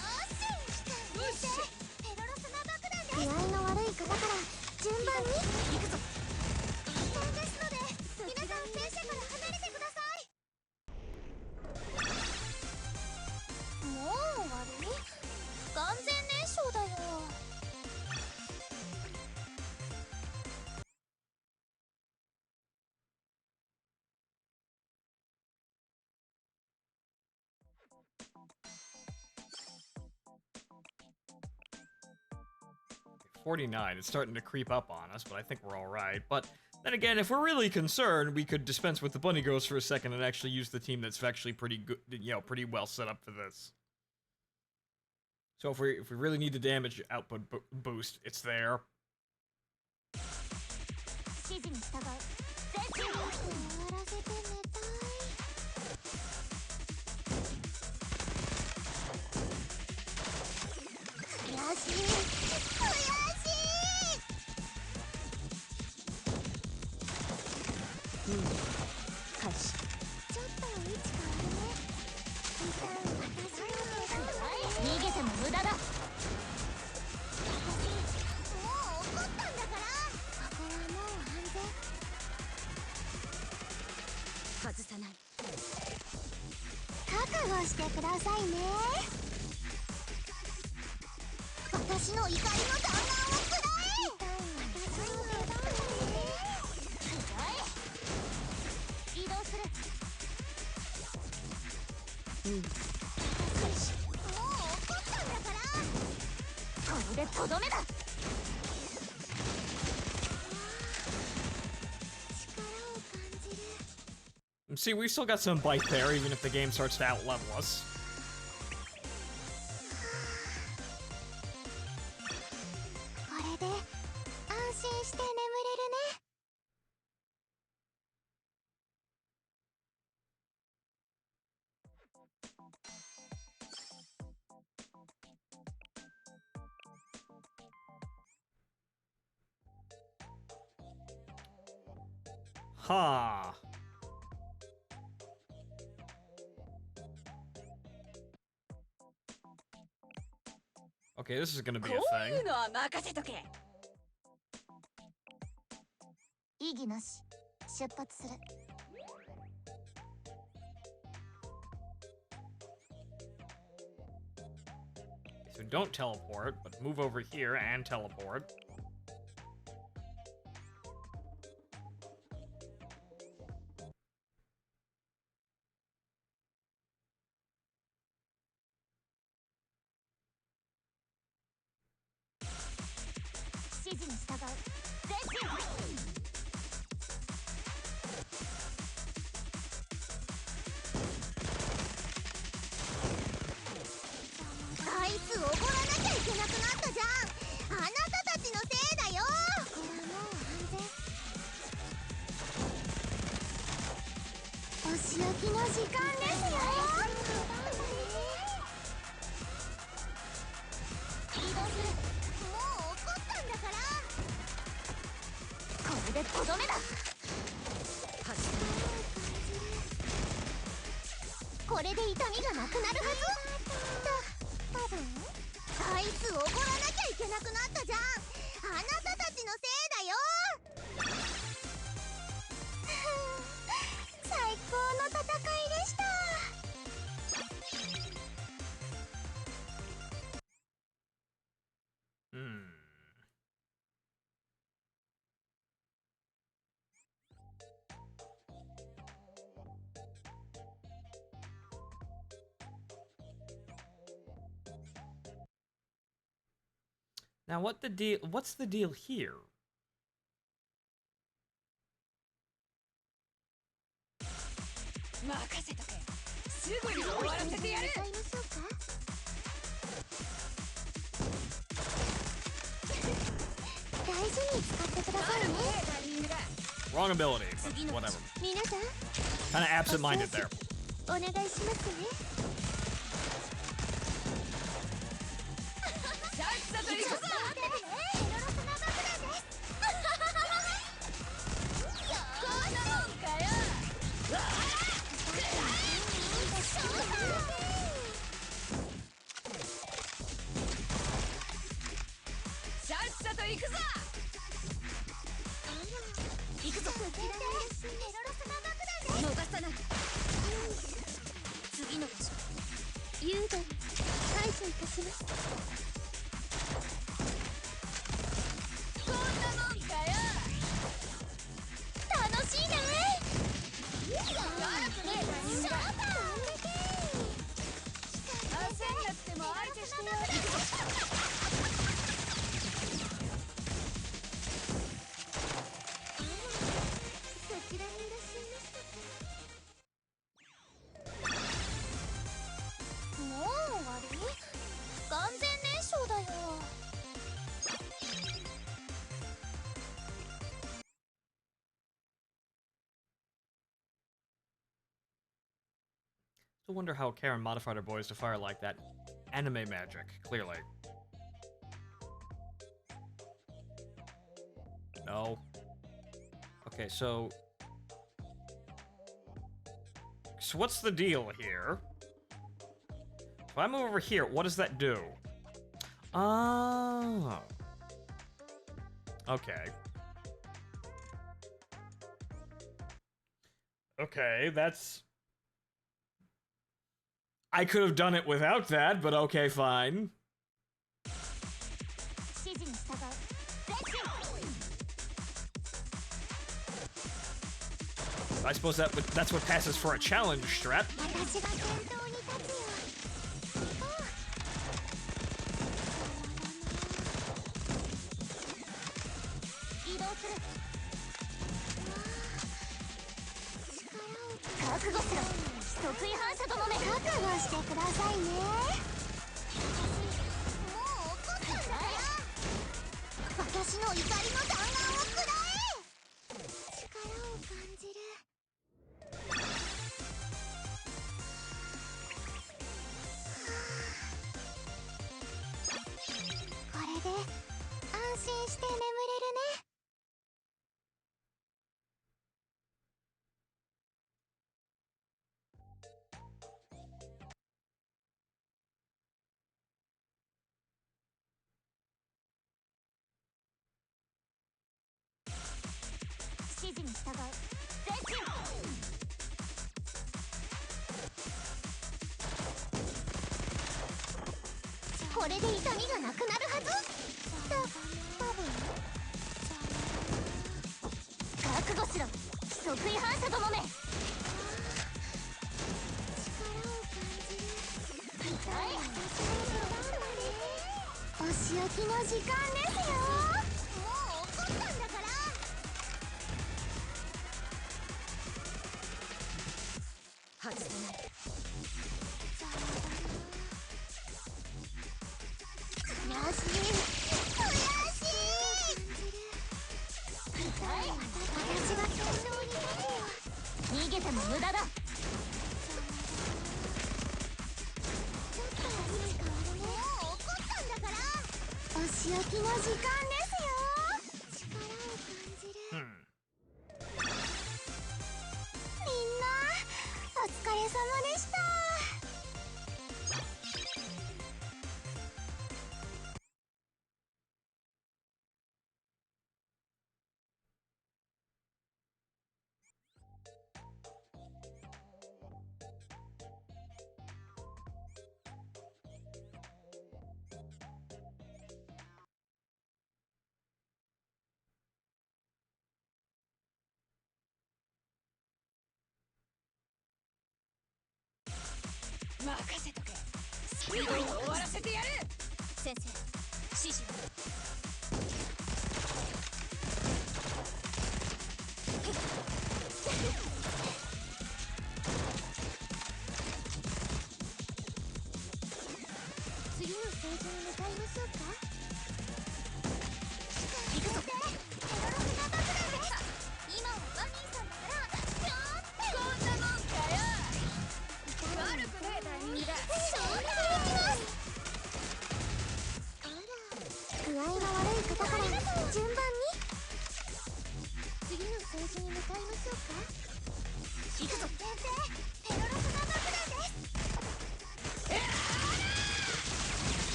ーし。よし。テロロスマ爆弾です。具合の悪い方から順番に。行くぞ。危険ですので、皆さん戦車から離れてください。もう終わり？不完全燃焼だよ。49. It's starting to creep up on us, but I think we're alright. But then again, if we're really concerned, we could dispense with the bunny ghost for a second and actually use the team that's actually pretty good, you know, pretty well set up for this. So if we really need the damage output boost, it's there. 指示に従う全身終わらせて寝たい悔しい悔しい開始ちょっと位置変わるね一旦私の逃げても無駄だもう怒ったんだからここはもう安全外さない覚悟してくださいね私の怒りの弾丸をくらえ私の出番だね移動するもう怒ったんだからこれでとどめだ See, we've still got some bite there, even if the game starts to outlevel us. これで安心して眠れるね Huh. Okay, this is gonna be a thing. のは任せとけ異議なし出発する So don't teleport, but move over here and teleport. Now, what's the deal here? 任せとけすぐに終わらせてやる大事に使ってくださいね Wrong ability, but whatever. 皆さん Kind of absent-minded there. お願いしますねさっさと行くぞさっさと行くぞ行くぞ逃さない次の場所優雅に解除いたしますこんなもんかよ楽しいね悪くねえだ焦んなくても相手してやる to wonder how Karen modified her boys to fire like that. Anime magic, clearly. No. Okay, so... So what's the deal here? If I move over here, what does that do? Oh. Okay. Okay, that's... I could have done it without that, but okay, fine. I suppose that's what passes for a challenge, Strat.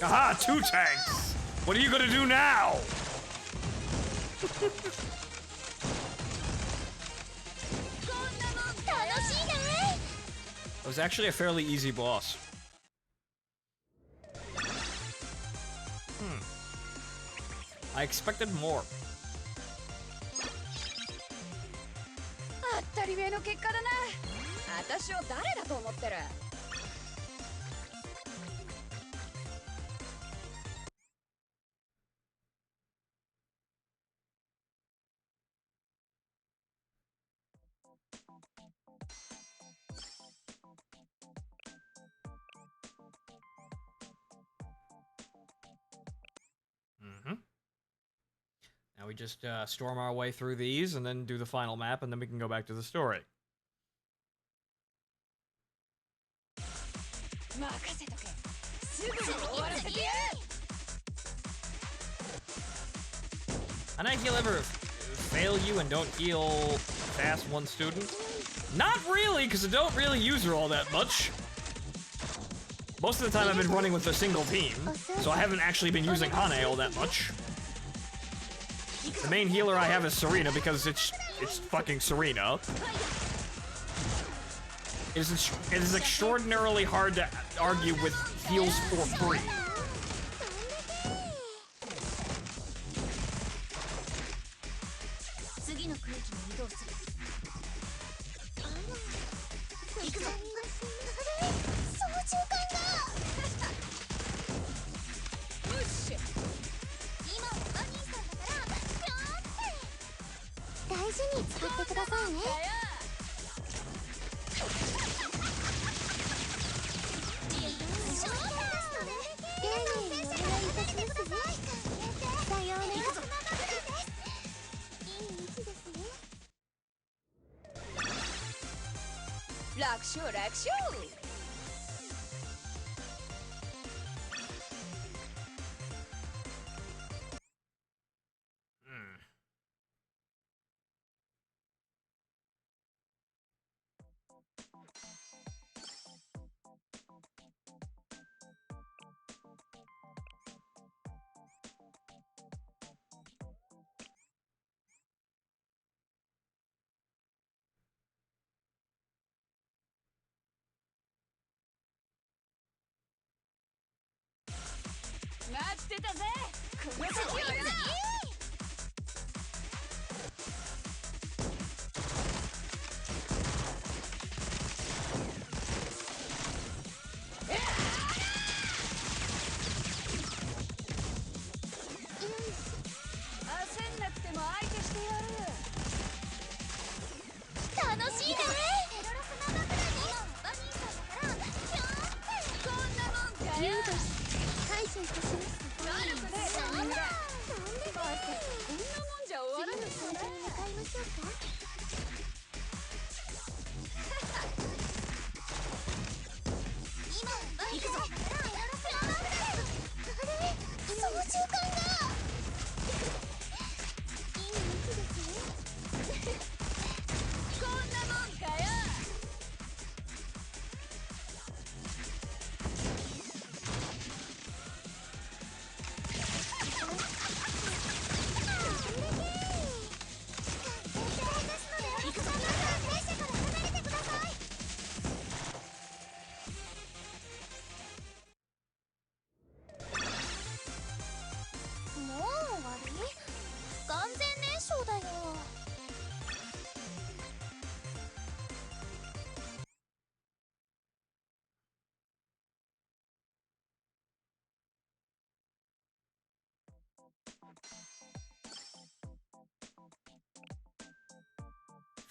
Aha, 2 tanks! What are you gonna do now? It was actually a fairly easy boss. I expected more. 当たり前の結果だな。私を誰だと思ってる。Now we just storm our way through these and then do the final map, and then we can go back to the story. And he'll ever fail you and don't heal fast one student? Not really, because I don't really use her all that much. Most of the time I've been running with a single team, so I haven't actually been using Hane all that much. The main healer I have is Serena because it's fucking Serena. It is extraordinarily hard to argue with heals for free.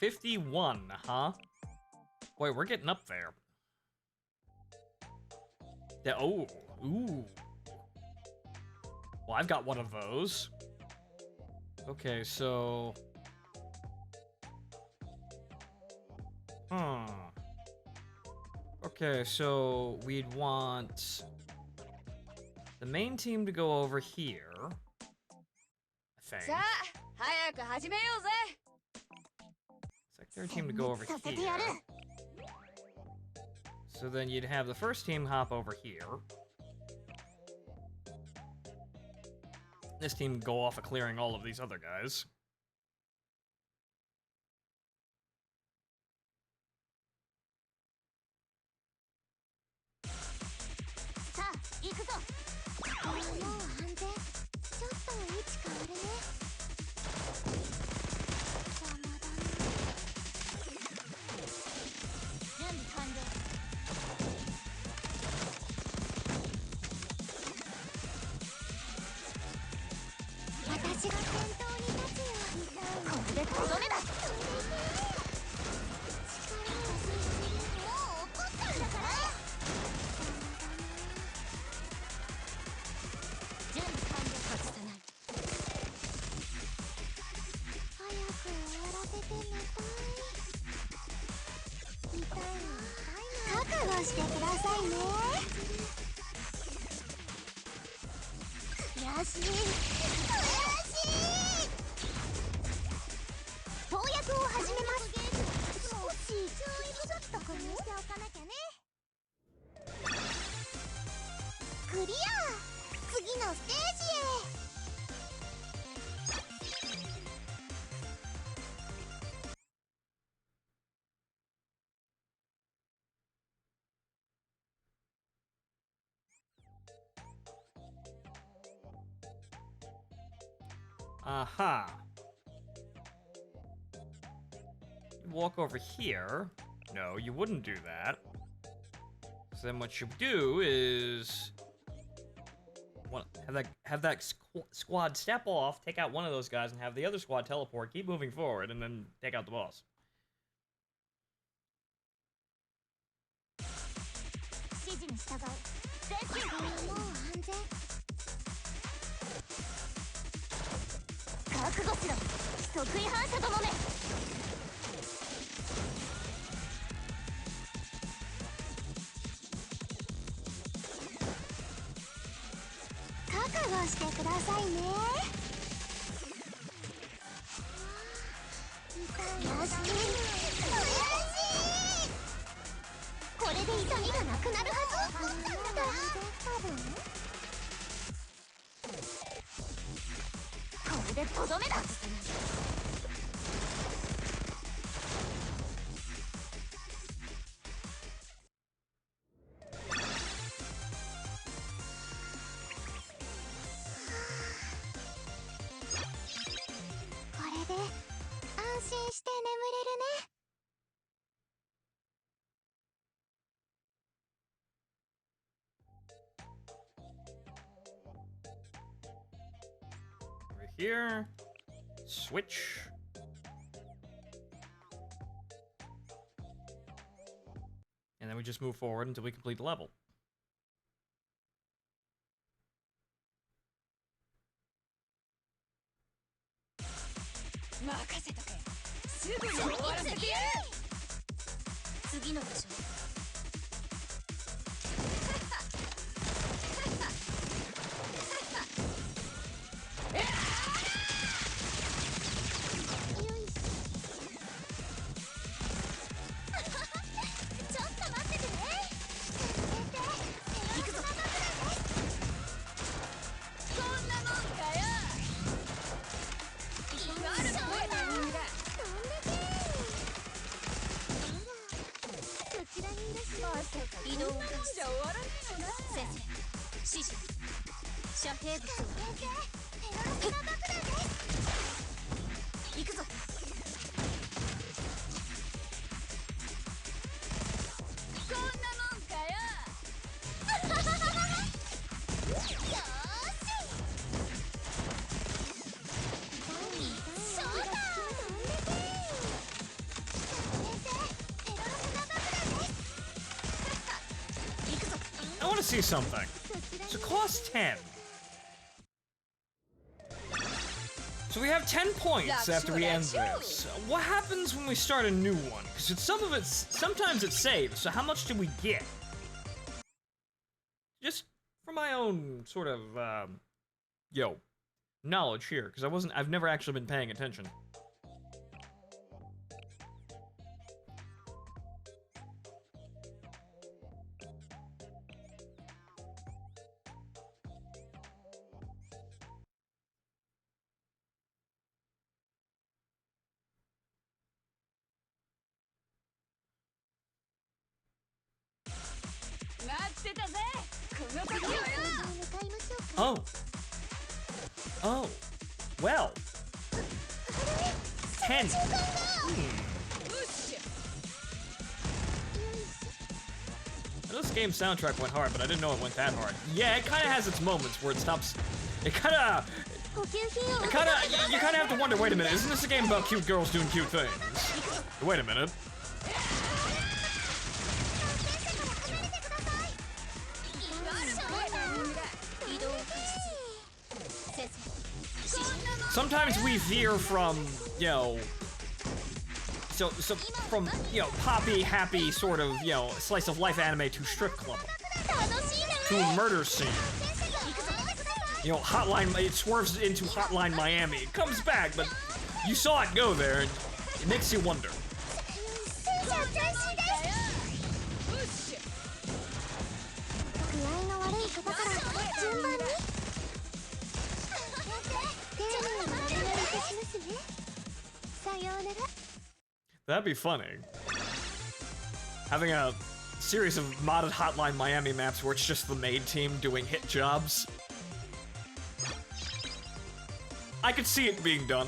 $51, huh? Boy, we're getting up there. Yeah, oh, ooh. Well, I've got one of those. Okay, so... Okay, so we'd want the main team to go over here, I think. Secondary team to go over here. So then you'd have the first team hop over here. This team go off of clearing all of these other guys. 悟してくださいね。よし、投薬を始めます。少しちょっと確認しておかなきゃね。クリア。次のステージへ。Aha. Walk over here. No, you wouldn't do that. So then what you do is have that squad step off, take out one of those guys, and have the other squad teleport, keep moving forward, and then take out the boss. 指示に従う。もう安全。覚悟しろ、即位反射どもめ。覚悟してくださいね。よし、これで痛みがなくなるはず。だから多分これでとどめだ。これで安心して眠れるね。Over here. Switch. And then we just move forward until we complete the level. I want to see something. So cost 10. So we have 10 points after we end this. What happens when we start a new one? Because sometimes it saves, so how much do we get? Just for my own sort of, knowledge here, because I've never actually been paying attention. Oh. Oh. Well. 10. This game's soundtrack went hard, but I didn't know it went that hard. Yeah, it kind of has its moments where it stops. It kind of. You kind of have to wonder. Wait a minute, isn't this a game about cute girls doing cute things? Wait a minute. Sometimes we veer from, So from, poppy, happy sort of, slice of life anime to strip club. To a murder scene. Hotline, it swerves into Hotline Miami. It comes back, but you saw it go there, and it makes you wonder. That'd be funny. Having a series of modded Hotline Miami maps where it's just the maid team doing hit jobs. I could see it being done.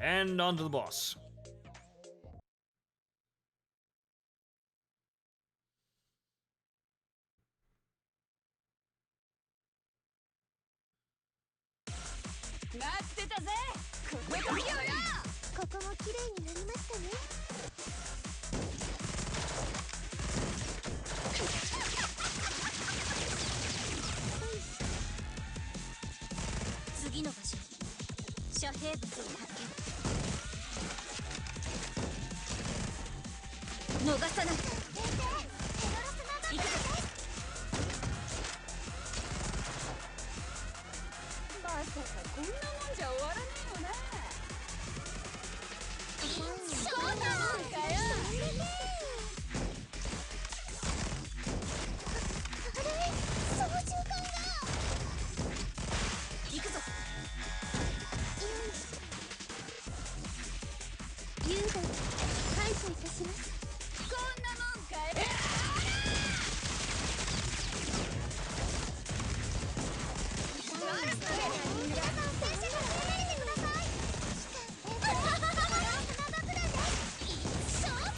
And on to the boss.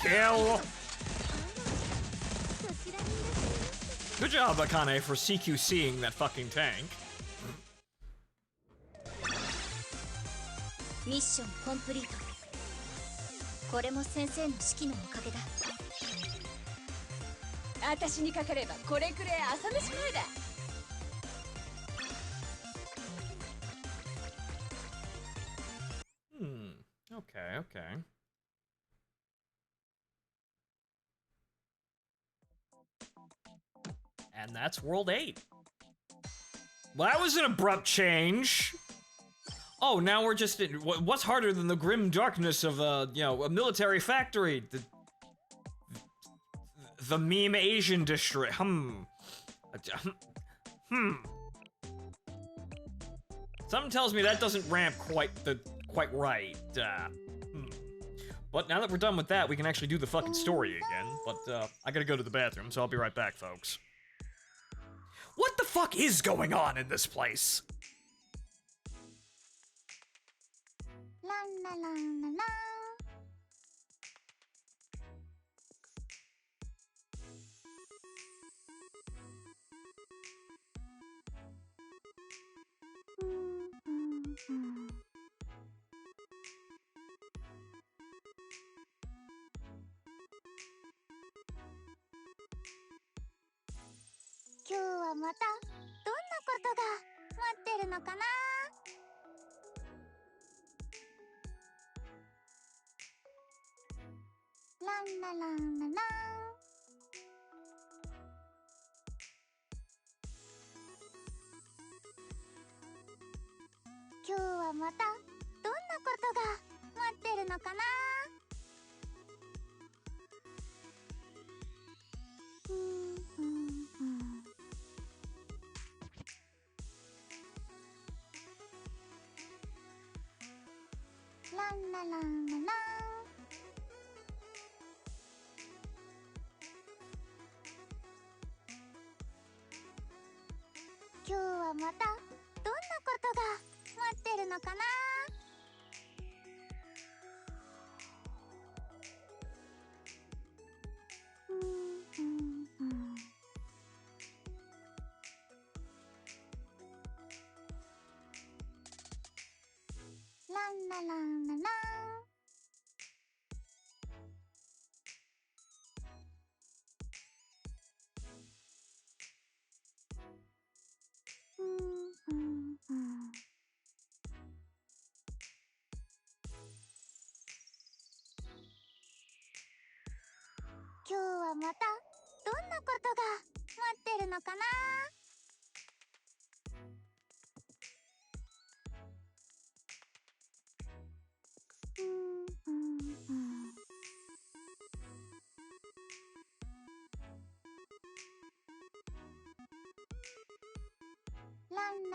Kill! Good job, Akane, for CQCing that fucking tank. Mission complete. これも先生の指揮のおかげだ。私にかかればこれくらい朝飯前だ。Okay, okay. And that's World 8. Well, that was an abrupt change. Oh, now we're just in... What's harder than the grim darkness of a military factory? The meme Asian district. Something tells me that doesn't ramp quite right. But now that we're done with that, we can actually do the fucking story again. But I gotta go to the bathroom, so I'll be right back, folks. What the fuck is going on in this place? La la la la la. 今日はまたどんなことが待ってるのかな。ランラランララン。今日はまたどんなことが待ってるのかな。ランラランララン。今日はまたどんなことが待ってるのかな。ランラランララン。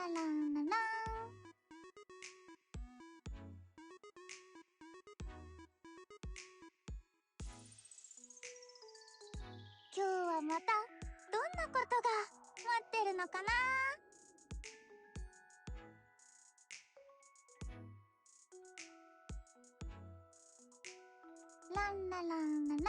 今日はまたどんなことが待ってるのかな。ランラランララン。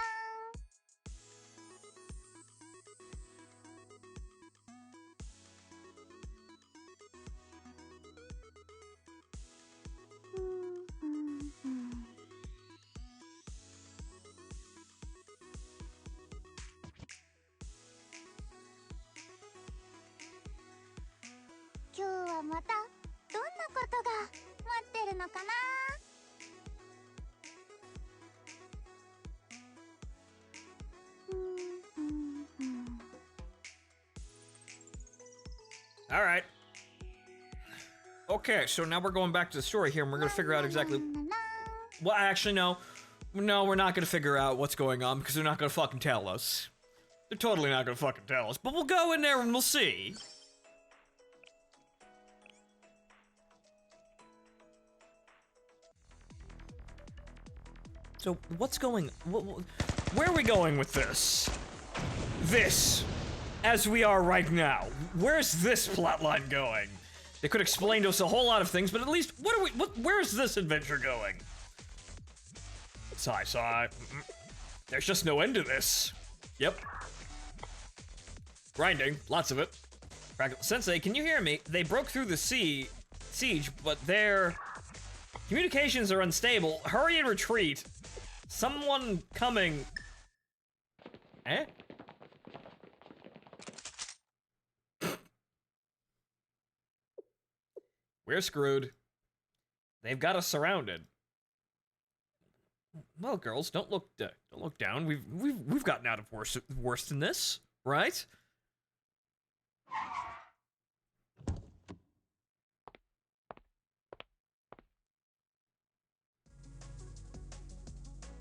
今日はまたどんなことが待ってるのかな。All right. Okay, so now we're going back to the story here, and we're gonna figure out exactly. Well, actually, no, we're not gonna figure out what's going on because they're not gonna fucking tell us. They're totally not gonna fucking tell us. But we'll go in there and we'll see. So what's going? Where are we going with this? This. As we are right now. Where's this plotline going? They could explain to us a whole lot of things, but at least, where's this adventure going? Sigh. There's just no end to this. Yep. Grinding, lots of it. Sensei, can you hear me? They broke through the siege, but their communications are unstable. Hurry and retreat. Someone coming. Eh? We're screwed. They've got us surrounded. Well, girls, don't look down. We've gotten out of worse than this, right?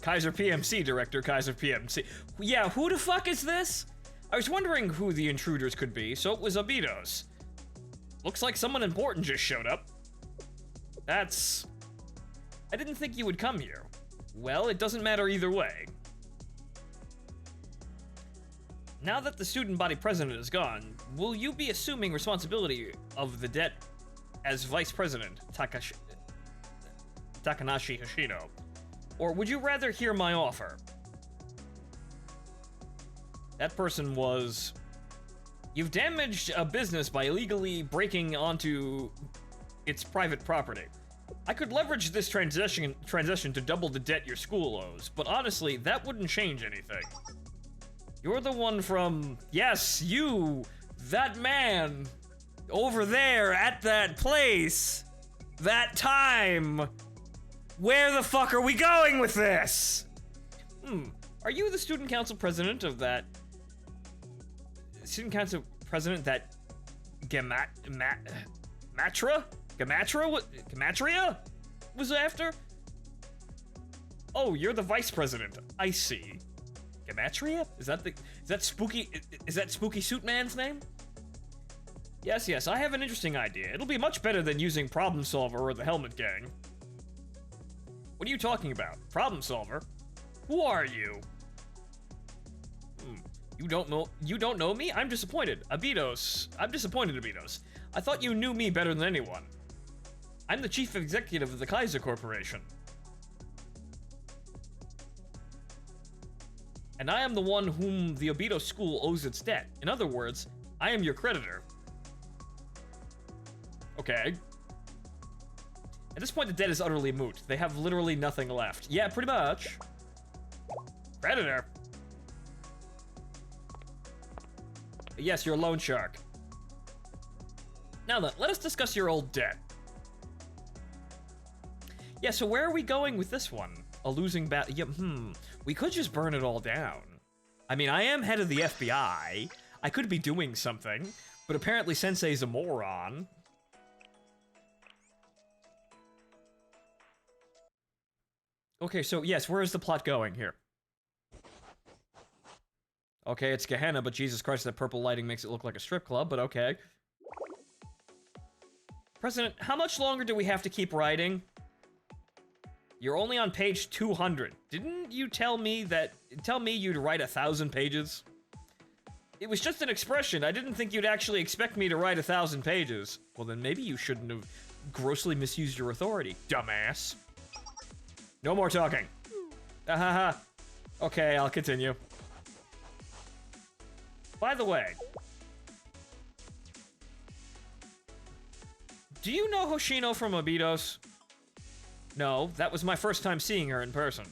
Kaiser PMC, Director Kaiser PMC. Yeah, who the fuck is this? I was wondering who the intruders could be, so it was Abitos. Looks like someone important just showed up. I didn't think you would come here. Well, it doesn't matter either way. Now that the student body president is gone, will you be assuming responsibility of the debt as vice president, Takanashi Hoshino? Or would you rather hear my offer? That person was... You've damaged a business by illegally breaking onto its private property. I could leverage this transition to double the debt your school owes, but honestly, that wouldn't change anything. You're the one from... Yes, you! That man! Over there, at that place! That time! Where the fuck are we going with this? Are you the student council president of that... Student council president that... Gamatria was after? Oh, you're the vice president. I see. Gamatria? Is that Spooky Suit Man's name? Yes, I have an interesting idea. It'll be much better than using Problem Solver or the Helmet Gang. What are you talking about? Problem Solver? Who are you? You don't know me? I'm disappointed. Abitos. I'm disappointed, Abitos. I thought you knew me better than anyone. I'm the chief executive of the Kaiser Corporation. And I am the one whom the Obito school owes its debt. In other words, I am your creditor. Okay. At this point, the debt is utterly moot. They have literally nothing left. Yeah, pretty much. Creditor? Yes, you're a loan shark. Now then, let us discuss your old debt. Yeah, so where are we going with this one? A losing battle? Yeah, we could just burn it all down. I mean, I am head of the FBI. I could be doing something, but apparently Sensei's a moron. Okay, so yes, where is the plot going here? Okay, it's Gehenna, but Jesus Christ, that purple lighting makes it look like a strip club, but okay. President, how much longer do we have to keep writing? You're only on page 200. Didn't you tell me you'd write 1,000 pages? It was just an expression. I didn't think you'd actually expect me to write 1,000 pages. Well, then maybe you shouldn't have grossly misused your authority, dumbass. No more talking. Ahaha. Okay, I'll continue. By the way, do you know Hoshino from Abydos? No, that was my first time seeing her in person.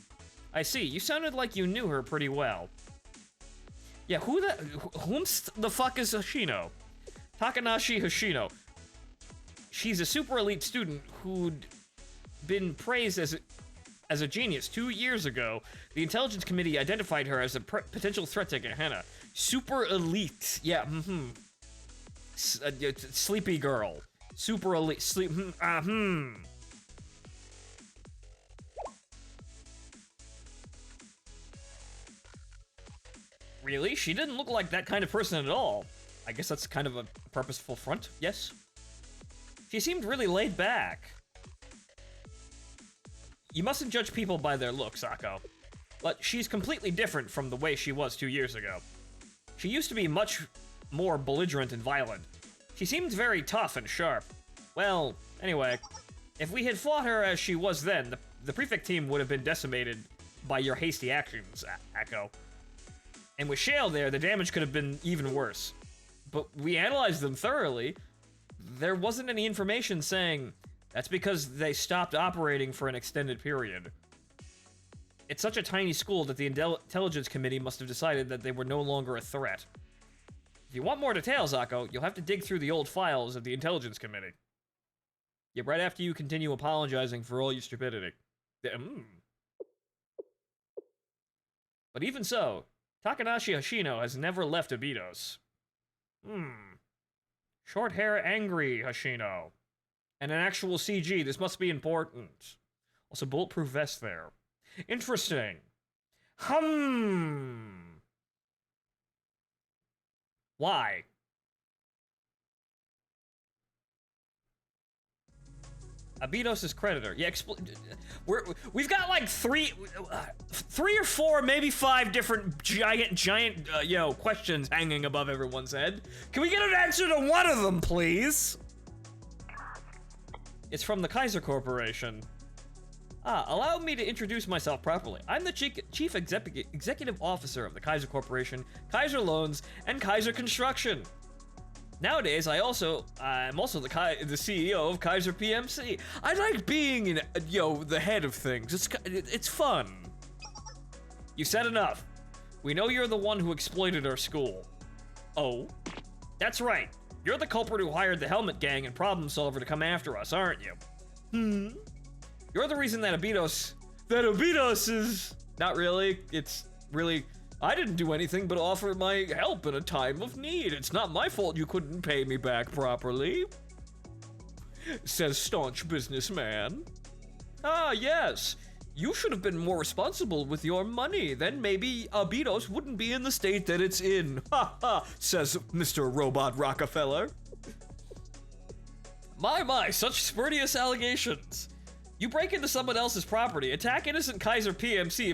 I see, you sounded like you knew her pretty well. Yeah, whom the fuck is Hoshino? Takanashi Hoshino. She's a super elite student who'd been praised as a genius 2 years ago. The intelligence committee identified her as a potential threat to Gehenna. Super elite. Yeah, sleepy girl. Super elite. Really? She didn't look like that kind of person at all. I guess that's kind of a purposeful front, yes? She seemed really laid back. You mustn't judge people by their looks, Akko. But she's completely different from the way she was 2 years ago. She used to be much more belligerent and violent. She seemed very tough and sharp. Well, anyway, if we had fought her as she was then, the prefect team would have been decimated by your hasty actions, Akko. And with Shale there, the damage could have been even worse. But we analyzed them thoroughly. There wasn't any information saying that's because they stopped operating for an extended period. It's such a tiny school that the intelligence committee must have decided that they were no longer a threat. If you want more details, Akko, you'll have to dig through the old files of the intelligence committee. Yeah, right after you continue apologizing for all your stupidity. But even so, Takanashi Hoshino has never left Abydos. Short hair angry Hoshino. And an actual CG, this must be important. Also, bulletproof vest there. Interesting. Why? Abydos' creditor. Yeah, we've got like three or four, maybe 5 different giant, questions hanging above everyone's head. Can we get an answer to one of them, please? It's from the Kaiser Corporation. Allow me to introduce myself properly. I'm the chief executive officer of the Kaiser Corporation, Kaiser Loans, and Kaiser Construction. Nowadays, I'm also the CEO of Kaiser PMC. I like being the head of things. It's fun. You said enough. We know you're the one who exploited our school. Oh? That's right. You're the culprit who hired the Helmet Gang and Problem Solver to come after us, aren't you? You're the reason that Abydos is... Not really. It's really... I didn't do anything but offer my help in a time of need. It's not my fault you couldn't pay me back properly. Says staunch businessman. Yes. You should have been more responsible with your money. Then maybe Abydos wouldn't be in the state that it's in. Says Mr. Robot Rockefeller. My, such spurious allegations. You break into someone else's property, attack innocent Kaiser PMC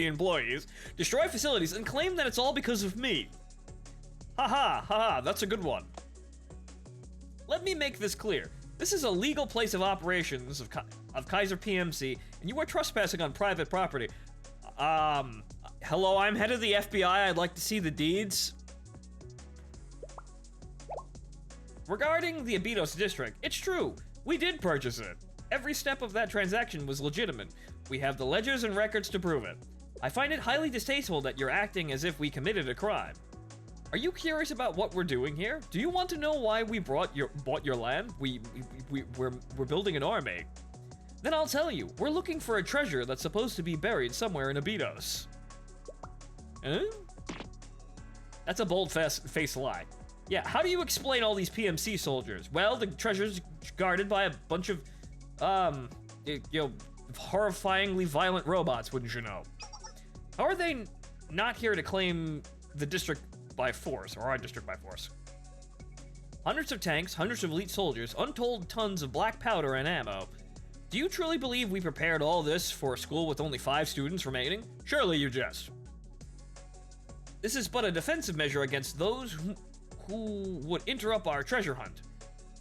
employees, destroy facilities, and claim that it's all because of me. That's a good one. Let me make this clear. This is a legal place of operations of Kaiser PMC, and you are trespassing on private property. Hello, I'm head of the FBI. I'd like to see the deeds. Regarding the Abydos district, it's true. We did purchase it. Every step of that transaction was legitimate. We have the ledgers and records to prove it. I find it highly distasteful that you're acting as if we committed a crime. Are you curious about what we're doing here? Do you want to know why we bought your land? We're building an army. Then I'll tell you. We're looking for a treasure that's supposed to be buried somewhere in Abydos. Huh? That's a bold-faced lie. Yeah, how do you explain all these PMC soldiers? Well, the treasure's guarded by a bunch of, horrifyingly violent robots, wouldn't you know? How are they not here to claim the district by force, or our district by force? Hundreds of tanks, hundreds of elite soldiers, untold tons of black powder and ammo. Do you truly believe we prepared all this for a school with only 5 students remaining? Surely you jest. This is but a defensive measure against those who would interrupt our treasure hunt.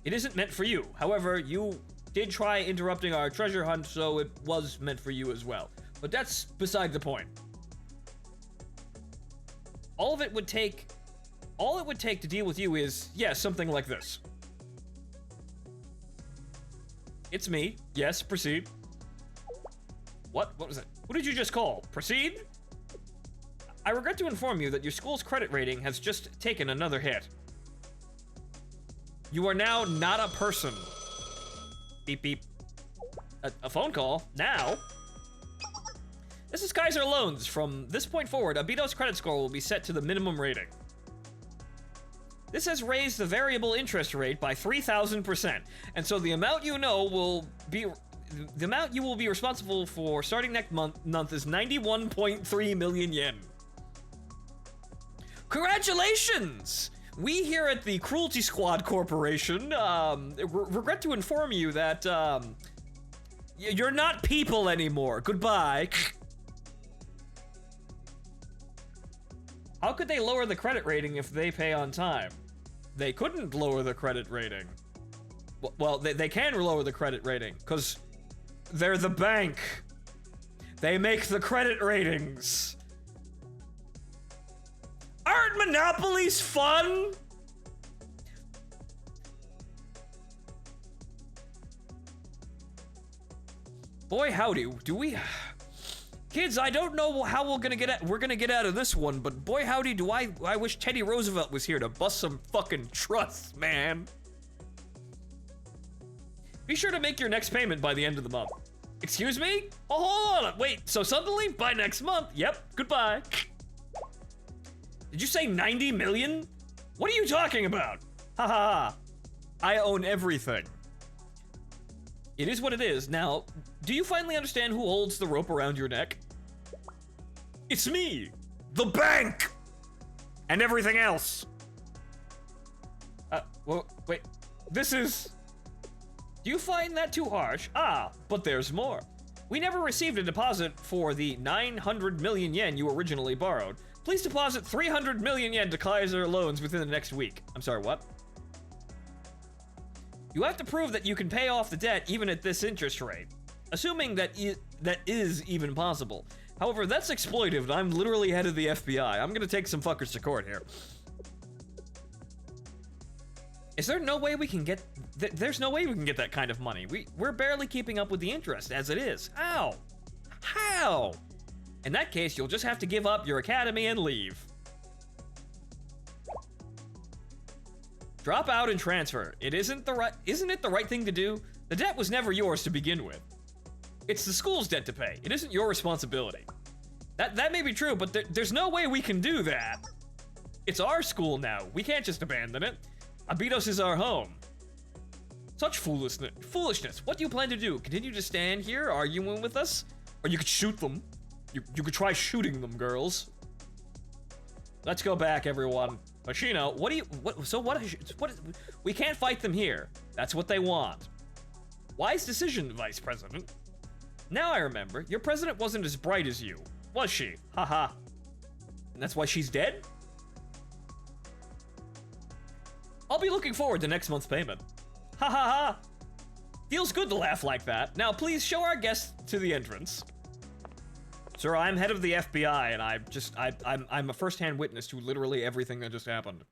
It isn't meant for you. However, you did try interrupting our treasure hunt, so it was meant for you as well. But that's beside the point. All it would take to deal with you is, yeah, something like this. It's me. Yes, proceed. What was it? What did you just call? Proceed? I regret to inform you that your school's credit rating has just taken another hit. You are now not a person. Beep beep. A phone call? Now? This is Kaiser Loans. From this point forward, Abito's credit score will be set to the minimum rating. This has raised the variable interest rate by 3,000%, and so the amount you will be responsible for starting next month is 91.3 million yen. Congratulations! We here at the Cruelty Squad Corporation regret to inform you that you're not people anymore. Goodbye. How could they lower the credit rating if they pay on time? They couldn't lower the credit rating. Well, they can lower the credit rating, because they're the bank. They make the credit ratings. Aren't monopolies fun? Boy, howdy, do we... Kids, I don't know how we're gonna get out of this one, but boy howdy do I wish Teddy Roosevelt was here to bust some fucking trusts, man. Be sure to make your next payment by the end of the month. Excuse me? Oh, hold on, wait, so suddenly, by next month? Yep, goodbye. Did you say 90 million? What are you talking about? Ha ha ha. I own everything. It is what it is. Now, do you finally understand who holds the rope around your neck? It's me, the bank, and everything else. Well, wait, this is... Do you find that too harsh? Ah, but there's more. We never received a deposit for the 900 million yen you originally borrowed. Please deposit 300 million yen to Kaiser Loans within the next week. I'm sorry, what? You have to prove that you can pay off the debt even at this interest rate. Assuming that is even possible. However, that's exploitive, and I'm literally head of the FBI. I'm gonna take some fuckers to court here. Is there no way we can get... There's no way we can get that kind of money. We're barely keeping up with the interest as it is. How? How? In that case, you'll just have to give up your academy and leave. Drop out and transfer. Isn't it the right thing to do? The debt was never yours to begin with. It's the school's debt to pay. It isn't your responsibility. That may be true, but there's no way we can do that. It's our school now. We can't just abandon it. Abitos is our home. Such foolishness. What do you plan to do? Continue to stand here arguing with us? Or you could shoot them. You could try shooting them, girls. Let's go back, everyone. Machino, we can't fight them here. That's what they want. Wise decision, Vice President. Now I remember, your president wasn't as bright as you, was she? Haha. And that's why she's dead? I'll be looking forward to next month's payment. Ha ha ha. Feels good to laugh like that. Now please show our guests to the entrance. Sir, I'm head of the FBI, and I'm a first-hand witness to literally everything that just happened.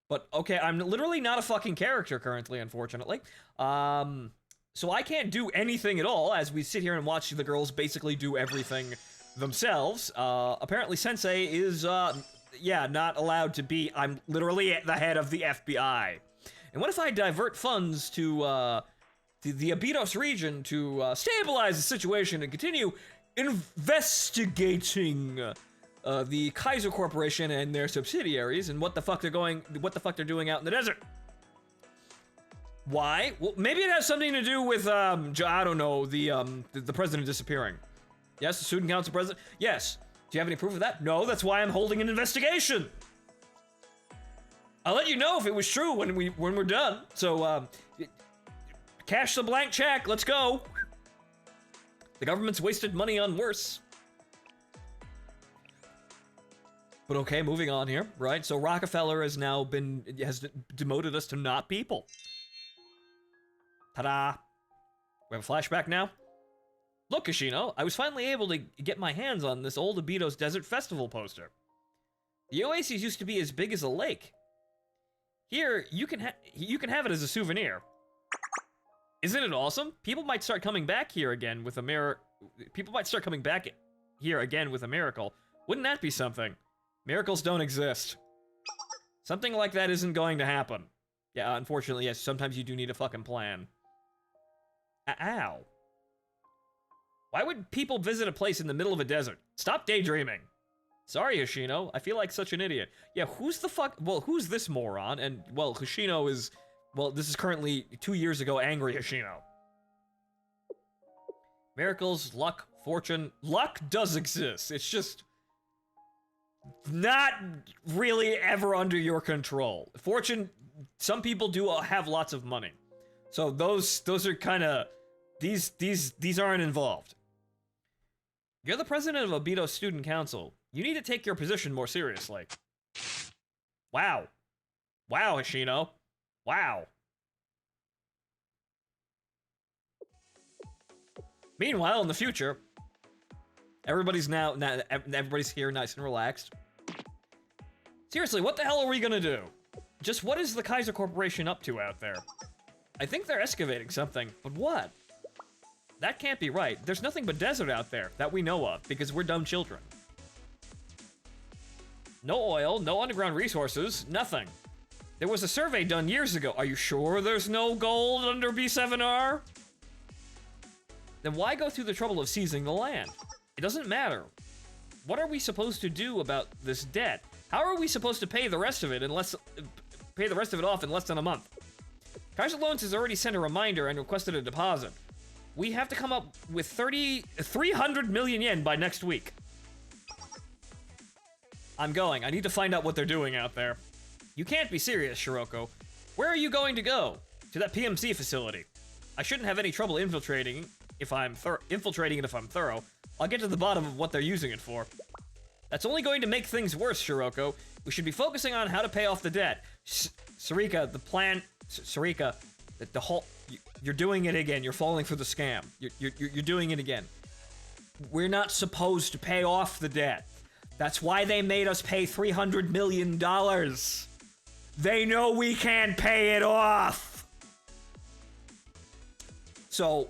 But, okay, I'm literally not a fucking character currently, unfortunately. So I can't do anything at all, as we sit here and watch the girls basically do everything themselves. Apparently Sensei is, not allowed to be. I'm literally the head of the FBI. And what if I divert funds to the Abitos region to stabilize the situation and continue investigating the Kaiser Corporation and their subsidiaries and what the fuck they're doing out in the desert? Why? Well, maybe it has something to do with I don't know, the president disappearing. Yes, the student council president. Yes. Do you have any proof of that? No, that's why I'm holding an investigation. I'll let you know if it was true when we're done. So, cash the blank check. Let's go. The government's wasted money on worse. But okay, moving on here, right? So Rockefeller has demoted us to not people. Ta-da! We have a flashback now. Look, Kashino, I was finally able to get my hands on this old Abydos Desert Festival poster. The oasis used to be as big as a lake. Here, you can have it as a souvenir. Isn't it awesome? People might start coming back here again with a miracle. Wouldn't that be something? Miracles don't exist. Something like that isn't going to happen. Yeah, unfortunately, yes, sometimes you do need a fucking plan. Ow. Why would people visit a place in the middle of a desert? Stop daydreaming. Sorry, Hoshino. I feel like such an idiot. Yeah, who's this moron? And, well, Hoshino is... Well, this is currently 2 years ago angry Hoshino. Miracles, luck, fortune. Luck does exist. It's just... not really ever under your control. Fortune, some people do have lots of money. So those are kind of... These aren't involved. You're the president of Abydos Student Council. You need to take your position more seriously. Wow. Wow, Hoshino. Wow. Meanwhile, in the future, everybody's here nice and relaxed. Seriously, what the hell are we gonna do? Just what is the Kaiser Corporation up to out there? I think they're excavating something, but what? That can't be right. There's nothing but desert out there that we know of, because we're dumb children. No oil, no underground resources, nothing. There was a survey done years ago. Are you sure there's no gold under B7R? Then why go through the trouble of seizing the land? It doesn't matter. What are we supposed to do about this debt? How are we supposed to pay the rest of it off in less than a month? Kaiser Loans has already sent a reminder and requested a deposit. We have to come up with 300 million yen by next week. I'm going. I need to find out what they're doing out there. You can't be serious, Shiroko. Where are you going to go? To that PMC facility. I shouldn't have any trouble infiltrating it if I'm thorough. I'll get to the bottom of what they're using it for. That's only going to make things worse, Shiroko. We should be focusing on how to pay off the debt. Sarika, the plan... Sarika, the whole... You're doing it again. You're falling for the scam. You're doing it again. We're not supposed to pay off the debt. That's why they made us pay $300 million. They know we can't pay it off. So,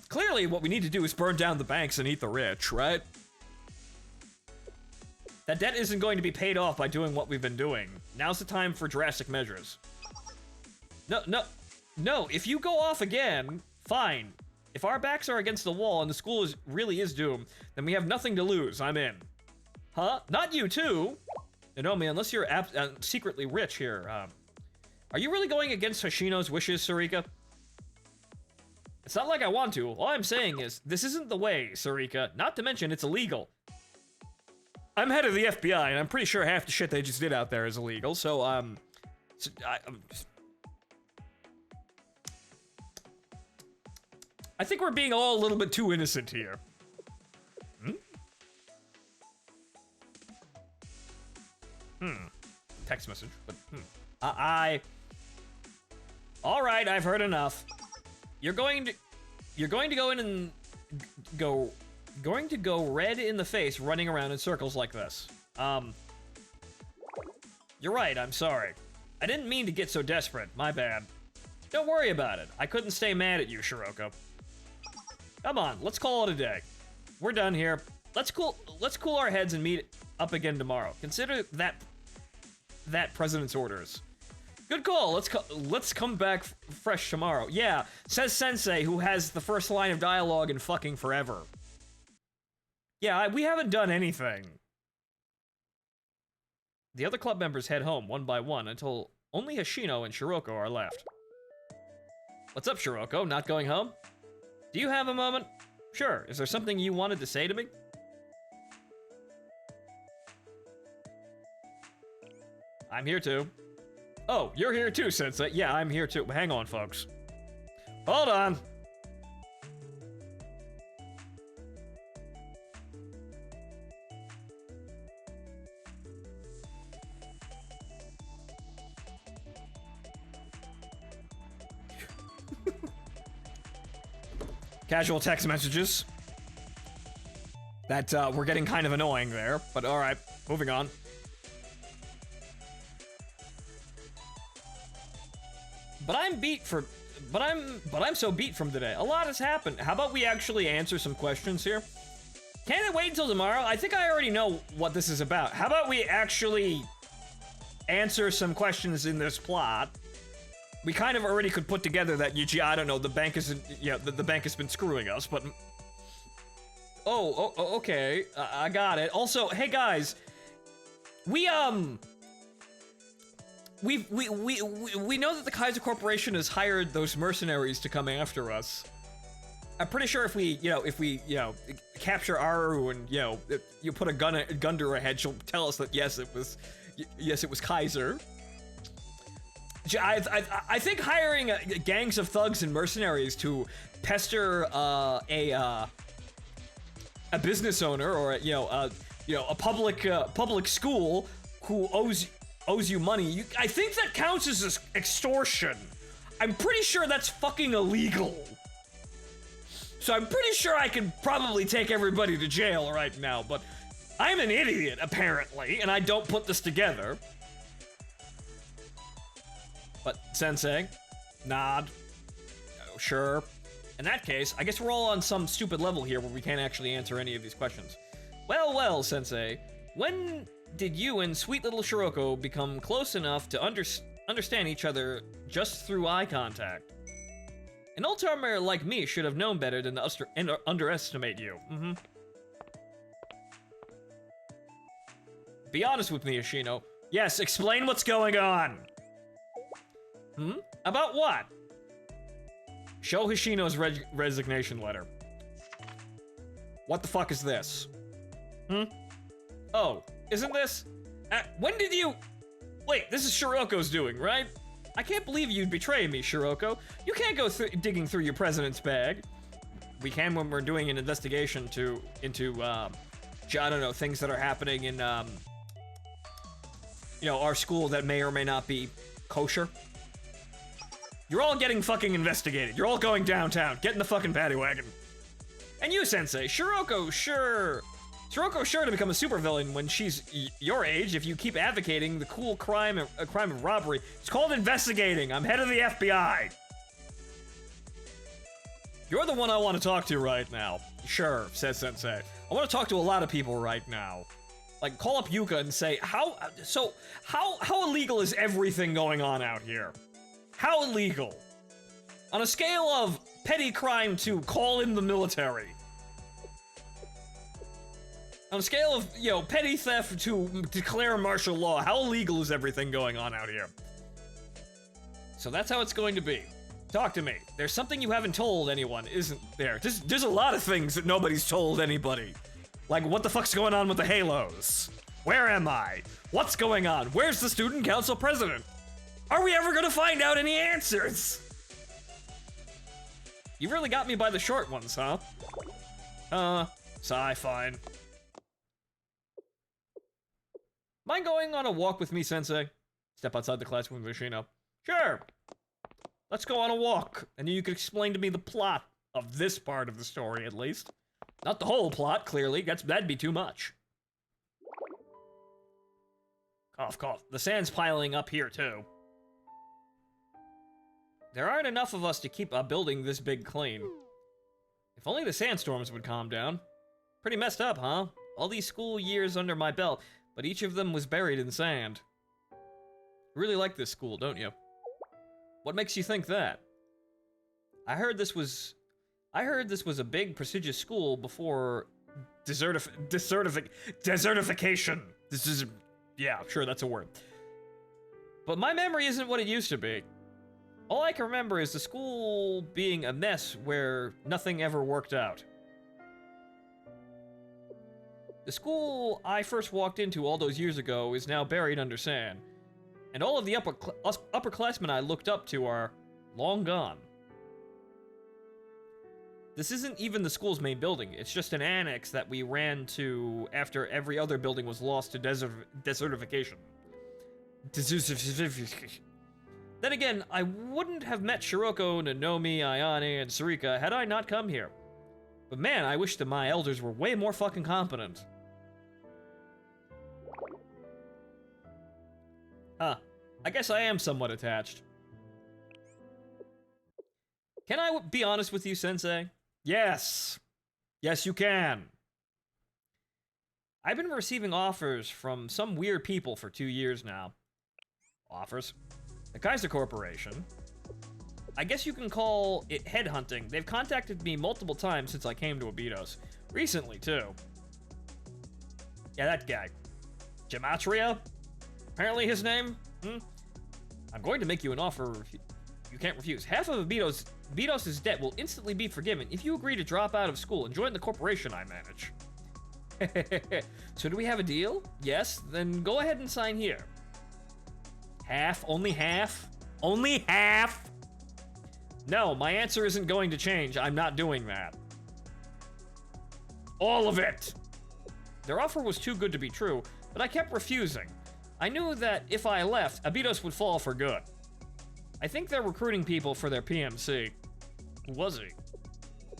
clearly what we need to do is burn down the banks and eat the rich, right? That debt isn't going to be paid off by doing what we've been doing. Now's the time for drastic measures. No, if you go off again, fine. If our backs are against the wall and the school really is doomed, then we have nothing to lose. I'm in. Huh? Not you too? No, man, unless you're secretly rich here. Are you really going against Hoshino's wishes, Sarika? It's not like I want to. All I'm saying is, this isn't the way, Sarika. Not to mention, it's illegal. I'm head of the FBI, and I'm pretty sure half the shit they just did out there is illegal, so, I think we're being all a little bit too innocent here. Text message, but, All right, I've heard enough. You're going to go in and go red in the face running around in circles like this. You're right, I'm sorry. I didn't mean to get so desperate, my bad. Don't worry about it. I couldn't stay mad at you, Shiroko. Come on, let's call it a day. We're done here. Let's cool our heads and meet up again tomorrow. Consider that president's orders. Good call. Let's come back fresh tomorrow. Yeah, says Sensei, who has the first line of dialogue in fucking forever. Yeah, we haven't done anything. The other club members head home one by one until only Hoshino and Shiroko are left. What's up, Shiroko? Not going home? Do you have a moment? Sure. Is there something you wanted to say to me? I'm here too. Oh, you're here too, Sensei. Yeah, I'm here too. Hang on, folks. Hold on. Casual text messages. That, we're getting kind of annoying there, but alright, moving on. But I'm so beat from today. A lot has happened. How about we actually answer some questions here? Can it wait until tomorrow? I think I already know what this is about. How about we actually answer some questions in this plot? We kind of already could put together that, I don't know, the bank isn't, the bank has been screwing us, but... Oh, okay, I got it. Also, hey guys, we know that the Kaiser Corporation has hired those mercenaries to come after us. I'm pretty sure if we capture Aru and, you put a gun to her head, she'll tell us that yes, it was Kaiser. I think hiring gangs of thugs and mercenaries to pester a business owner or a public school who owes you money, I think that counts as extortion. I'm pretty sure that's fucking illegal. So I'm pretty sure I can probably take everybody to jail right now, but I'm an idiot apparently, and I don't put this together. But Sensei, nod. Oh, sure. In that case, I guess we're all on some stupid level here where we can't actually answer any of these questions. Well, Sensei, when did you and sweet little Shiroko become close enough to understand each other just through eye contact? An old-timer like me should have known better than to underestimate you. Be honest with me, Ashino. Yes, explain what's going on. About what? Show Hashino's resignation letter. What the fuck is this? Oh, isn't this? When did you... Wait, this is Shiroko's doing, right? I can't believe you'd betray me, Shiroko. You can't go digging through your president's bag. We can when we're doing an investigation into I don't know, things that are happening in, our school that may or may not be kosher. You're all getting fucking investigated. You're all going downtown. Get in the fucking paddy wagon. And you, Sensei, Shiroko's sure to become a supervillain when she's your age if you keep advocating the cool crime of robbery. It's called investigating. I'm head of the FBI. You're the one I want to talk to right now. Sure, says Sensei. I want to talk to a lot of people right now. Like, call up Yuka and say, how illegal is everything going on out here? How illegal? On a scale of petty crime to call in the military. On a scale of, petty theft to declare martial law, how illegal is everything going on out here? So that's how it's going to be. Talk to me. There's something you haven't told anyone, isn't there? There's a lot of things that nobody's told anybody. Like, what the fuck's going on with the Halos? Where am I? What's going on? Where's the student council president? Are we ever gonna find out any answers? You really got me by the short ones, huh? Sigh, fine. Mind going on a walk with me, Sensei? Step outside the classroom with Ashino. Sure. Let's go on a walk, and you can explain to me the plot of this part of the story, at least. Not the whole plot, clearly. That'd be too much. Cough, cough. The sand's piling up here, too. There aren't enough of us to keep a building this big clean. If only the sandstorms would calm down. Pretty messed up, huh? All these school years under my belt, but each of them was buried in sand. You really like this school, don't you? What makes you think that? I heard this was a big, prestigious school before desertification. Yeah, sure, that's a word. But my memory isn't what it used to be. All I can remember is the school being a mess where nothing ever worked out. The school I first walked into all those years ago is now buried under sand. And all of the upperclassmen I looked up to are long gone. This isn't even the school's main building. It's just an annex that we ran to after every other building was lost to desertification. Then again, I wouldn't have met Shiroko, Nanomi, Ayane, and Sarika had I not come here. But man, I wish that my elders were way more fucking competent. Huh. I guess I am somewhat attached. Can I be honest with you, Sensei? Yes. Yes, you can. I've been receiving offers from some weird people for 2 years now. Offers? The Kaiser Corporation. I guess you can call it headhunting. They've contacted me multiple times since I came to Abydos. Recently, too. Yeah, that guy. Gematria? Apparently his name? I'm going to make you an offer you can't refuse. Half of Abydos' debt will instantly be forgiven if you agree to drop out of school and join the corporation I manage. So do we have a deal? Yes? Then go ahead and sign here. Half? Only half? Only half? No, my answer isn't going to change. I'm not doing that. All of it! Their offer was too good to be true, but I kept refusing. I knew that if I left, Abydos would fall for good. I think they're recruiting people for their PMC. Who was he?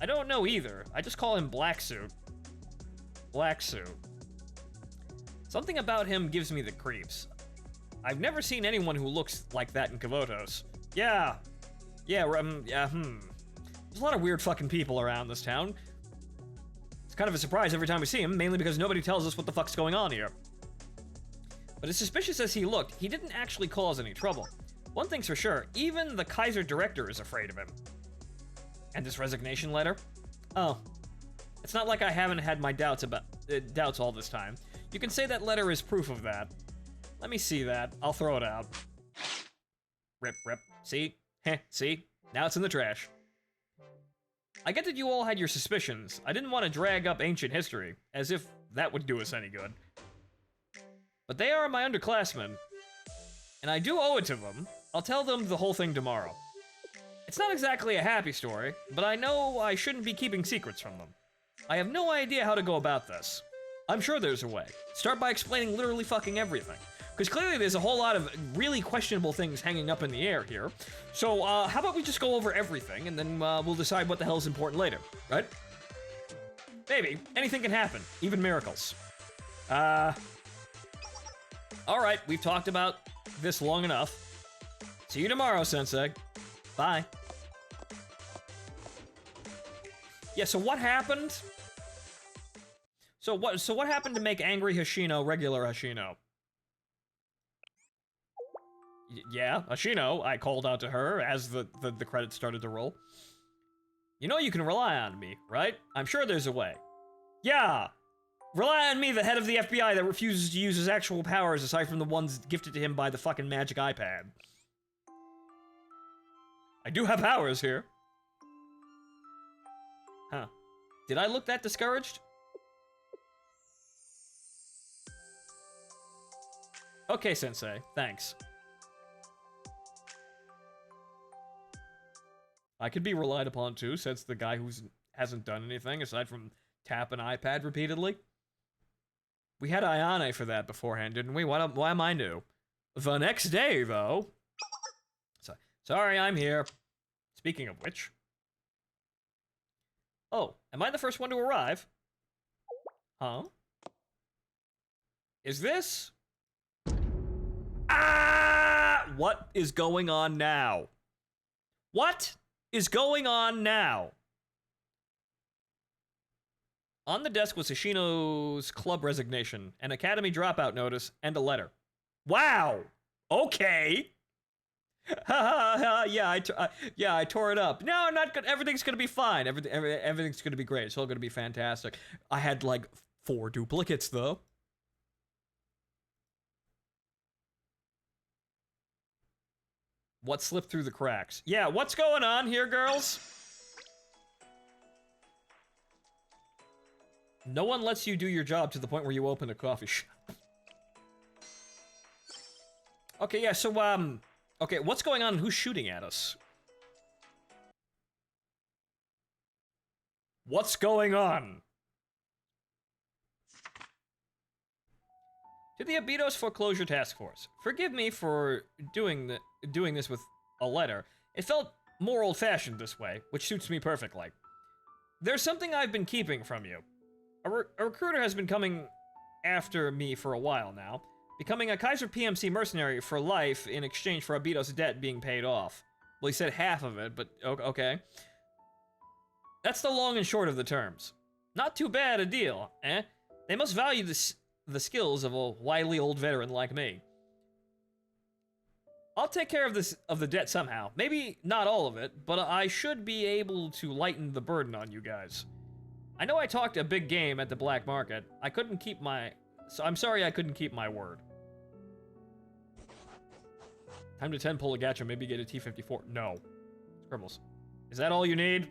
I don't know either. I just call him Black Suit. Black Suit. Something about him gives me the creeps. I've never seen anyone who looks like that in Kavotos. Yeah. There's a lot of weird fucking people around this town. It's kind of a surprise every time we see him, mainly because nobody tells us what the fuck's going on here. But as suspicious as he looked, he didn't actually cause any trouble. One thing's for sure, even the Kaiser director is afraid of him. And this resignation letter? Oh. It's not like I haven't had my doubts all this time. You can say that letter is proof of that. Let me see that. I'll throw it out. Rip. See? Heh, see? Now it's in the trash. I get that you all had your suspicions. I didn't want to drag up ancient history, as if that would do us any good. But they are my underclassmen, and I do owe it to them. I'll tell them the whole thing tomorrow. It's not exactly a happy story, but I know I shouldn't be keeping secrets from them. I have no idea how to go about this. I'm sure there's a way. Start by explaining literally fucking everything. Because clearly there's a whole lot of really questionable things hanging up in the air here. So, how about we just go over everything, and then we'll decide what the hell is important later, right? Maybe. Anything can happen. Even miracles. Alright, we've talked about this long enough. See you tomorrow, Sensei. Bye. Yeah, so what happened? So what happened to make angry Hoshino regular Hoshino? Yeah, Hoshino, I called out to her as the credits started to roll. You know you can rely on me, right? I'm sure there's a way. Yeah! Rely on me, the head of the FBI that refuses to use his actual powers aside from the ones gifted to him by the fucking magic iPad. I do have powers here. Huh. Did I look that discouraged? Okay, Sensei. Thanks. I could be relied upon too, says the guy who hasn't done anything aside from tap an iPad repeatedly. We had Ayane for that beforehand, didn't we? Why am I new? The next day, though. Sorry, I'm here. Speaking of which. Oh, am I the first one to arrive? Huh? Is this? Ah! What is going on now? What is going on now? On the desk was Hoshino's club resignation, an academy dropout notice, and a letter. Wow! Okay! Yeah, I tore it up. No, I'm not good. Everything's gonna be fine. Everything's gonna be great. It's all gonna be fantastic. I had like 4 duplicates though. What slipped through the cracks? Yeah, what's going on here, girls? No one lets you do your job to the point where you open a coffee shop. Okay, yeah, so, okay, what's going on and who's shooting at us? What's going on? To the Abidos Foreclosure Task Force. Forgive me for doing this with a letter. It felt more old-fashioned this way, which suits me perfectly. There's something I've been keeping from you. A recruiter has been coming after me for a while now, becoming a Kaiser PMC mercenary for life in exchange for Abidos' debt being paid off. Well, he said half of it, but okay. That's the long and short of the terms. Not too bad a deal, eh? They must value the skills of a wily old veteran like me. I'll take care of the debt somehow. Maybe not all of it, but I should be able to lighten the burden on you guys. I know I talked a big game at the black market. I'm sorry I couldn't keep my word. Time to 10 pull a gacha, maybe get a T-54. No. Scribbles. Is that all you need?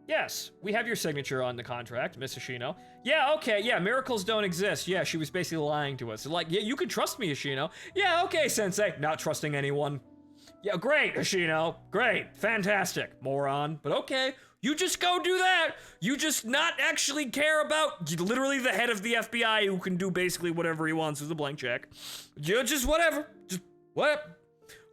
Yes, we have your signature on the contract, Miss Ashino. Yeah, okay, yeah, miracles don't exist. Yeah, she was basically lying to us. Like, yeah, you can trust me, Ashino. Yeah, okay, Sensei. Not trusting anyone. Yeah, great, Ashino. Great, fantastic, moron. But okay, you just go do that. You just not actually care about literally the head of the FBI who can do basically whatever he wants with a blank check. You just whatever. Just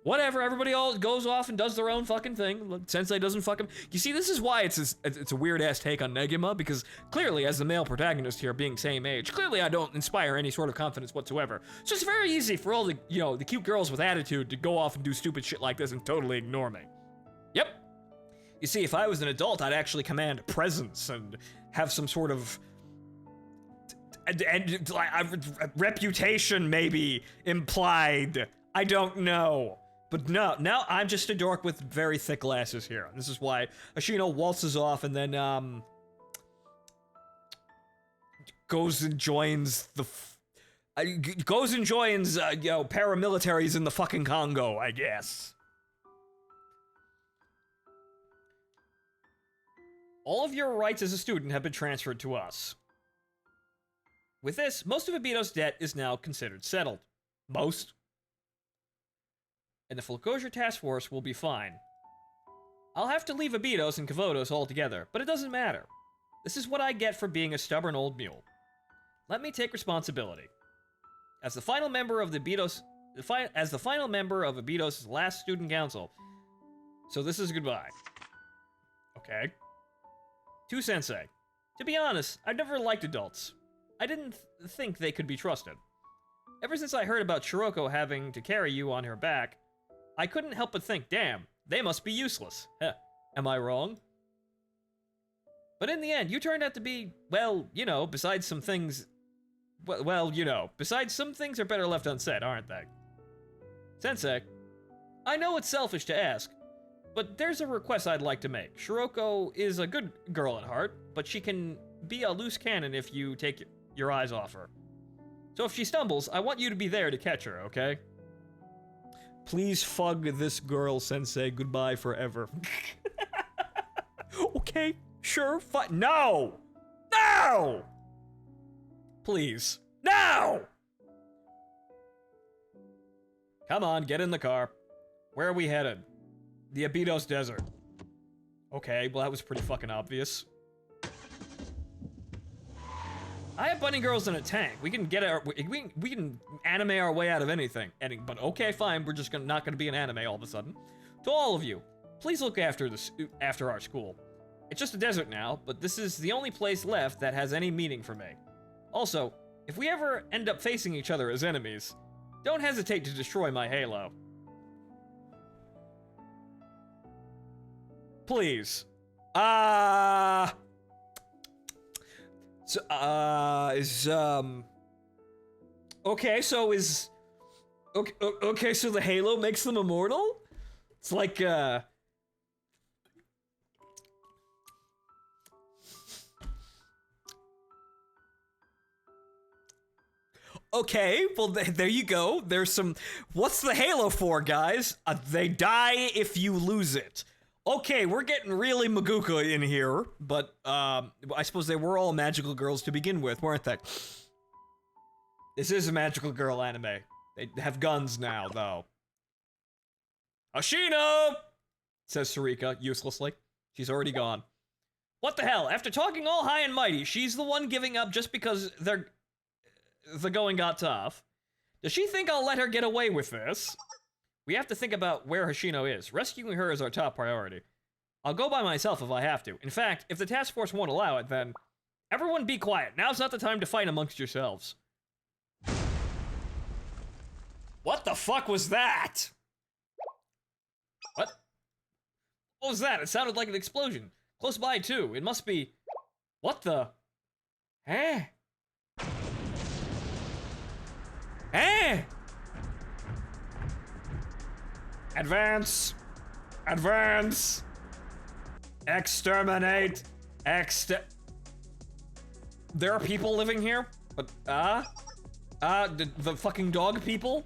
whatever, everybody all goes off and does their own fucking thing. Sensei doesn't fucking... You see, this is why it's a weird-ass take on Negima, because clearly, as the male protagonist here, being same age, clearly I don't inspire any sort of confidence whatsoever. It's just very easy for all the, the cute girls with attitude to go off and do stupid shit like this and totally ignore me. Yep. You see, if I was an adult, I'd actually command presence and have some sort of... reputation, maybe, implied. I don't know. But no, now I'm just a dork with very thick glasses here. This is why Ashino waltzes off and then, goes and joins paramilitaries in the fucking Congo, I guess. All of your rights as a student have been transferred to us. With this, most of Abido's debt is now considered settled. Most. And the Foreclosure Task Force will be fine. I'll have to leave Abidos and Kavodos altogether, but it doesn't matter. This is what I get for being a stubborn old mule. Let me take responsibility. As the final member of Abidos' last student council. So this is goodbye. Okay. To Sensei. To be honest, I've never liked adults. I didn't think they could be trusted. Ever since I heard about Shiroko having to carry you on her back, I couldn't help but think, damn, they must be useless. Heh, am I wrong? But in the end, you turned out to be, well, besides some things... besides some things are better left unsaid, aren't they? Sensei, I know it's selfish to ask, but there's a request I'd like to make. Shiroko is a good girl at heart, but she can be a loose cannon if you take your eyes off her. So if she stumbles, I want you to be there to catch her, okay? Please fug this girl, Sensei. Goodbye forever. Okay, sure, fine. No! No! Please. No! Come on, get in the car. Where are we headed? The Abidos Desert. Okay, well that was pretty fucking obvious. I have bunny girls in a tank. We can get we can anime our way out of anything. But okay, fine. We're just not gonna be an anime all of a sudden. To all of you, please look after our school. It's just a desert now, but this is the only place left that has any meaning for me. Also, if we ever end up facing each other as enemies, don't hesitate to destroy my halo. Please. Okay, so okay, so the halo makes them immortal? It's like, okay, well, there you go. There's some... What's the halo for, guys? They die if you lose it. Okay, we're getting really Maguka in here, but, I suppose they were all magical girls to begin with, weren't they? This is a magical girl anime. They have guns now, though. Ashino! Says Sarika, uselessly. She's already gone. What the hell? After talking all high and mighty, she's the one giving up just because the going got tough. Does she think I'll let her get away with this? We have to think about where Hoshino is. Rescuing her is our top priority. I'll go by myself if I have to. In fact, if the task force won't allow it, then everyone be quiet. Now's not the time to fight amongst yourselves. What the fuck was that? What? What was that? It sounded like an explosion. Close by, too. It must be... What the... Eh? Eh? Advance! Advance! Exterminate! There are people living here? But, the fucking dog people?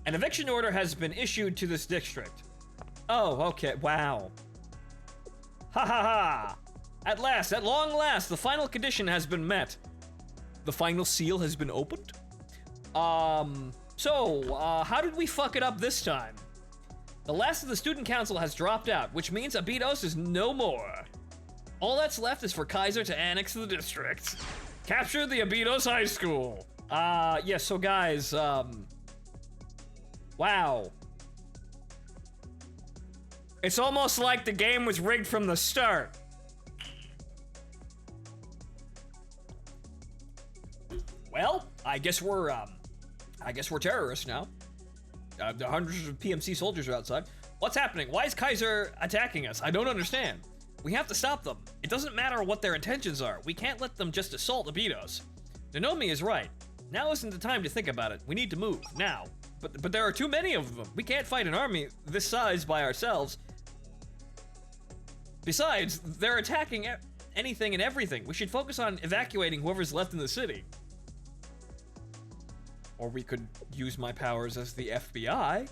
An eviction order has been issued to this district. Oh, okay, wow. Ha ha ha! At last, at long last, the final condition has been met. The final seal has been opened? How did we fuck it up this time? The last of the student council has dropped out, which means Abidos is no more. All that's left is for Kaiser to annex the district. Capture the Abidos High School. Yeah, so guys, wow. It's almost like the game was rigged from the start. Well, I guess we're terrorists now. Hundreds of PMC soldiers are outside. What's happening? Why is Kaiser attacking us? I don't understand. We have to stop them. It doesn't matter what their intentions are. We can't let them just assault Abidos. Nonomi is right. Now isn't the time to think about it. We need to move, now. But there are too many of them. We can't fight an army this size by ourselves. Besides, they're attacking anything and everything. We should focus on evacuating whoever's left in the city. Or we could use my powers as the FBI.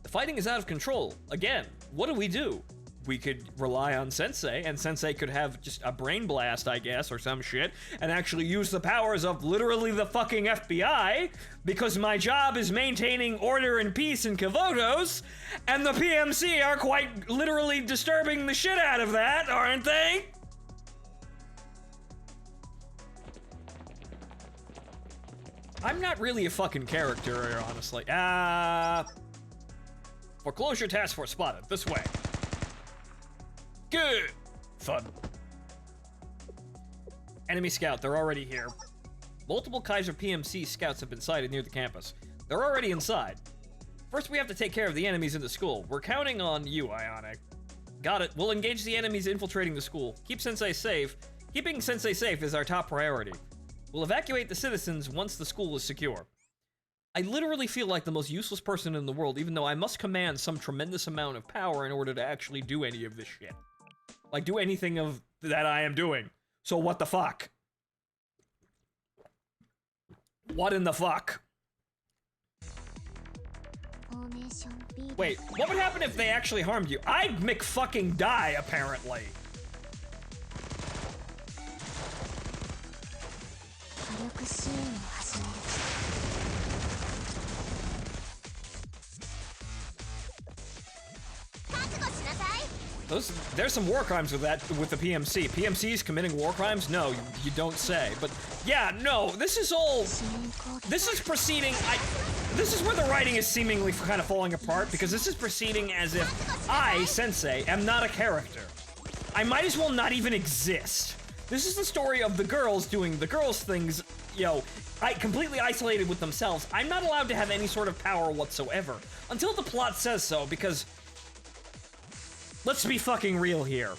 The fighting is out of control. Again, what do? We could rely on Sensei, and Sensei could have just a brain blast, I guess, or some shit, and actually use the powers of literally the fucking FBI, because my job is maintaining order and peace in Kavotos, and the PMC are quite literally disturbing the shit out of that, aren't they? I'm not really a fucking character here, honestly. Foreclosure task force spotted. This way. Good. Fun. Enemy scout, they're already here. Multiple Kaiser PMC scouts have been sighted near the campus. They're already inside. First, we have to take care of the enemies in the school. We're counting on you, Ionic. Got it. We'll engage the enemies infiltrating the school. Keep Sensei safe. Keeping Sensei safe is our top priority. We'll evacuate the citizens once the school is secure. I literally feel like the most useless person in the world, even though I must command some tremendous amount of power in order to actually do any of this shit. Like, do anything of that I am doing. So what the fuck? What in the fuck? Wait, what would happen if they actually harmed you? I'd McFucking die, apparently. There's some war crimes with the PMC. PMCs committing war crimes? No, you don't say. But yeah, no, this is proceeding, this is where the writing is seemingly kind of falling apart, because this is proceeding as if I, Sensei, am not a character. I might as well not even exist. This is the story of the girls doing the girls things, completely isolated with themselves. I'm not allowed to have any sort of power whatsoever. Until the plot says so, because let's be fucking real here.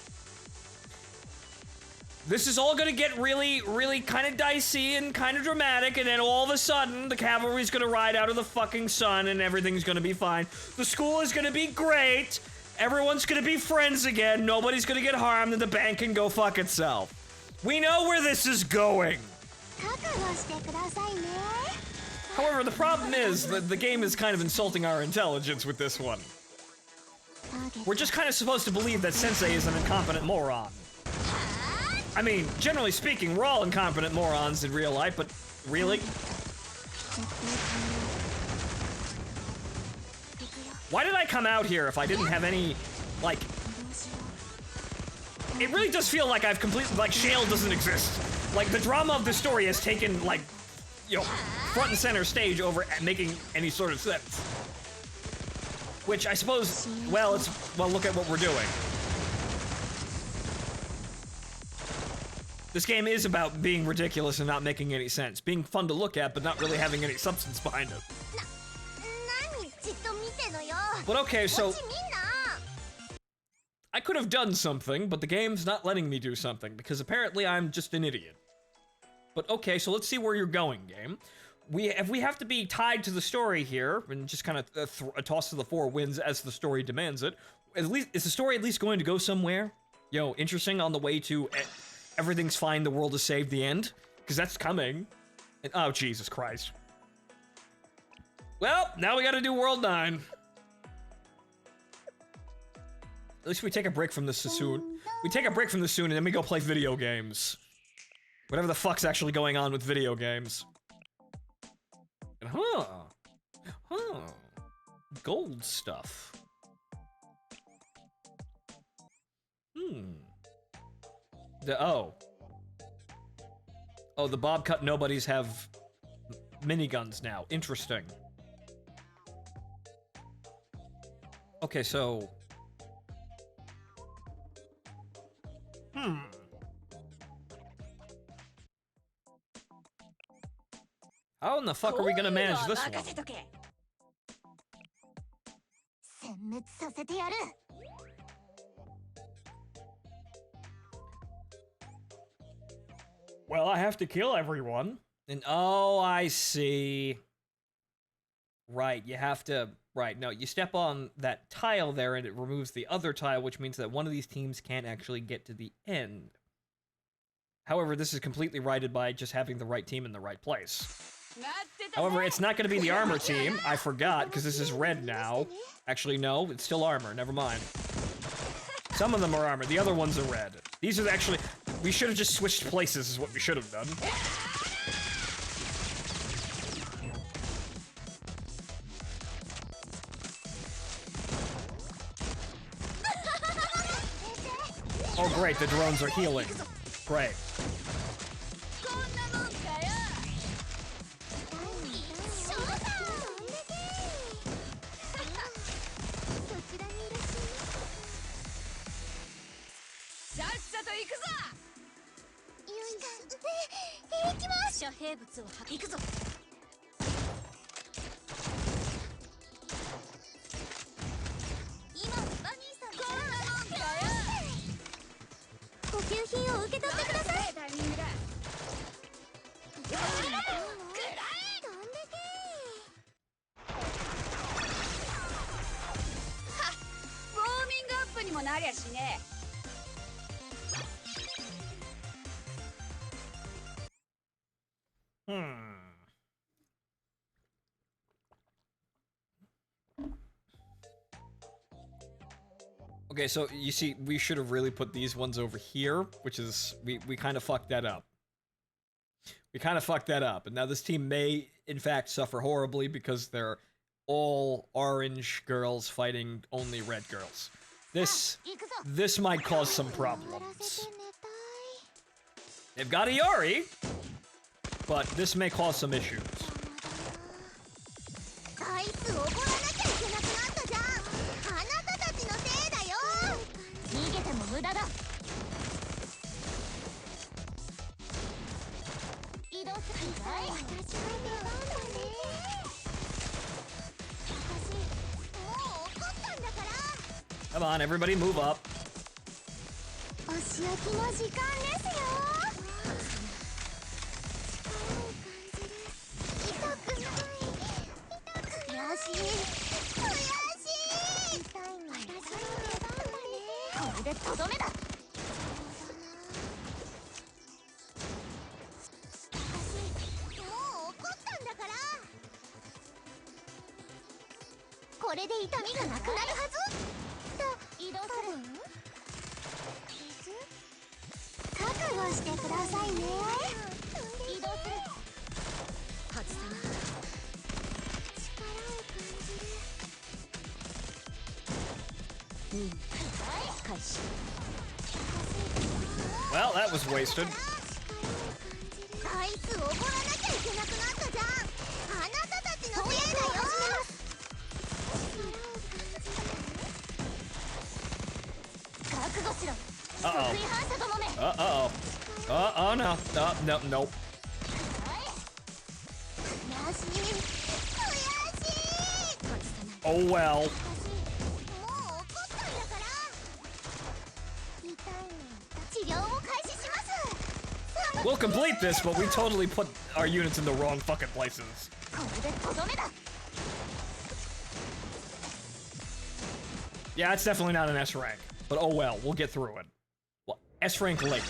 This is all gonna get really, really kind of dicey and kind of dramatic, and then all of a sudden, the cavalry's gonna ride out of the fucking sun and everything's gonna be fine. The school is gonna be great. Everyone's gonna be friends again. Nobody's gonna get harmed, and the bank can go fuck itself. We know where this is going. However, the problem is that the game is kind of insulting our intelligence with this one. We're just kind of supposed to believe that Sensei is an incompetent moron. I mean, generally speaking, we're all incompetent morons in real life, but really? Why did I come out here if I didn't have any, like... It really does feel like I've completely, like, Shale doesn't exist. Like, the drama of the story has taken, like, you know, front and center stage over making any sort of sense. Which I suppose, well, look at what we're doing. This game is about being ridiculous and not making any sense. Being fun to look at, but not really having any substance behind it. But okay, so... I could have done something, but the game's not letting me do something, because apparently I'm just an idiot. But okay, so let's see where you're going, game. If we have to be tied to the story here, and just kind of a toss to the four wins as the story demands it, at least, is the story at least going to go somewhere? Yo, interesting on the way to everything's fine, the world is saved, the end? Because that's coming. And, oh, Jesus Christ. Well, now we gotta do World 9. At least we take a break from this soon. We take a break from this soon and then we go play video games. Whatever the fuck's actually going on with video games. And gold stuff. Oh, the Bob Cut Nobodies have miniguns now. Interesting. Okay, so... How in the fuck are we gonna manage this one? Well, I have to kill everyone. And oh, I see. Right, you have to... Right, no, you step on that tile there and it removes the other tile, which means that one of these teams can't actually get to the end. However, this is completely righted by just having the right team in the right place. However, it's not going to be the armor team. I forgot, because this is red now. Actually, no, it's still armor. Never mind. Some of them are armor. The other ones are red. These are actually... We should have just switched places is what we should have done. Oh, great, the drones are healing. Great. Okay, so you see, we should have really put these ones over here, which is, we kind of fucked that up. We kind of fucked that up, and now this team may, in fact, suffer horribly because they're all orange girls fighting only red girls. This might cause some problems. They've got Iori, but this may cause some issues. Come on, everybody move up. Well, that was wasted. あいつおごらなきゃいけなくなったじゃん。あなたたちのせいだよ。覚悟しろ。Uh-oh. 水反射どもめ。Uh-oh. Oh, no. No, nope. 悔しい。悔しい。 Oh, well. もう怒ったんだから。痛いの。治療を開始します。 We'll complete this, but we totally put our units in the wrong fucking places. これでとどめだ。 Yeah, it's definitely not an S rank. But oh well, we'll get through it. Well, S rank later.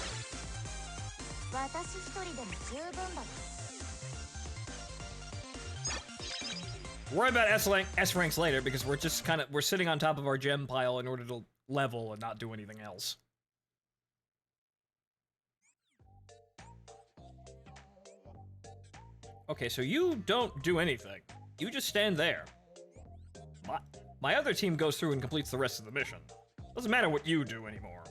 私一人でも十分だ。 Worry about S ranks later because we're just we're sitting on top of our gem pile in order to level and not do anything else. Okay, so you don't do anything. You just stand there. My other team goes through and completes the rest of the mission. Doesn't matter what you do anymore.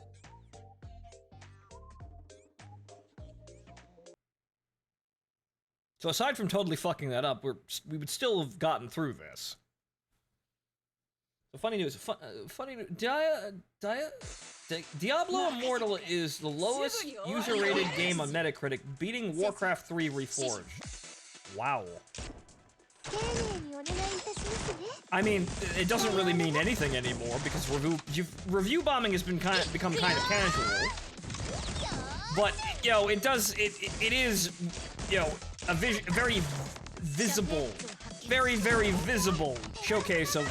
So aside from totally fucking that up, we would still have gotten through this. So funny news. Funny news. Diablo Immortal is the lowest user-rated game on Metacritic, beating Warcraft 3 Reforged. Wow. I mean, it doesn't really mean anything anymore because review bombing has become kind of casual. But you know, it is, you know, a very visible showcase of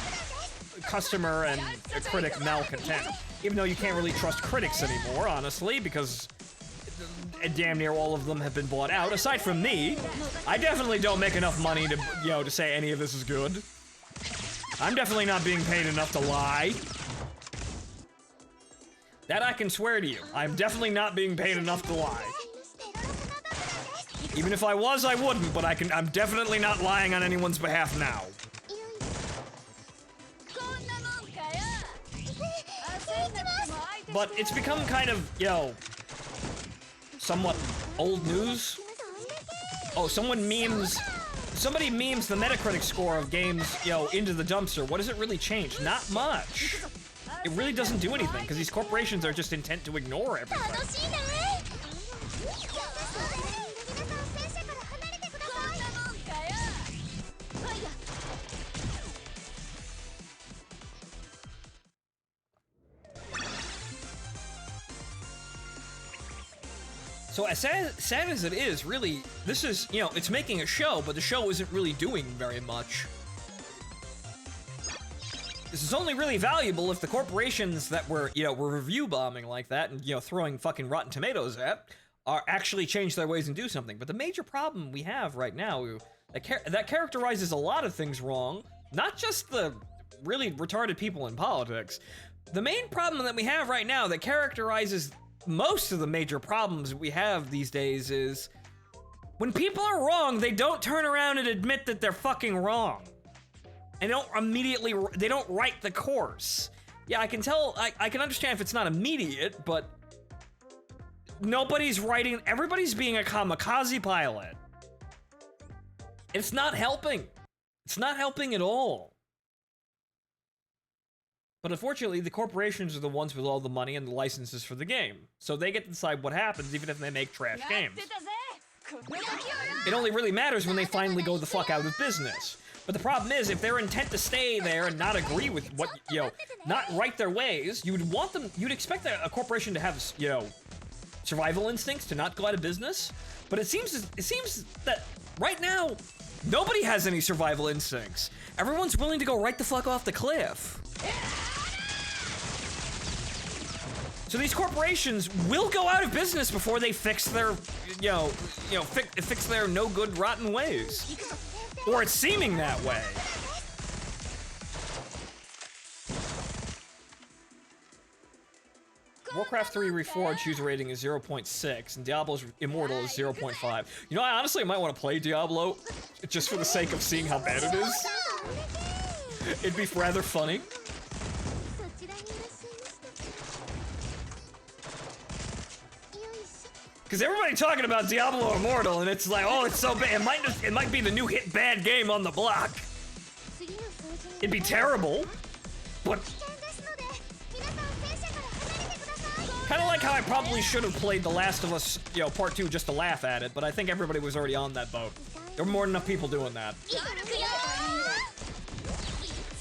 customer and critic malcontent. Even though you can't really trust critics anymore, honestly, because damn near all of them have been bought out. Aside from me, I definitely don't make enough money to, you know, to say any of this is good. I'm definitely not being paid enough to lie. That I can swear to you. I'm definitely not being paid enough to lie. Even if I was, I wouldn't, but I'm definitely not lying on anyone's behalf now. But it's become kind of, you know, somewhat old news. Oh, somebody memes the Metacritic score of games, you know, into the dumpster. What does it really change? Not much. It really doesn't do anything, because these corporations are just intent to ignore everything. So as sad as it is, really, this is, you know, it's making a show, but the show isn't really doing very much. This is only really valuable if the corporations that were review bombing like that and, you know, throwing fucking Rotten Tomatoes at are actually change their ways and do something. But the major problem we have right now that characterizes a lot of things wrong, not just the really retarded people in politics. The main problem that we have right now that characterizes most of the major problems we have these days is when people are wrong, they don't turn around and admit that they're fucking wrong. And they don't right the course. Yeah, I can tell, I can understand if it's not immediate, but everybody's being a kamikaze pilot. It's not helping. It's not helping at all. But unfortunately, the corporations are the ones with all the money and the licenses for the game. So they get to decide what happens even if they make trash games. It only really matters when they finally go the fuck out of business. But the problem is, if they're intent to stay there and not agree with what, you know, not right their ways, you'd expect a corporation to have, you know, survival instincts to not go out of business. But it seems that right now, nobody has any survival instincts. Everyone's willing to go right the fuck off the cliff. So these corporations will go out of business before they fix their, fix their no good rotten ways. Or it's seeming that way. Warcraft 3 Reforged user rating is 0.6, and Diablo's Immortal is 0.5. You know, I honestly might want to play Diablo just for the sake of seeing how bad it is. It'd be rather funny. そちらにいらっしゃいましたか。よいしょ。 Because everybody talking about Diablo Immortal, and it's like, oh, it's so bad. It might be the new hit bad game on the block. 次の掃除に It'd be terrible, but 危険ですので、皆さん戦車から離れてください。 kind of like how I probably should have played The Last of Us, you know, Part 2 just to laugh at it, but I think everybody was already on that boat. There were more than enough people doing that. いくよー。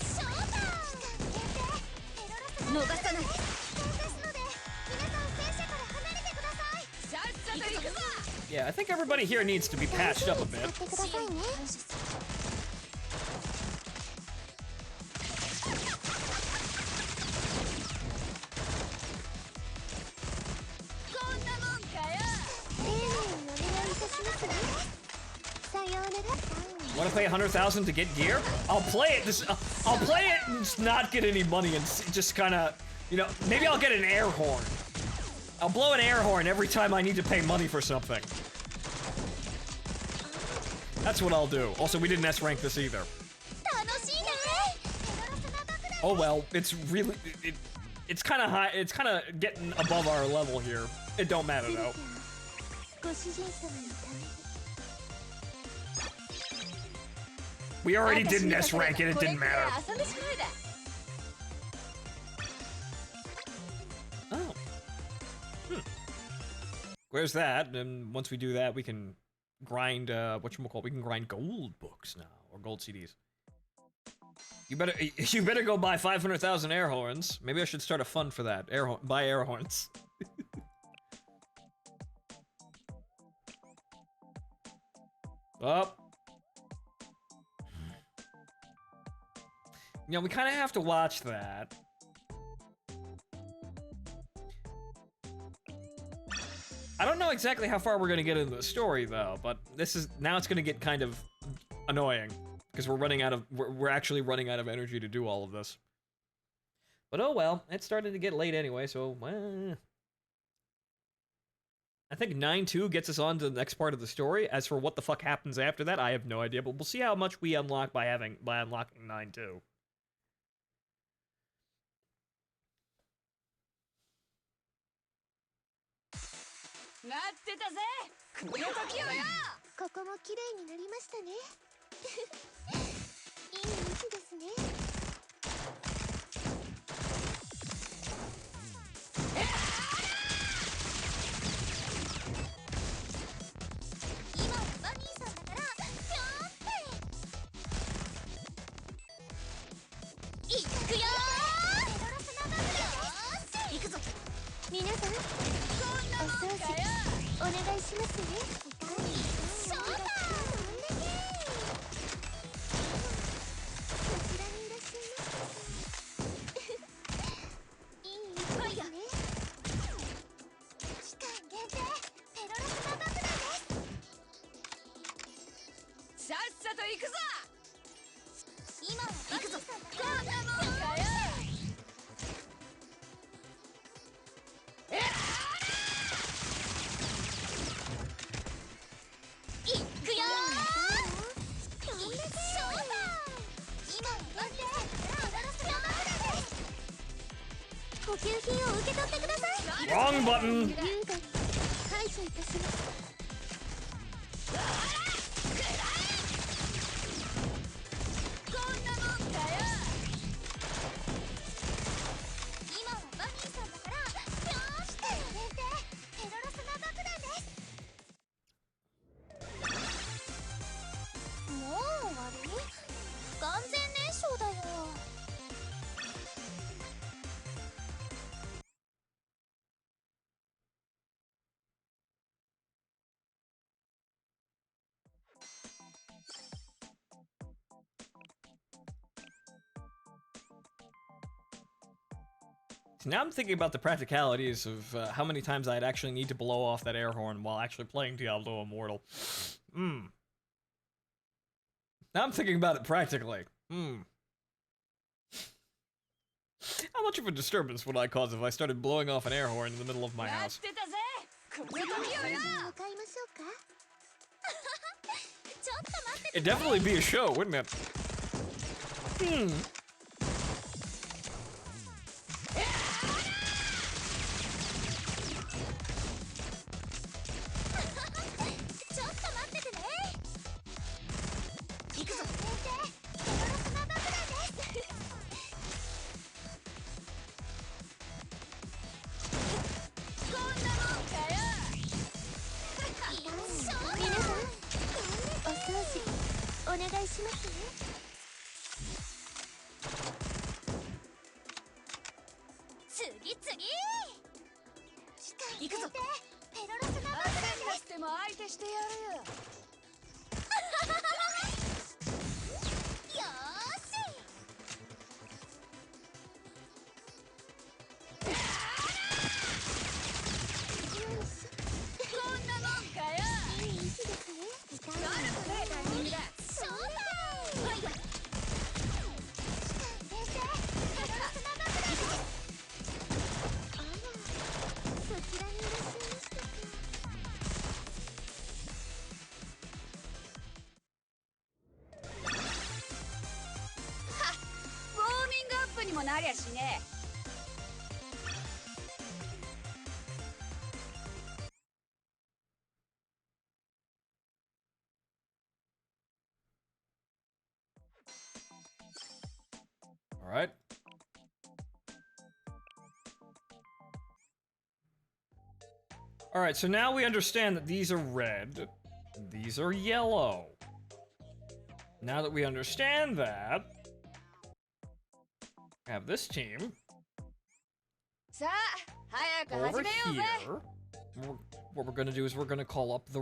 ショータイム。逃さない。危険ですので、皆さん戦車から離れてください。さっさと行くぞ。 Yeah, I think everybody here needs to be patched up a bit. 使ってくださいね。 Want to pay 100,000 to get gear? I'll play it. I'll play it and just not get any money and just kind of, you know, maybe I'll get an air horn. I'll blow an air horn every time I need to pay money for something. That's what I'll do. Also, we didn't S rank this either. Oh well, it's really it's kind of high. It's kind of getting above our level here. It don't matter though. We already didn't S rank it. It didn't matter. Oh. Where's that? And once we do that, we can grind whatchamacallit, we can grind gold books now, or gold CDs. You better go buy 500,000 air horns. Maybe I should start a fund for that. Buy air horns. Up. You know, we kind of have to watch that. I don't know exactly how far we're gonna get into the story though, but now it's gonna get kind of annoying because we're actually running out of energy to do all of this. But oh well, it's starting to get late anyway, so I think 9-2 gets us on to the next part of the story. As for what the fuck happens after that, I have no idea, but we'll see how much we unlock by unlocking 9-2. Wrong button. Now I'm thinking about the practicalities of how many times I'd actually need to blow off that air horn while actually playing Diablo Immortal. Now I'm thinking about it practically. How much of a disturbance would I cause if I started blowing off an air horn in the middle of my house? It'd definitely be a show, wouldn't it? しますね。次行くぞ。ペロロスナバクラです。焦んなくても相手してやるよ。よーし。こんなもんかよ。いい日ですね。悪くねえタイミングだ。ショータイム。はい。先生、ペロロスナバクラです。あら、そちらにいらっしゃいましたか。ウォーミングアップにもなりゃしねえ。All right. All right, so now we understand that these are red, and these are yellow. Now that we understand that, we have this team さあ、早く over 始めようぜ。 here. What we're gonna do is we're gonna call up the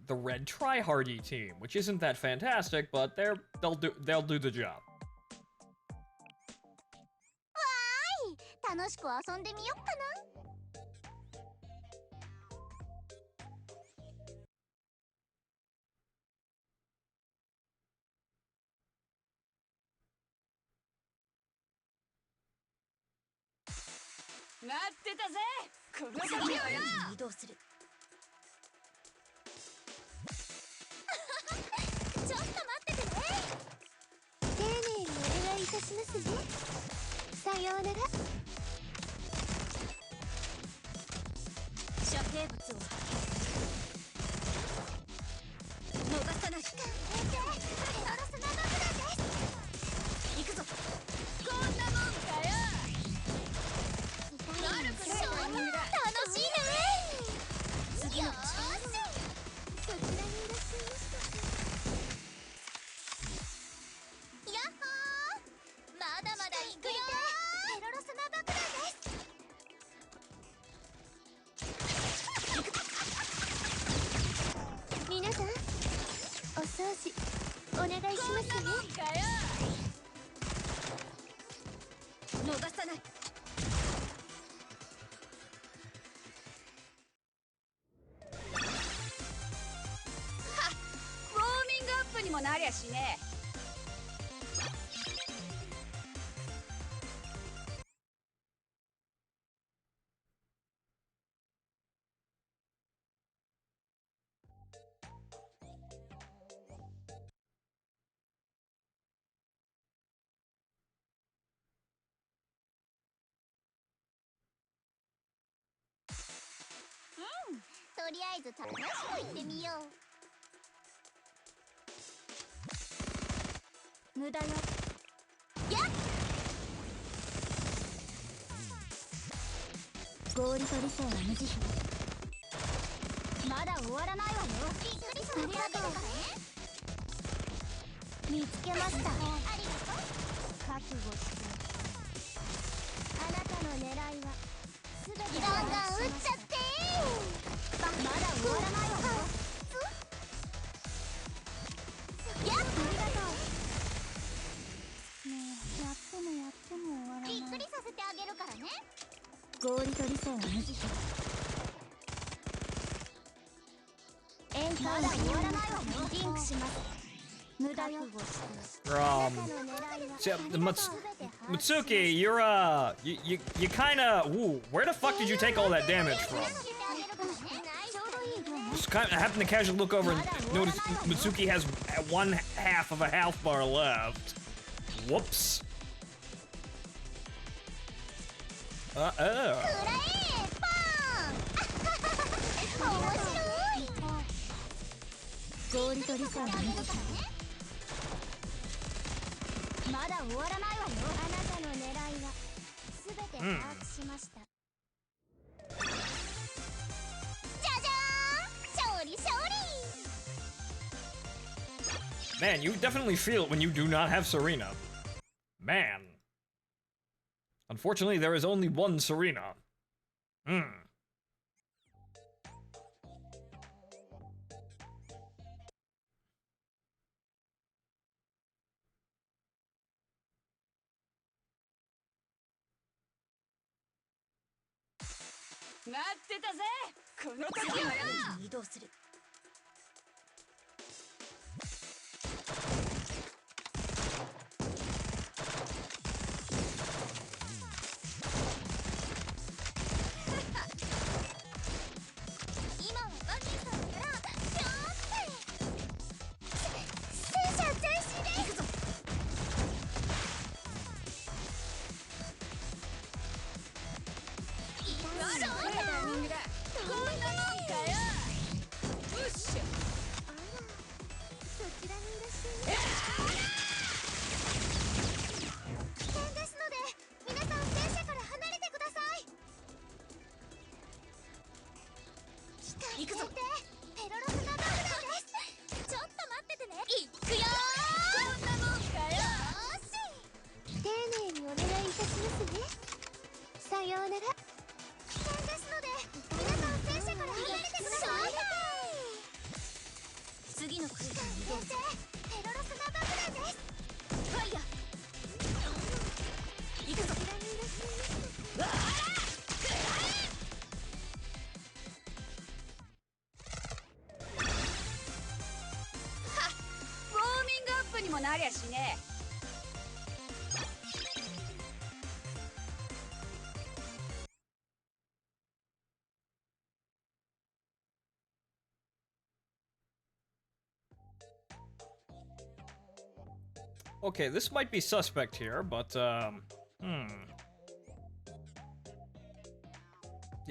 red tryhardy team, which isn't that fantastic, but they'll do the job. 楽しく遊んでみよっかな。待ってたぜ。この時をよ。移動する。ちょっと待っててね。丁寧にお願いいたしますね。さようなら。遮蔽物を発見。逃さない。先生、ペロロスナバクラです。行くぞ。こんなもんかよ。悪くねえタイミングだ。楽しいね。次のよーし。そちらにいらっしゃいましたか。やっほー。まだまだ行くよ。ペロロスナバクラです。皆さん、お掃除お願いしますね。かよ。逃さない。ウォーミングアップにもなりゃしねえ。とりあえず楽しく行ってみよう。無駄よ。やっ。合理と理性は無慈悲。まだ終わらないわよ。びっくりするからね。見つけました。ありがとう。覚悟して。あなたの狙いは全てガンガン撃っちゃって。まだ終わらないわよ。やっ。ありがとう。ねえ、やっても終わらない。びっくりさせてあげるからね。合理と理性は無慈悲。まだ終わらないわよ。リンクします。無駄よ。So, Mitsuki, you're you kind of. Ooh, where the fuck did you take all that damage from? Just kind of happened to casually look over and notice Mitsuki has one half of a health bar left. Whoops. Uh-oh. 合理と理性は無慈悲。まだ終わらないわよ。あなたの狙いは全て把握しました。じゃじゃーん、勝利勝利。Man, you definitely feel it when you do not have Serena. Man. Unfortunately, there is only one Serena. Hmm. Okay, this might be suspect here, but, Yeah,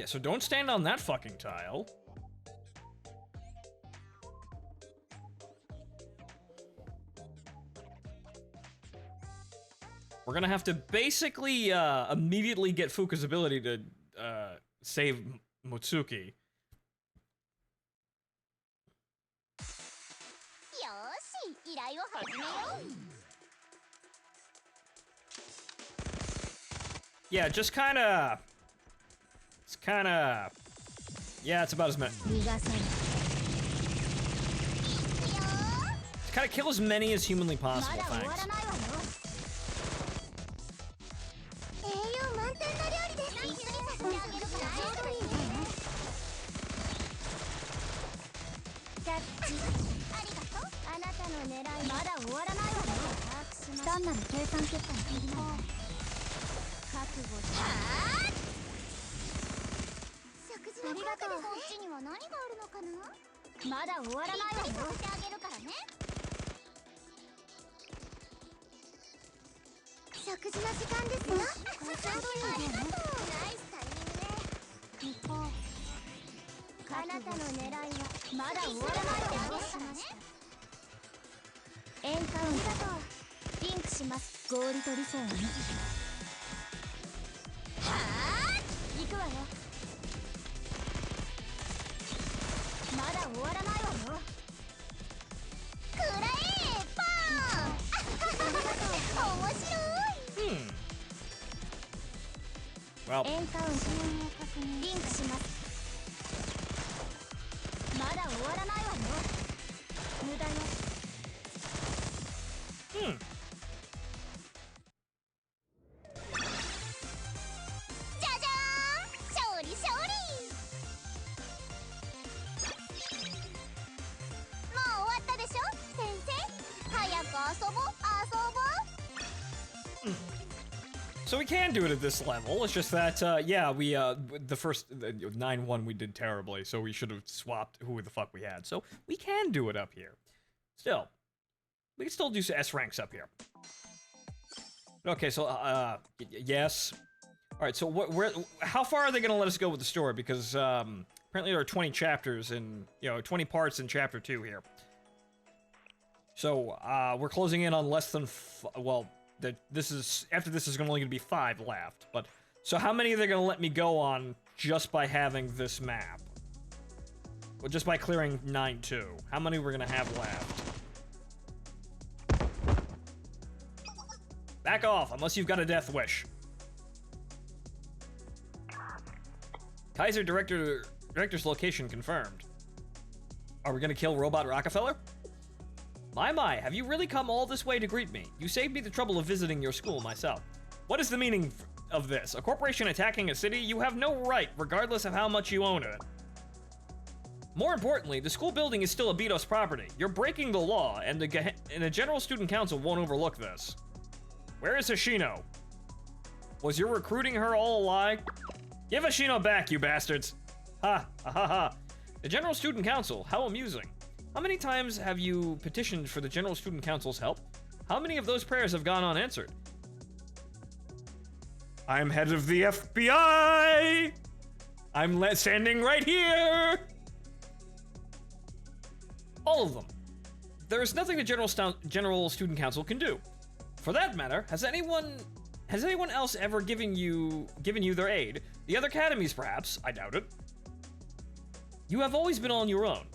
so don't stand on that fucking tile. We're gonna have to basically, immediately get Fuka's ability to, save Motsuki. Yeah, just kinda... It's kinda... Yeah, it's about as many. Just kinda kill as many as humanly possible, thanks. Well. So we can do it at this level, it's just that, yeah, we, the first 9-1 we did terribly, so we should have swapped who the fuck we had. So we can do it up here. Still, we can still do S ranks up here. Okay, so, yes. Alright, so how far are they gonna let us go with the story? Because, apparently there are 20 chapters in, 20 parts in chapter 2 here. So, we're closing in on less than, after this is only gonna be 5 left, but, so how many are they gonna let me go on just by having this map? Well, just by clearing 9-2. How many we're gonna have left? Back off, unless you've got a death wish. Kaiser director's location confirmed. Are we gonna kill Robot Rockefeller? My, have you really come all this way to greet me? You saved me the trouble of visiting your school myself. What is the meaning of this? A corporation attacking a city? You have no right, regardless of how much you own it. More importantly, the school building is still Abitos property. You're breaking the law, and the General Student Council won't overlook this. Where is Hoshino? Was your recruiting her all a lie? Give Hoshino back, you bastards! Ha, ha, ha, ha. The General Student Council, how amusing. How many times have you petitioned for the General Student Council's help? How many of those prayers have gone unanswered? I'm head of the FBI! I'm standing right here! All of them. There is nothing the General Student Council can do. For that matter, has anyone else ever given you their aid? The other academies, perhaps? I doubt it. You have always been on your own.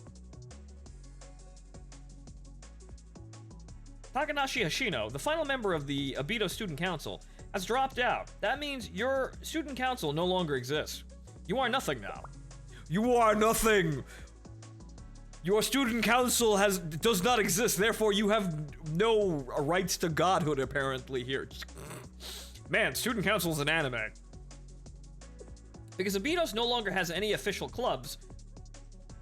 Takanashi Hoshino, the final member of the Abitos Student Council, has dropped out. That means your student council no longer exists. You are nothing now. You are nothing! Your student council does not exist, therefore you have no rights to godhood, apparently, here. Man, student council is an anime. Because Abitos no longer has any official clubs,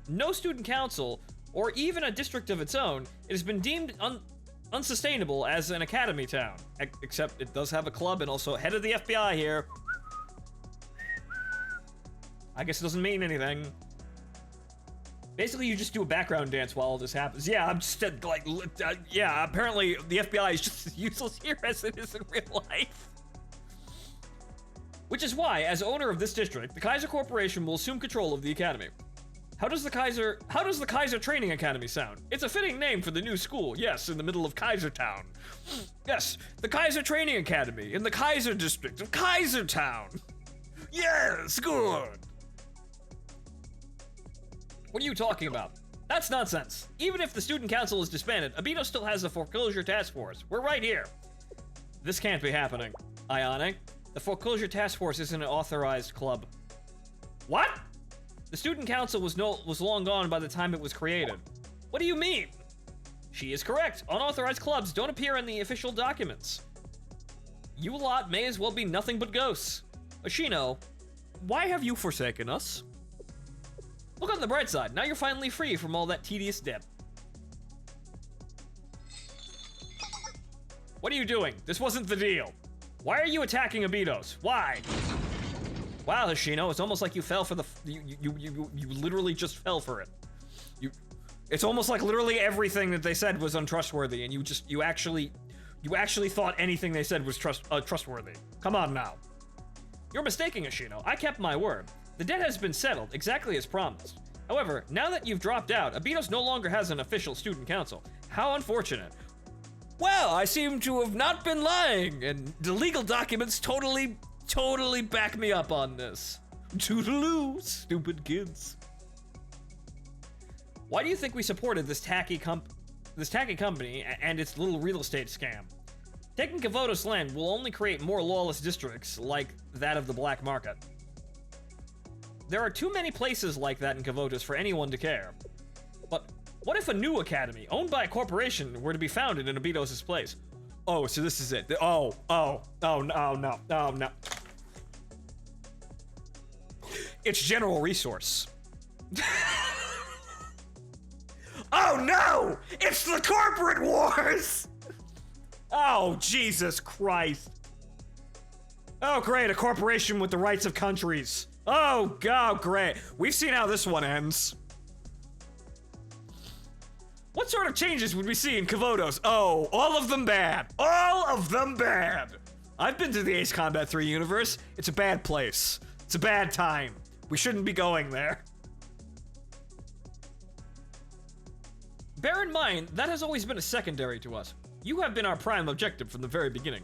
no student council, or even a district of its own, it has been deemed unsustainable as an academy town. Except it does have a club and also head of the FBI here. I guess it doesn't mean anything. Basically, you just do a background dance while all this happens. Yeah, I'm just yeah, apparently the FBI is just as useless here as it is in real life. Which is why, as owner of this district, the Kaiser Corporation will assume control of the academy. How does the Kaiser Training Academy sound? It's a fitting name for the new school, yes, in the middle of Kaiser Town. Yes, the Kaiser Training Academy in the Kaiser district of Kaiser Town. Yes, good. What are you talking about? That's nonsense. Even if the student council is disbanded, Abitos still has a foreclosure task force. We're right here. This can't be happening. Ionic, the foreclosure task force isn't an authorized club. What? The student council was long gone by the time it was created. What do you mean? She is correct. Unauthorized clubs don't appear in the official documents. You lot may as well be nothing but ghosts. Hoshino, why have you forsaken us? Look on the bright side. Now you're finally free from all that tedious debt. What are you doing? This wasn't the deal. Why are you attacking Abitos? Why? Wow, Hoshino, it's almost like you fell for you literally just fell for it. It's almost like literally everything that they said was untrustworthy, and you actually thought anything they said was trustworthy. Come on now. You're mistaken, Hoshino. I kept my word. The debt has been settled, exactly as promised. However, now that you've dropped out, Abitos no longer has an official student council. How unfortunate. Well, I seem to have not been lying, and the legal documents totally back me up on this. Toodaloo, stupid kids. Why do you think we supported this tacky company and its little real estate scam? Taking Kavotos land will only create more lawless districts like that of the black market. There are too many places like that in Kavotos for anyone to care. But what if a new academy, owned by a corporation, were to be founded in Abitos' place? Oh, so this is it. Oh, no. It's General Resource. Oh no! It's the corporate wars! Oh, Jesus Christ. Oh, great, a corporation with the rights of countries. Oh, God, great. We've seen how this one ends. What sort of changes would we see in Kavotos? Oh, all of them bad. All of them bad. I've been to the Ace Combat 3 universe. It's a bad place. It's a bad time. We shouldn't be going there. Bear in mind, that has always been a secondary to us. You have been our prime objective from the very beginning.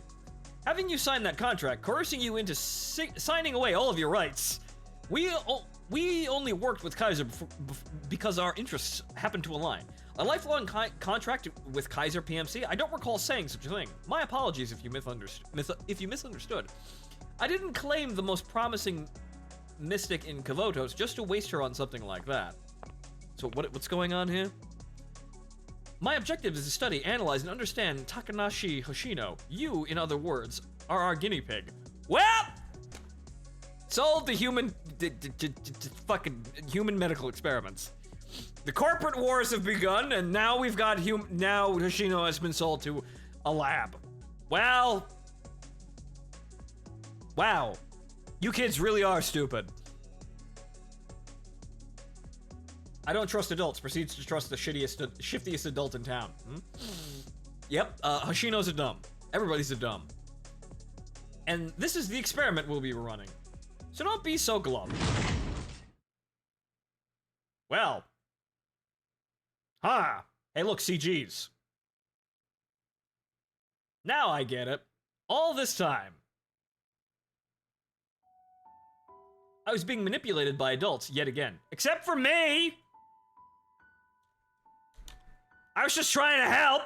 Having you sign that contract, coercing you into signing away all of your rights, We only worked with Kaiser because our interests happened to align. A lifelong contract with Kaiser PMC? I don't recall saying such a thing. My apologies if you misunderstood. I didn't claim the most promising mystic in Kavotos just to waste her on something like that. So what's going on here? My objective is to study, analyze, and understand Takanashi Hoshino. You, in other words, are our guinea pig. Well, sold to fucking human medical experiments. The corporate wars have begun, and now we've got now Hoshino has been sold to a lab. Well, wow, you kids really are stupid. I don't trust adults. Proceeds to trust the shiftiest adult in town. Yep, Hoshino's a dumb. Everybody's a dumb. And this is the experiment we'll be running. So don't be so glum. Well. Ha! Hey look, CGs. Now I get it. All this time, I was being manipulated by adults yet again. Except for me! I was just trying to help!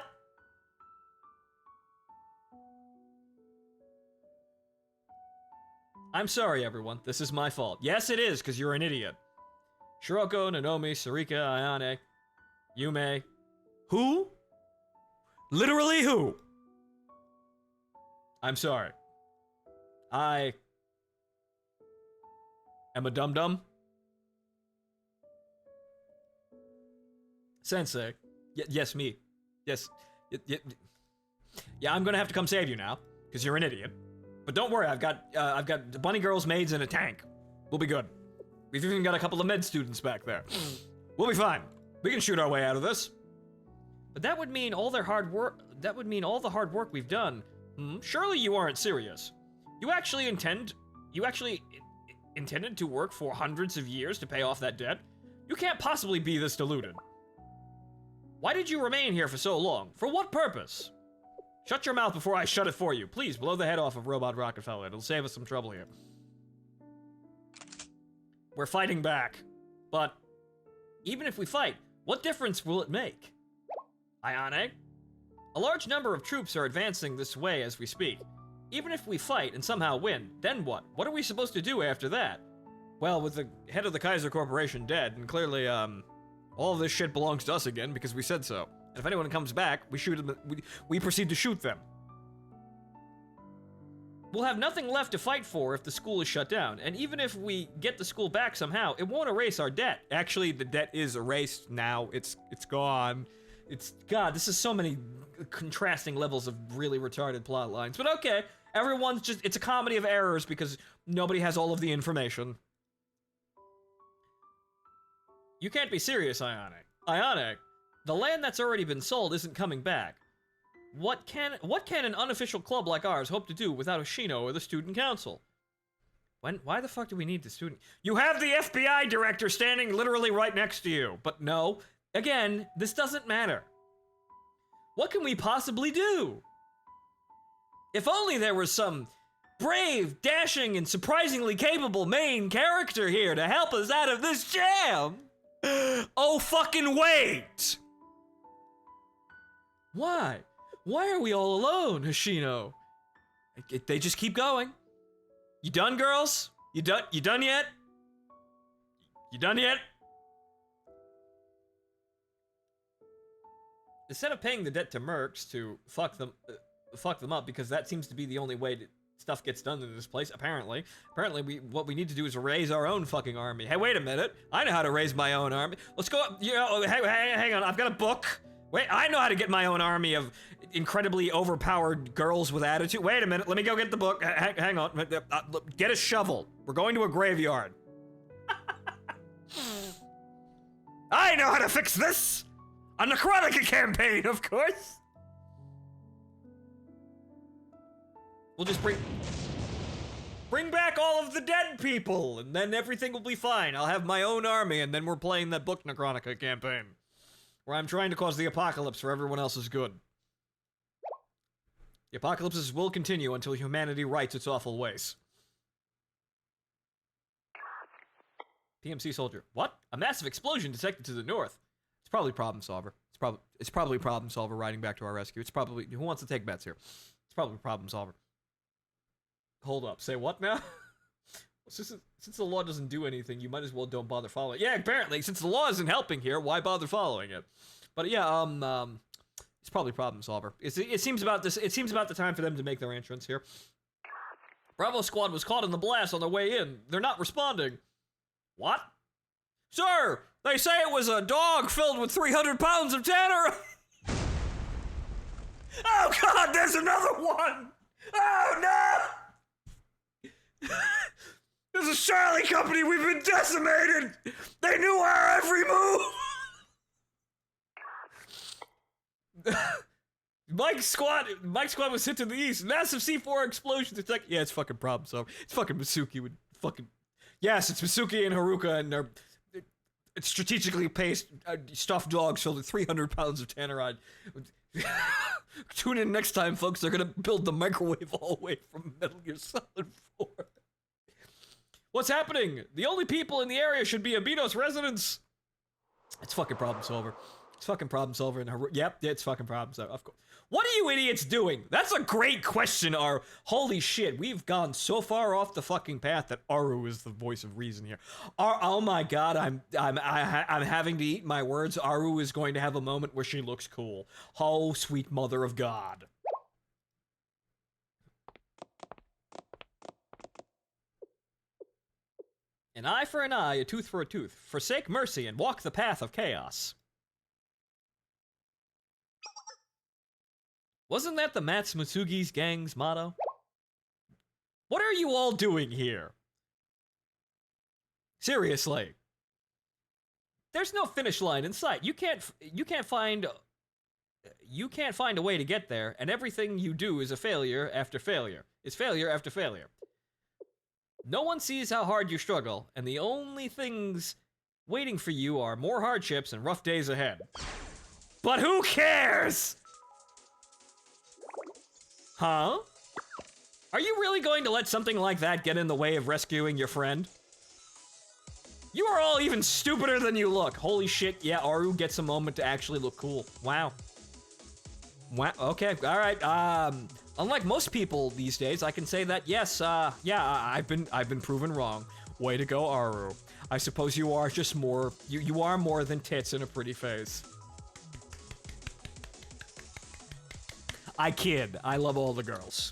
I'm sorry, everyone. This is my fault. Yes, it is, because you're an idiot. Shiroko, Nanomi, Sarika, Ayane, Yume. Who? Literally who? I'm sorry. I am a dum-dum. Sensei. Yes, me. Yes. Yeah, I'm gonna have to come save you now, because you're an idiot. But don't worry, I've got bunny girls, maids, and a tank. We'll be good. We've even got a couple of med students back there. We'll be fine. We can shoot our way out of this. But that would mean all their hard work. That would mean all the hard work we've done. Surely you aren't serious. You actually intended to work for hundreds of years to pay off that debt? You can't possibly be this deluded. Why did you remain here for so long? For what purpose? Shut your mouth before I shut it for you. Please blow the head off of Robot Rockefeller. It'll save us some trouble here. We're fighting back. But even if we fight, what difference will it make? Ayane? A large number of troops are advancing this way as we speak. Even if we fight and somehow win, then what? What are we supposed to do after that? Well, with the head of the Kaiser Corporation dead, and clearly, all of this shit belongs to us again because we said so. And if anyone comes back, we shoot them. We proceed to shoot them. We'll have nothing left to fight for if the school is shut down. And even if we get the school back somehow, it won't erase our debt. Actually, the debt is erased now. It's gone. God, this is so many contrasting levels of really retarded plot lines. But okay, it's a comedy of errors because nobody has all of the information. You can't be serious, Ayane. Ayane, the land that's already been sold isn't coming back. What can an unofficial club like ours hope to do without Hoshino or the student council? Why the fuck do we need the student? You have the FBI director standing literally right next to you. But no, again, this doesn't matter. What can we possibly do? If only there was some brave, dashing, and surprisingly capable main character here to help us out of this jam. Oh, fucking wait! Why? Why are we all alone, Hoshino? They just keep going. You done, girls? You done yet? You done yet? Instead of paying the debt to mercs to fuck them up, because that seems to be the only way that stuff gets done in this place, apparently. What we need to do is raise our own fucking army. Hey, wait a minute. I know how to raise my own army. Let's go up, hang on, I've got a book. Wait, I know how to get my own army of incredibly overpowered girls with attitude. Wait a minute, let me go get the book. Hang on, get a shovel. We're going to a graveyard. I know how to fix this! A Necrotica campaign, of course! We'll just bring back all of the dead people, and then everything will be fine. I'll have my own army, and then we're playing that book Necrotica campaign, where I'm trying to cause the apocalypse for everyone else's good. The apocalypses will continue until humanity rights its awful ways. PMC soldier. What? A massive explosion detected to the north. It's probably problem solver. It's probably problem solver riding back to our rescue. It's probably who wants to take bets here? It's probably problem solver. Hold up. Say what now? Since the law doesn't do anything, you might as well don't bother following. Yeah, apparently, since the law isn't helping here, why bother following it? But yeah, it's probably problem solver. It seems about this. It seems about the time for them to make their entrance here. Bravo squad was caught in the blast on their way in. They're not responding. What? Sir, they say it was a dog filled with 300 pounds of tanner. Oh God, there's another one. Oh no. This is Charlie Company. We've been decimated. They knew our every move. Mike's squad was hit to the east. Massive C4 explosion detected. Yeah, it's fucking problem solver. It's fucking Masuki with fucking. Yes, it's Masuki and Haruka and their it's strategically paced stuffed dogs filled with 300 pounds of tannerite. Tune in next time, folks. They're gonna build the microwave hallway from Metal Gear Solid 4. What's happening? The only people in the area should be Abito's residents. It's fucking problem solver. It's fucking problem solver and yep, it's fucking problem solver. Of course. What are you idiots doing? That's a great question, Aru. Holy shit, we've gone so far off the fucking path that Aru is the voice of reason here. Oh my God, I'm having to eat my words. Aru is going to have a moment where she looks cool. Oh, sweet mother of God. An eye for an eye, a tooth for a tooth. Forsake mercy and walk the path of chaos. Wasn't that the Matsusugi's gang's motto? What are you all doing here? Seriously. There's no finish line in sight. You can't find a way to get there, and everything you do is a failure after failure. It's failure after failure. No one sees how hard you struggle, and the only things waiting for you are more hardships and rough days ahead. But who cares? Huh? Are you really going to let something like that get in the way of rescuing your friend? You are all even stupider than you look. Holy shit, yeah, Aru gets a moment to actually look cool. Wow. Wow, okay, all right, unlike most people these days, I can say that, yes, yeah, I've been proven wrong. Way to go, Aru. I suppose you are just more, you are more than tits in a pretty face. I kid, I love all the girls.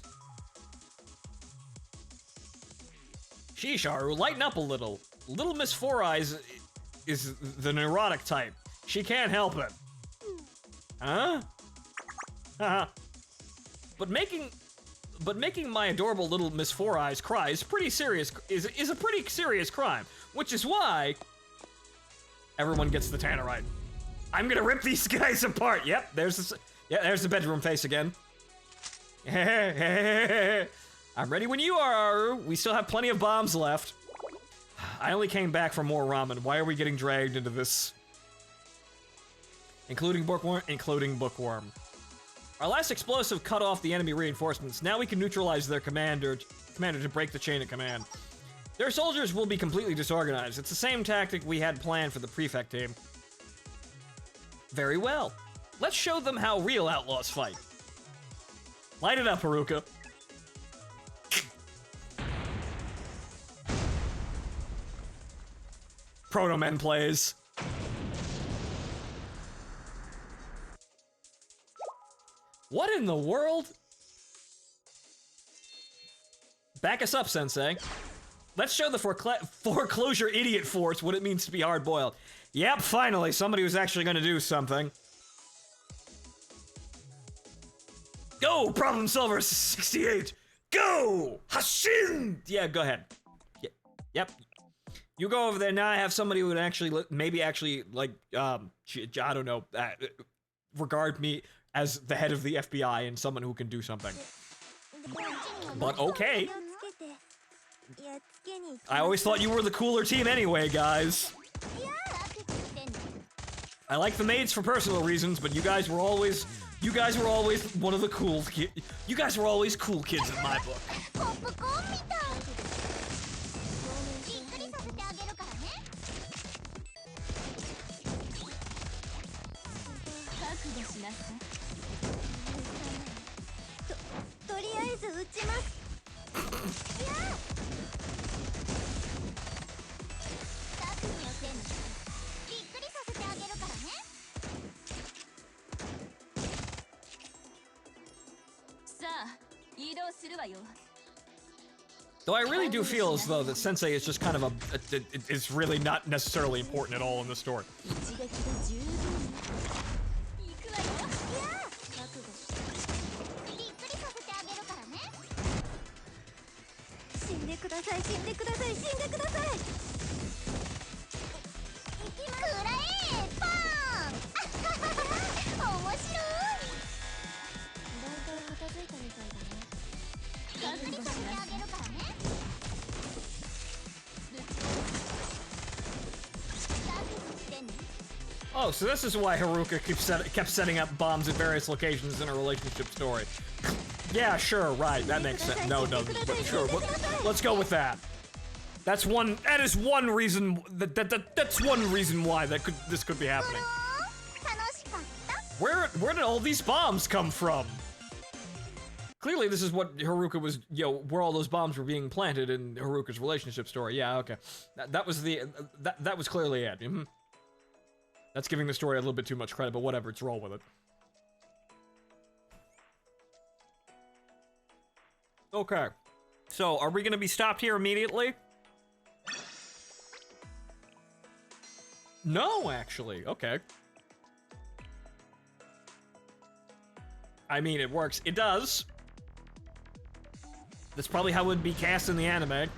Sheesh, Aru, lighten up a little. Little Miss Four Eyes is the neurotic type. She can't help it. Huh? But making my adorable little Miss Four Eyes cry is pretty serious. Is a pretty serious crime, which is why everyone gets the tannerite. I'm gonna rip these guys apart. Yep, there's the bedroom face again. I'm ready when you are, Aru. We still have plenty of bombs left. I only came back for more ramen. Why are we getting dragged into this? Including Bookworm. Our last explosive cut off the enemy reinforcements. Now we can neutralize their commander to break the chain of command. Their soldiers will be completely disorganized. It's the same tactic we had planned for the prefect team. Very well. Let's show them how real outlaws fight. Light it up, Haruka. Phontomen plays. What in the world? Back us up, Sensei. Let's show the foreclosure idiot force what it means to be hard-boiled. Yep, finally, somebody who's actually gonna do something. Go, problem solver 68! Go! Hashin! Yeah, go ahead. Yep. You go over there, now I have somebody who would actually, maybe actually, like, I don't know, regard me as the head of the FBI and someone who can do something. But okay. I always thought you were the cooler team anyway, guys. I like the maids for personal reasons, but you guys were always one of the cool kids. You guys were always cool kids in my book. Though I really do feel as though that Sensei is just kind of it's really not necessarily important at all in the story. 一撃で十分行くわよ。覚悟びっくりさせてあげるからね。死んでください、死んでください、死んでください。くらえパーン。面白い。だんだん片付いたみたいだね。びっくりさせてあげるからね。Oh, so this is why Haruka kept setting up bombs at various locations in a relationship story. Yeah, sure, right, that makes sense. No, it doesn't, but sure, let's go with that. That is one reason, that's one reason why this could be happening. Where did all these bombs come from? Clearly this is what Haruka was, where all those bombs were being planted in Haruka's relationship story. Yeah, okay. That was clearly it. Mm-hmm. That's giving the story a little bit too much credit, but whatever, let's roll with it. Okay. So, are we gonna be stopped here immediately? No, actually. Okay. I mean, it works. It does. That's probably how it would be cast in the anime.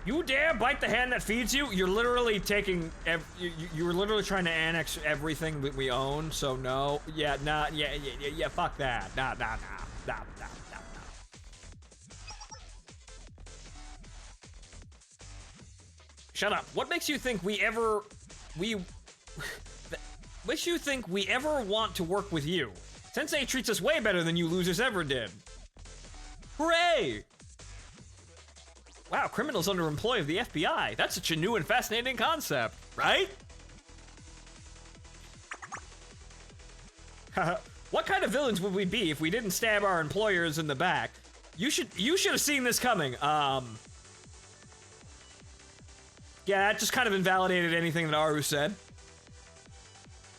You dare bite the hand that feeds you? You're literally taking, you're literally trying to annex everything that we own, so no. Yeah, nah, yeah, fuck that. Nah. Shut up. What makes you think we ever want to work with you? Sensei treats us way better than you losers ever did. Hooray! Wow, criminals under employ of the FBI. That's such a new and fascinating concept, right? What kind of villains would we be if we didn't stab our employers in the back? You should have seen this coming. Yeah, that just kind of invalidated anything that Aru said.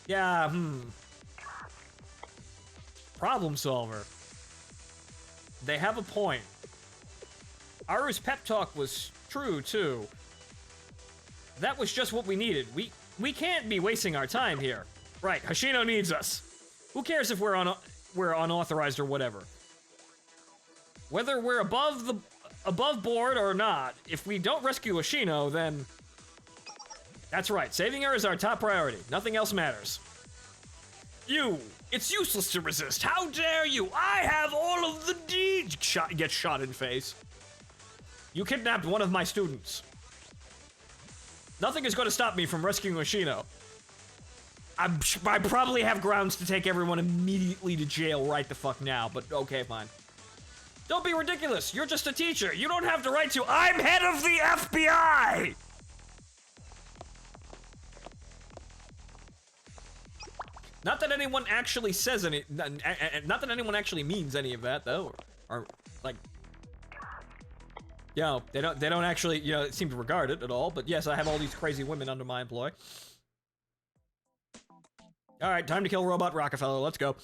Yeah, Problem solver. They have a point. Aru's pep talk was true, too. That was just what we needed. We can't be wasting our time here. Right, Hoshino needs us. Who cares if we're unauthorized or whatever? Whether we're above board or not, if we don't rescue Hoshino, then... That's right, saving her is our top priority. Nothing else matters. You! It's useless to resist. How dare you? I have all of the deeds! Gets shot in face. You kidnapped one of my students. Nothing is going to stop me from rescuing Hoshino. I probably have grounds to take everyone immediately to jail right the fuck now, but okay, fine. Don't be ridiculous. You're just a teacher. You don't have the right to. I'm head of the FBI! Not that anyone actually says any. Not that anyone actually means any of that, though. Or like. They don't actually, seem to regard it at all, but yes, I have all these crazy women under my employ. Alright, time to kill Robot Rockefeller, let's go.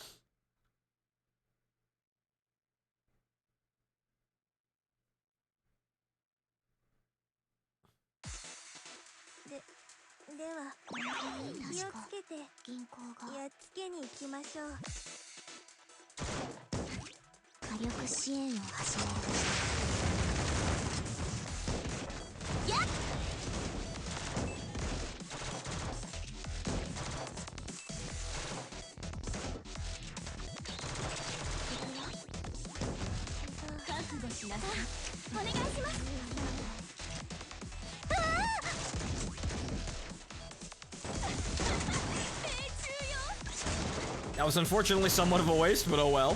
That was unfortunately somewhat of a waste, but oh well.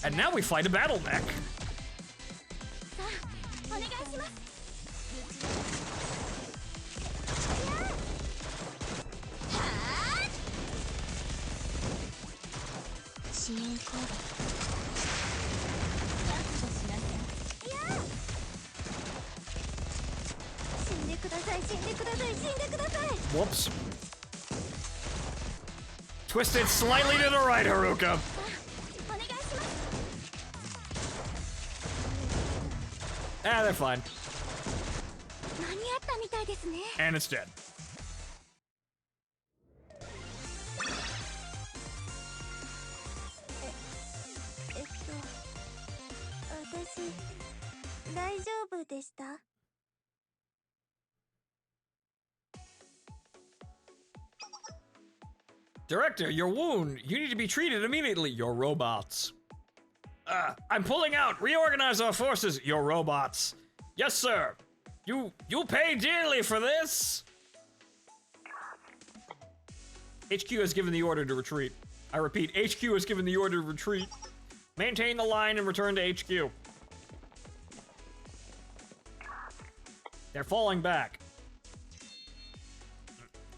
And now we fight a battle mech. さあお願いします支援コード確保しなさい。いや死んでください、死んでください、死んでください。 Whoops. Twisted slightly to the right, Haruka. お願いします。 Ah, they're fine. 間に合ったみたいですね。 And it's dead. 私大丈夫でした？ Director, your wound. You need to be treated immediately. Your robots. I'm pulling out. Reorganize our forces. Your robots. Yes, sir. You'll pay dearly for this. HQ has given the order to retreat. I repeat, HQ has given the order to retreat. Maintain the line and return to HQ. They're falling back.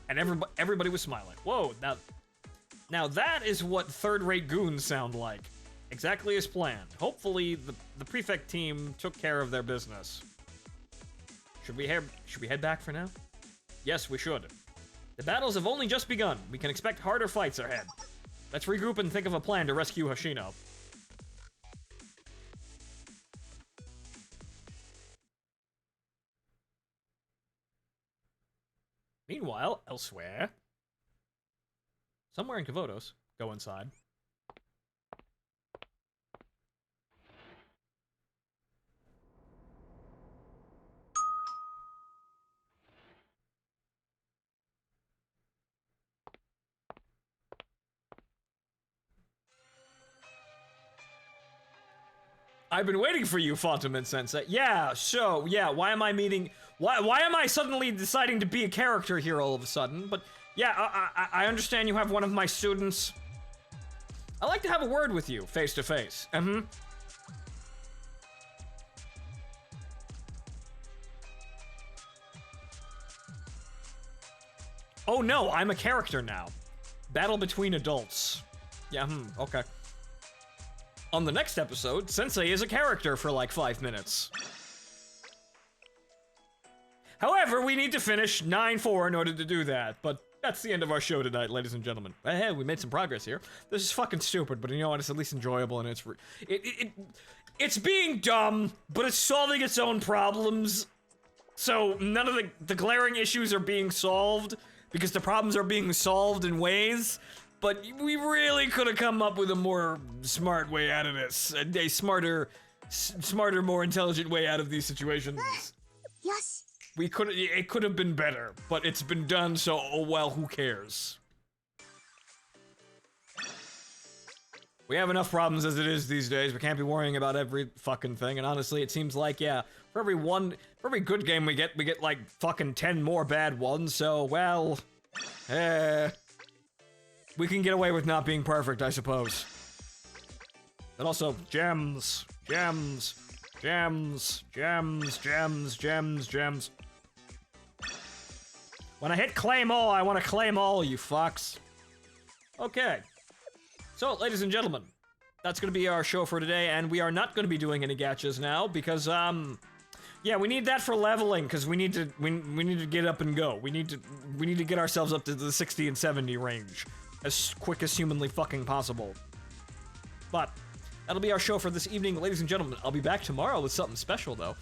And everybody was smiling. Whoa, now that is what third-rate goons sound like. Exactly as planned. Hopefully, the prefect team took care of their business. Should we head back for now? Yes, we should. The battles have only just begun. We can expect harder fights ahead. Let's regroup and think of a plan to rescue Hoshino. Meanwhile, elsewhere, somewhere in Kavotos, go inside. I've been waiting for you, Phontomen Sensei. Yeah, so, yeah, why am I suddenly deciding to be a character here all of a sudden? But, yeah, I understand you have one of my students. I'd like to have a word with you, face to face. Oh no, I'm a character now. Battle between adults. Yeah, okay. On the next episode, Sensei is a character for like 5 minutes. However, we need to finish 9-4 in order to do that, but that's the end of our show tonight, ladies and gentlemen. Hey, we made some progress here. This is fucking stupid, but you know what? It's at least enjoyable, and it's being dumb, but it's solving its own problems. So none of the glaring issues are being solved, because the problems are being solved in ways. But we really could have come up with a more smart way out of this. A smarter, more intelligent way out of these situations. Yes. It could have been better, but it's been done, so, oh well, who cares? We have enough problems as it is these days. We can't be worrying about every fucking thing, and honestly, it seems like, yeah, for every good game we get like fucking 10 more bad ones, so, well, we can get away with not being perfect, I suppose. And also, gems. When I hit claim all, I want to claim all, you fucks. Okay. So, ladies and gentlemen, that's gonna be our show for today, and we are not gonna be doing any gachas now, because, yeah, we need that for leveling, because we need to get up and go. We need to get ourselves up to the 60 and 70 range as quick as humanly fucking possible. But that'll be our show for this evening, ladies and gentlemen. I'll be back tomorrow with something special, though.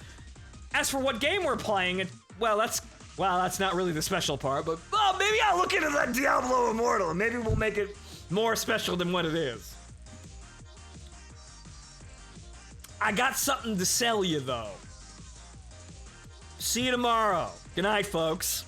As for what game we're playing, that's not really the special part, but maybe I'll look into that Diablo Immortal, and maybe we'll make it more special than what it is. I got something to sell you, though. See you tomorrow. Good night, folks.